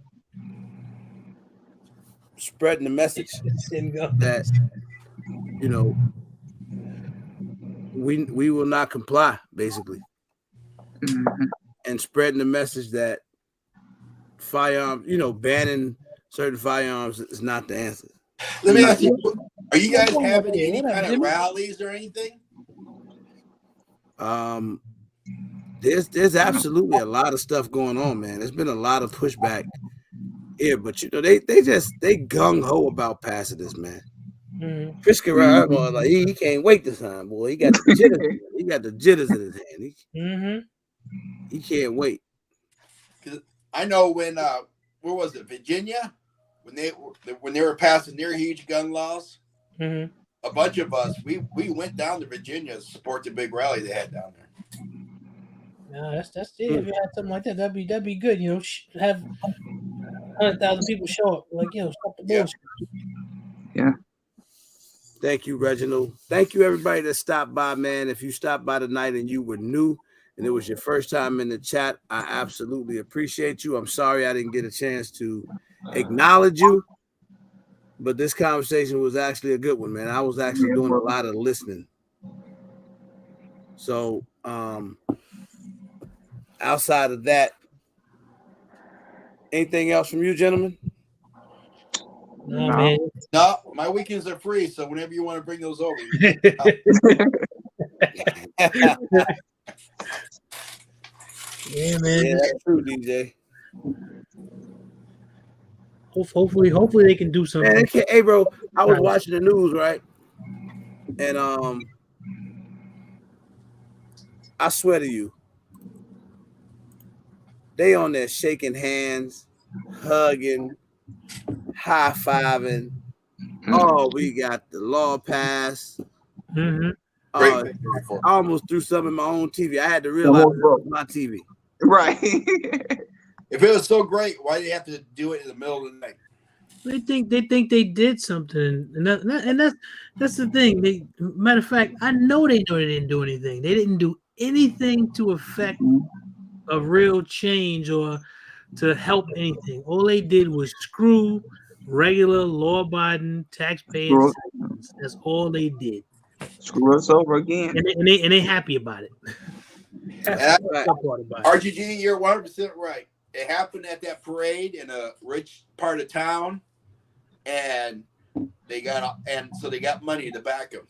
Speaker 1: spreading the message that we will not comply, basically. and spreading the message that firearms, banning certain firearms is not the answer.
Speaker 4: Let me ask you, are you guys having any kind of rallies or anything?
Speaker 1: There's absolutely a lot of stuff going on, man. There's been a lot of pushback here, but they gung ho about passing this, man. Pritzker, like he can't wait this time, boy. He got the jitters. He got the jitters in his hand. He can't wait.
Speaker 4: I know when where was it, Virginia, when they were passing their huge gun laws. A bunch of us we went down to Virginia to support the big rally they had down there.
Speaker 2: No, that's it. If you had something like that, that'd be good. Have 100,000 people show up. Like, stop the bullshit.
Speaker 11: Yeah.
Speaker 1: Thank you, Reginald. Thank you, everybody that stopped by, man. If you stopped by tonight and you were new and it was your first time in the chat, I absolutely appreciate you. I'm sorry I didn't get a chance to acknowledge you, but this conversation was actually a good one, man. I was actually doing a lot of listening. So, outside of that, anything else from you, gentlemen?
Speaker 2: No, man.
Speaker 4: No, my weekends are free, so whenever you want to bring those over.
Speaker 2: Yeah, man.
Speaker 1: Yeah, that's true, DJ.
Speaker 2: Hopefully they can do something.
Speaker 1: Man, hey, bro, I was watching the news, right? And I swear to you, they on there shaking hands, hugging, high-fiving. Oh, we got the law passed. I almost threw some in my own TV. I had to realize it was my TV.
Speaker 11: Right.
Speaker 4: If it was so great, why do you have to do it in the middle of the night?
Speaker 2: They think they did something, and that's the thing. Matter of fact, I know they didn't do anything. They didn't do anything to affect a real change or to help anything. All they did was screw regular law-abiding taxpayers. That's all they did.
Speaker 11: Screw us over again,
Speaker 2: and they happy about it. That's the part about it.
Speaker 4: RGG, you're 100% right. It happened at that parade in a rich part of town, and so they got money to back them.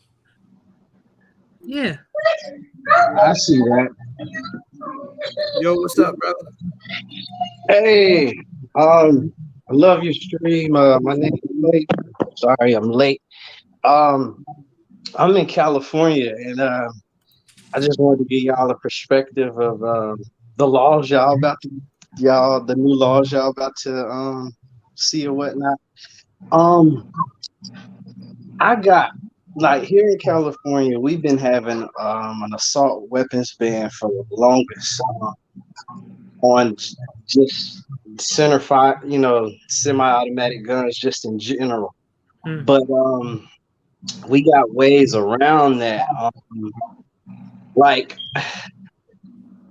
Speaker 2: Yeah,
Speaker 12: I see that.
Speaker 1: Yo, what's up, brother?
Speaker 12: Hey, I love your stream. My name is Late. Sorry, I'm late. I'm in California, and I just wanted to give y'all a perspective of the laws the new laws y'all about to see or whatnot. I got, like, here in California, we've been having an assault weapons ban for the longest on just center fire, semi-automatic guns just in general. But we got ways around that. Like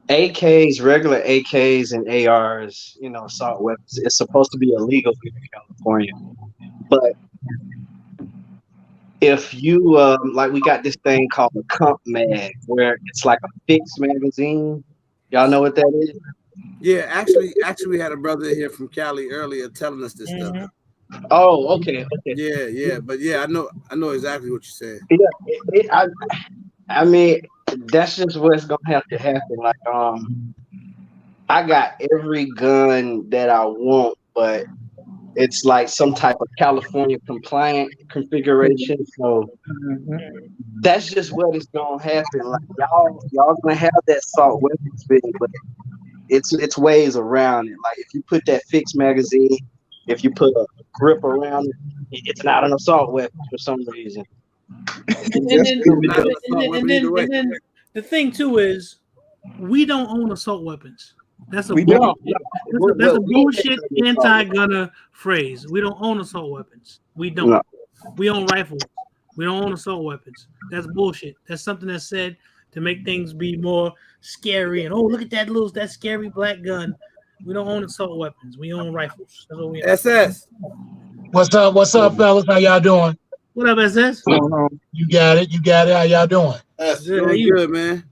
Speaker 12: AKs, regular AKs and ARs, assault weapons, it's supposed to be illegal here in California. But if you like, we got this thing called a comp mag, where it's like a fixed magazine. Y'all know what that is?
Speaker 1: Yeah, actually, we had a brother here from Cali earlier telling us this stuff.
Speaker 12: Oh, okay.
Speaker 1: Yeah, but yeah, I know exactly what you said.
Speaker 12: Yeah, I mean, that's just what's gonna have to happen. Like, I got every gun that I want, but it's like some type of California compliant configuration. So that's just what is gonna happen. Like, y'all gonna have that assault weapons thing, but it's ways around it. Like, if you put that fixed magazine, if you put a grip around it, it's not an assault weapon for some reason.
Speaker 2: And then the thing too is, we don't own assault weapons. That's a bullshit anti-gunner phrase. We don't own assault weapons. We don't. No. We own rifles. We don't own assault weapons. That's bullshit. That's something that's said to make things be more scary. And look at that scary black gun. We don't own assault weapons. We own rifles. That's what we own.
Speaker 1: SS.
Speaker 13: What's up, fellas? How y'all doing?
Speaker 2: What up, SS?
Speaker 13: You got it. How y'all doing?
Speaker 1: That's good, man.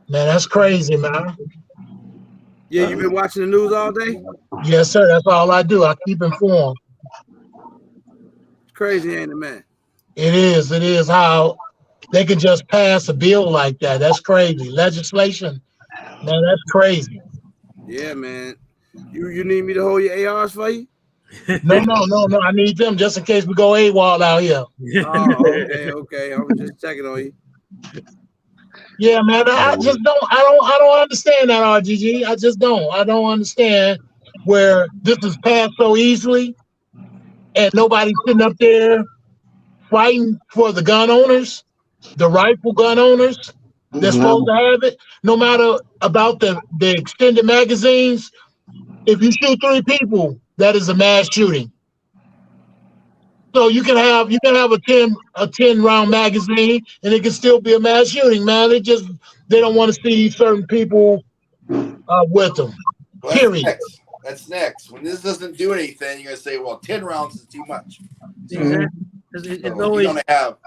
Speaker 13: Man, that's crazy, man.
Speaker 1: Yeah, you been watching the news all day?
Speaker 13: Yes, sir. That's all I do. I keep informed.
Speaker 1: It's crazy, ain't it, man?
Speaker 13: It is how they can just pass a bill like that. That's crazy. Legislation, man, that's crazy.
Speaker 1: Yeah, man. You need me to hold your ARs for you?
Speaker 13: No. I need them just in case we go AWOL out here.
Speaker 1: Oh, okay. I was just checking on you.
Speaker 13: Yeah, man. I don't understand that, RGG. I just don't. I don't understand where this is passed so easily and nobody's sitting up there fighting for the gun owners, the rifle gun owners that's supposed to have it. No matter about the extended magazines, if you shoot 3 people, that is a mass shooting. So you can have a 10 round magazine and it can still be a mass shooting, man. They don't want to see certain people with them.
Speaker 4: Well,
Speaker 13: Period.
Speaker 4: That's next. When this doesn't do anything, you're gonna say, well, 10 rounds is too much. So,
Speaker 2: It's
Speaker 4: so
Speaker 2: always
Speaker 4: you're gonna have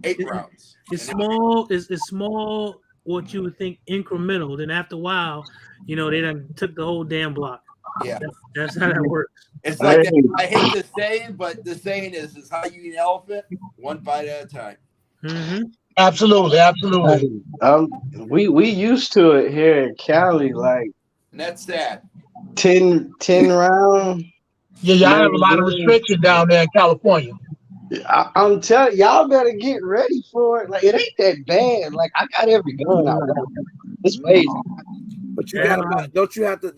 Speaker 4: 8 rounds.
Speaker 2: It's small. It's small. What you would think incremental. Then after a while, they done took the whole damn block.
Speaker 4: Yeah,
Speaker 2: that's how that works.
Speaker 4: It's like that. I hate the saying, but the saying is how you eat an elephant, one bite at a time.
Speaker 2: Mm-hmm.
Speaker 13: Absolutely.
Speaker 12: We used to it here in Cali, like,
Speaker 4: and that's sad.
Speaker 12: 10 round.
Speaker 13: Yeah, I have a lot of restriction down there in California.
Speaker 12: I'm telling y'all better get ready for it. Like, it ain't that bad. Like, I got every gun out there. It's crazy.
Speaker 1: But you gotta buy, don't you have to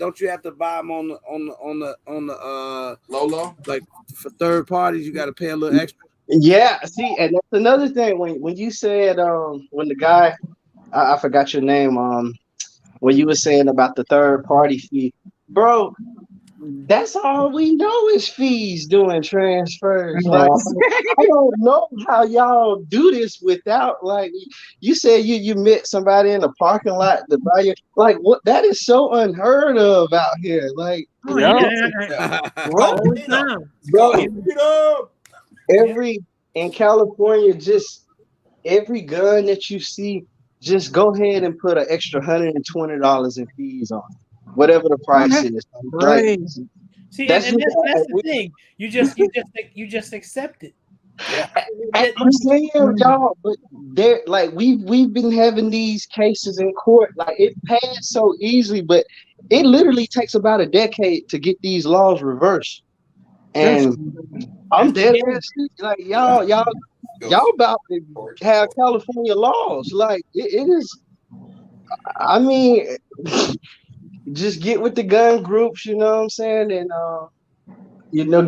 Speaker 1: buy them on the
Speaker 4: low?
Speaker 1: Like for third parties, you gotta pay a little extra.
Speaker 12: Yeah, see, and that's another thing. When you said when the guy, I forgot your name, when you were saying about the third party fee, bro, that's all we know is fees doing transfers. Like, I don't know how y'all do this without, like, you said you met somebody in the parking lot to buy you, like, what? That is so unheard of out here. Like, in California, just every gun that you see, just go ahead and put an extra $120 in fees on it. Whatever the price is.
Speaker 2: Right. See, that's the thing. You just accept it.
Speaker 12: Yeah. I'm saying, y'all, but they're like we've been having these cases in court. Like, it passed so easily, but it literally takes about a decade to get these laws reversed. And I'm dead ass. Like, y'all about to have California laws. Like, it is. I mean, just get with the gun groups, you know what I'm saying, and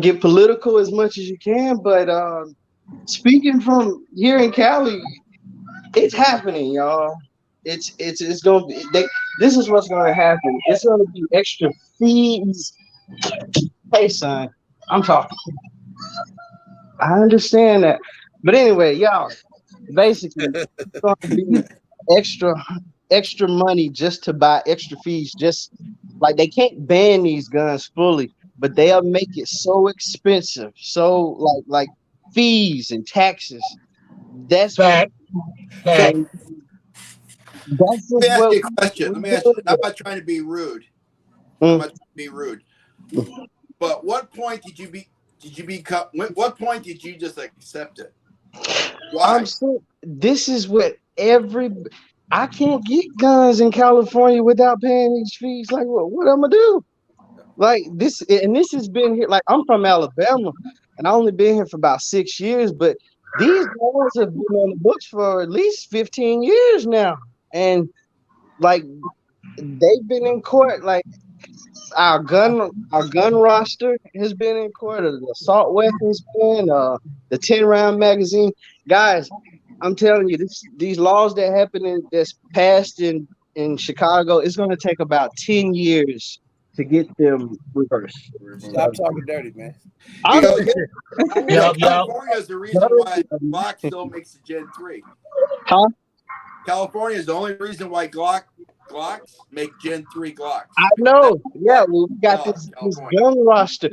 Speaker 12: get political as much as you can. But speaking from here in Cali, it's happening, y'all. It's gonna be. This is what's gonna happen. It's gonna be extra fees. Hey, son, I'm talking. I understand that, but anyway, y'all. Basically, it's gonna be extra money just to buy extra fees. Just like they can't ban these guns fully, but they'll make it so expensive. So like fees and taxes. That's
Speaker 13: fact.
Speaker 4: Let me ask you a question. I'm not trying to be rude. I'm not trying to be rude. But what point did you become? What point did you just accept it? Why?
Speaker 12: This is what I can't get guns in California without paying these fees. Like, what I'm gonna do? Like, this has been here. Like, I'm from Alabama, and I only been here for about 6 years, but these laws have been on the books for at least 15 years now, and like they've been in court. Like, our gun roster has been in court. The assault weapons ban, the 10 round magazine, guys. I'm telling you, these laws that happen that's passed in Chicago, it's going to take about 10 years to get them reversed.
Speaker 1: Stop talking dirty, man.
Speaker 4: California is the reason why Glock still makes the Gen 3.
Speaker 12: Huh?
Speaker 4: California is the only reason why Glocks make Gen 3 Glocks.
Speaker 12: I know. Yeah, we got this gun roster.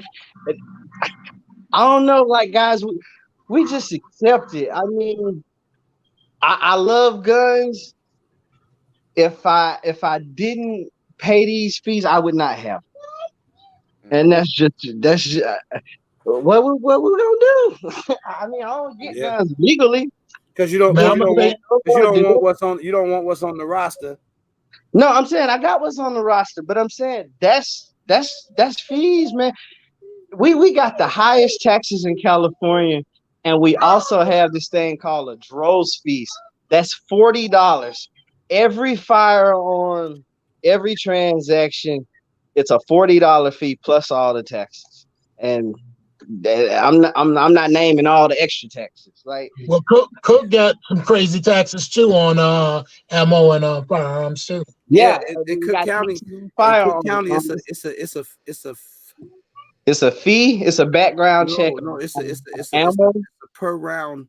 Speaker 12: I don't know, like, guys, we just accept it. I mean, I love guns. If I didn't pay these fees, I would not have. And that's just what we gonna do. I mean, I don't get guns legally
Speaker 1: because you don't want what's on the roster.
Speaker 12: No, I'm saying I got what's on the roster, but I'm saying that's fees, man. We got the highest taxes in California, and we also have this thing called a droves fees. That's $40. Every firearm, every transaction, it's a $40 fee plus all the taxes. And I'm not naming all the extra taxes. Like,
Speaker 13: well, Cook got some crazy taxes too on ammo and firearms too.
Speaker 12: Yeah,
Speaker 1: in Cook County,
Speaker 12: it's a fee. It's a background check.
Speaker 1: No, it's a per round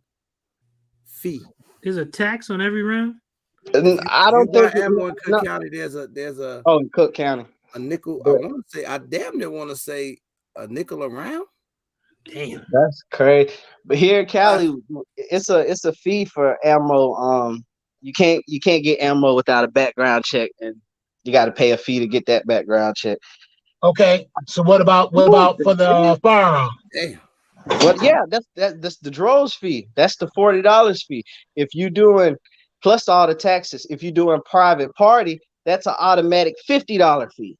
Speaker 1: fee.
Speaker 2: There's a tax on every round.
Speaker 12: I don't think
Speaker 1: ammo in Cook County. There's a
Speaker 12: in Cook County
Speaker 1: a nickel. I want to say I damn near want to say a nickel a round.
Speaker 2: Damn,
Speaker 12: that's crazy. But here in Cali, it's a fee for ammo. You can't get ammo without a background check, and you got to pay a fee to get that background check.
Speaker 13: Okay, so what about for the firearm?
Speaker 1: Damn.
Speaker 12: Well, yeah, that's the droves fee. That's the $40 fee. If you doing plus all the taxes, if you're doing private party, that's an automatic $50 fee.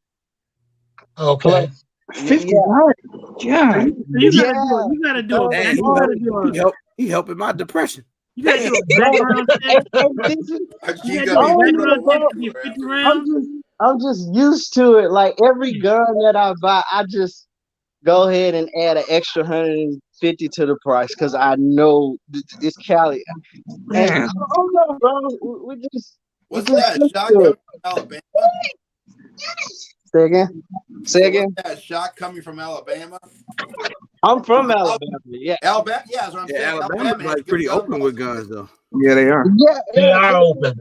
Speaker 13: Okay.
Speaker 12: Plus,
Speaker 11: $50.
Speaker 2: Yeah. You gotta do it.
Speaker 1: He helping my depression.
Speaker 2: You gotta do a background check.
Speaker 12: I'm just used to it. Like every gun that I buy, I just go ahead and add an extra $150 to the price because I know it's Cali. And I don't know, bro. We just
Speaker 4: what's that shot coming from Alabama?
Speaker 12: Say again.
Speaker 4: What's that shot coming from Alabama?
Speaker 12: I'm from Alabama. Yeah,
Speaker 4: Alabama. Yeah, that's what I'm saying.
Speaker 1: Alabama's like pretty open with guns, though.
Speaker 11: Yeah, they are.
Speaker 12: Yeah,
Speaker 13: they are open.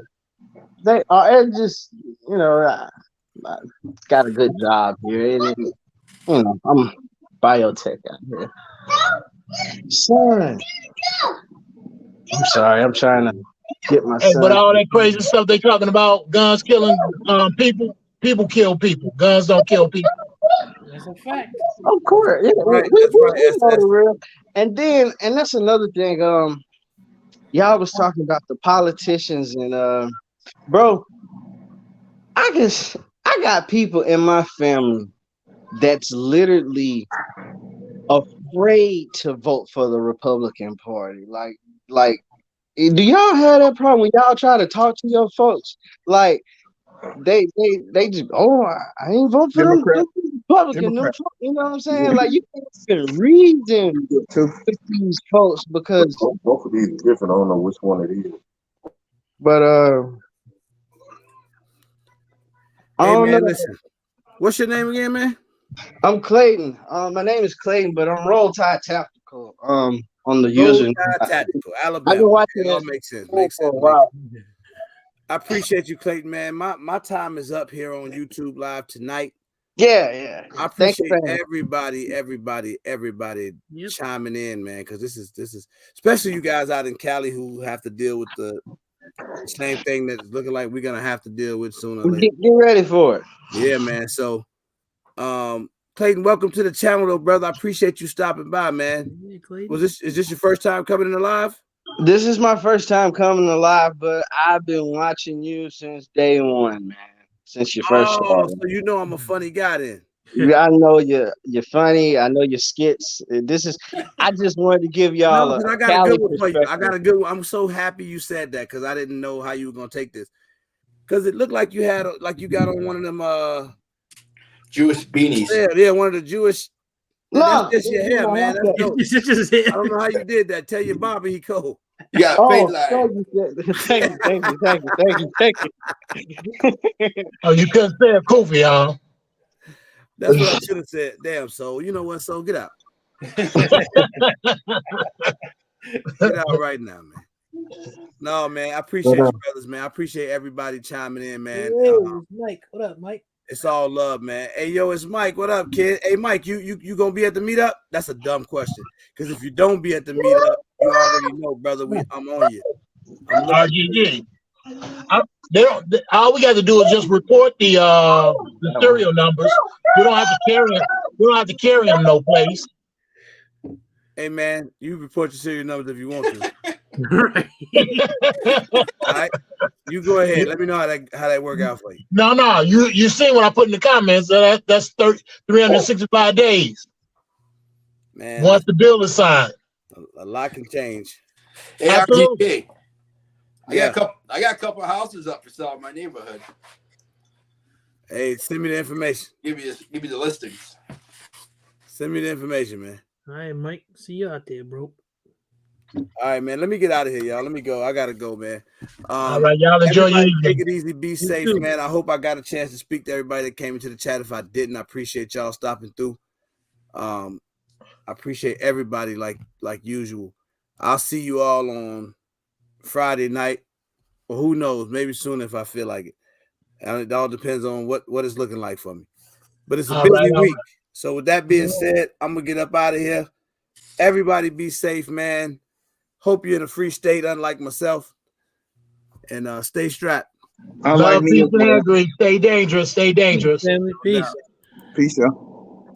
Speaker 12: They are. It's just I got a good job here. I'm biotech out here. Son, I'm sorry. I'm trying to get my.
Speaker 13: Hey, but all that crazy stuff they talking about, guns killing people. People kill people. Guns don't kill people.
Speaker 2: That's a fact.
Speaker 12: Of course. Yeah,
Speaker 1: right.
Speaker 12: That's real. And that's another thing. Y'all was talking about the politicians and bro, I got people in my family that's literally afraid to vote for the Republican Party. Like, do y'all have that problem when y'all try to talk to your folks? Like, they just I ain't vote for them Republican. You know what I'm saying? Like you can't even reason with these folks because
Speaker 6: both of these are different. I don't know which one it is.
Speaker 12: But
Speaker 1: listen. What's your name again, man?
Speaker 12: I'm Clayton. My name is Clayton, but I'm Roll Tide Tactical. On the user.
Speaker 1: Tactical, Alabama.
Speaker 12: I've been watching
Speaker 1: it all makes sense. Makes sense. I appreciate you, Clayton, man. My time is up here on YouTube Live tonight.
Speaker 12: Yeah.
Speaker 1: I appreciate everybody chiming in, man, because this is especially you guys out in Cali who have to deal with the same thing that's looking like we're gonna have to deal with sooner or later.
Speaker 12: Get ready for it.
Speaker 1: Yeah, man. So, Clayton, welcome to the channel, though, brother. I appreciate you stopping by, man. Is this your first time coming in live?
Speaker 12: This is my first time coming to live, but I've been watching you since day one, man. Since you first started.
Speaker 1: So you know I'm a funny guy then.
Speaker 12: I know you're funny. I know your skits. I just wanted to give y'all
Speaker 1: I got a good one for you. I got a good one. I'm so happy you said that because I didn't know how you were gonna take this. Because it looked like you got on one of them
Speaker 4: Jewish beanies.
Speaker 1: Yeah, one of the Jewish.
Speaker 12: No,
Speaker 1: that's just your hair, man. That's dope. I don't know how you did that. Tell your Bobby he cold.
Speaker 4: Yeah,
Speaker 12: thank you.
Speaker 13: Oh, you couldn't say a Kofi, huh?
Speaker 1: That's what I should have said. Damn, so you know what? So get out. Get out right now, man. No, man. I appreciate you, brothers, man. I appreciate everybody chiming in, man.
Speaker 2: Mike, what up, Mike?
Speaker 1: It's all love, man. Hey, yo, it's Mike. What up, kid? Hey, Mike, you gonna be at the meetup? That's a dumb question. Because if you don't be at the meetup, you already know, brother. I'm on you.
Speaker 13: RGG. They don't. All we got to do is just report the serial numbers. We don't have to carry them. We don't have to carry them no place.
Speaker 1: Hey man, you report your serial numbers if you want to. All right, you go ahead. Let me know how that work out for you.
Speaker 13: No. You see what I put in the comments? That's 365 days.
Speaker 1: Man,
Speaker 13: once the bill is signed,
Speaker 1: a lot can change.
Speaker 4: Hey,
Speaker 13: Absolutely.
Speaker 4: I got a couple of houses up for sale in my neighborhood.
Speaker 1: Hey, send me the information.
Speaker 4: Give me the listings.
Speaker 1: Send me the information, man.
Speaker 2: All right, Mike. See you out there, bro.
Speaker 1: All right, man. Let me get out of here, y'all. Let me go. I gotta go, man.
Speaker 13: All right, y'all enjoy your evening.
Speaker 1: Take it easy. Be safe, man. I hope I got a chance to speak to everybody that came into the chat. If I didn't, I appreciate y'all stopping through. I appreciate everybody like usual. I'll see you all on Friday night, or who knows, maybe soon if I feel like it. And it all depends on what it's looking like for me. But it's a busy week. So with that being said, I'm gonna get up out of here. Everybody be safe, man. Hope you're in a free state, unlike myself. And stay strapped.
Speaker 11: I like me.
Speaker 13: Stay dangerous. Stay dangerous.
Speaker 2: Peace.
Speaker 11: Peace, y'all.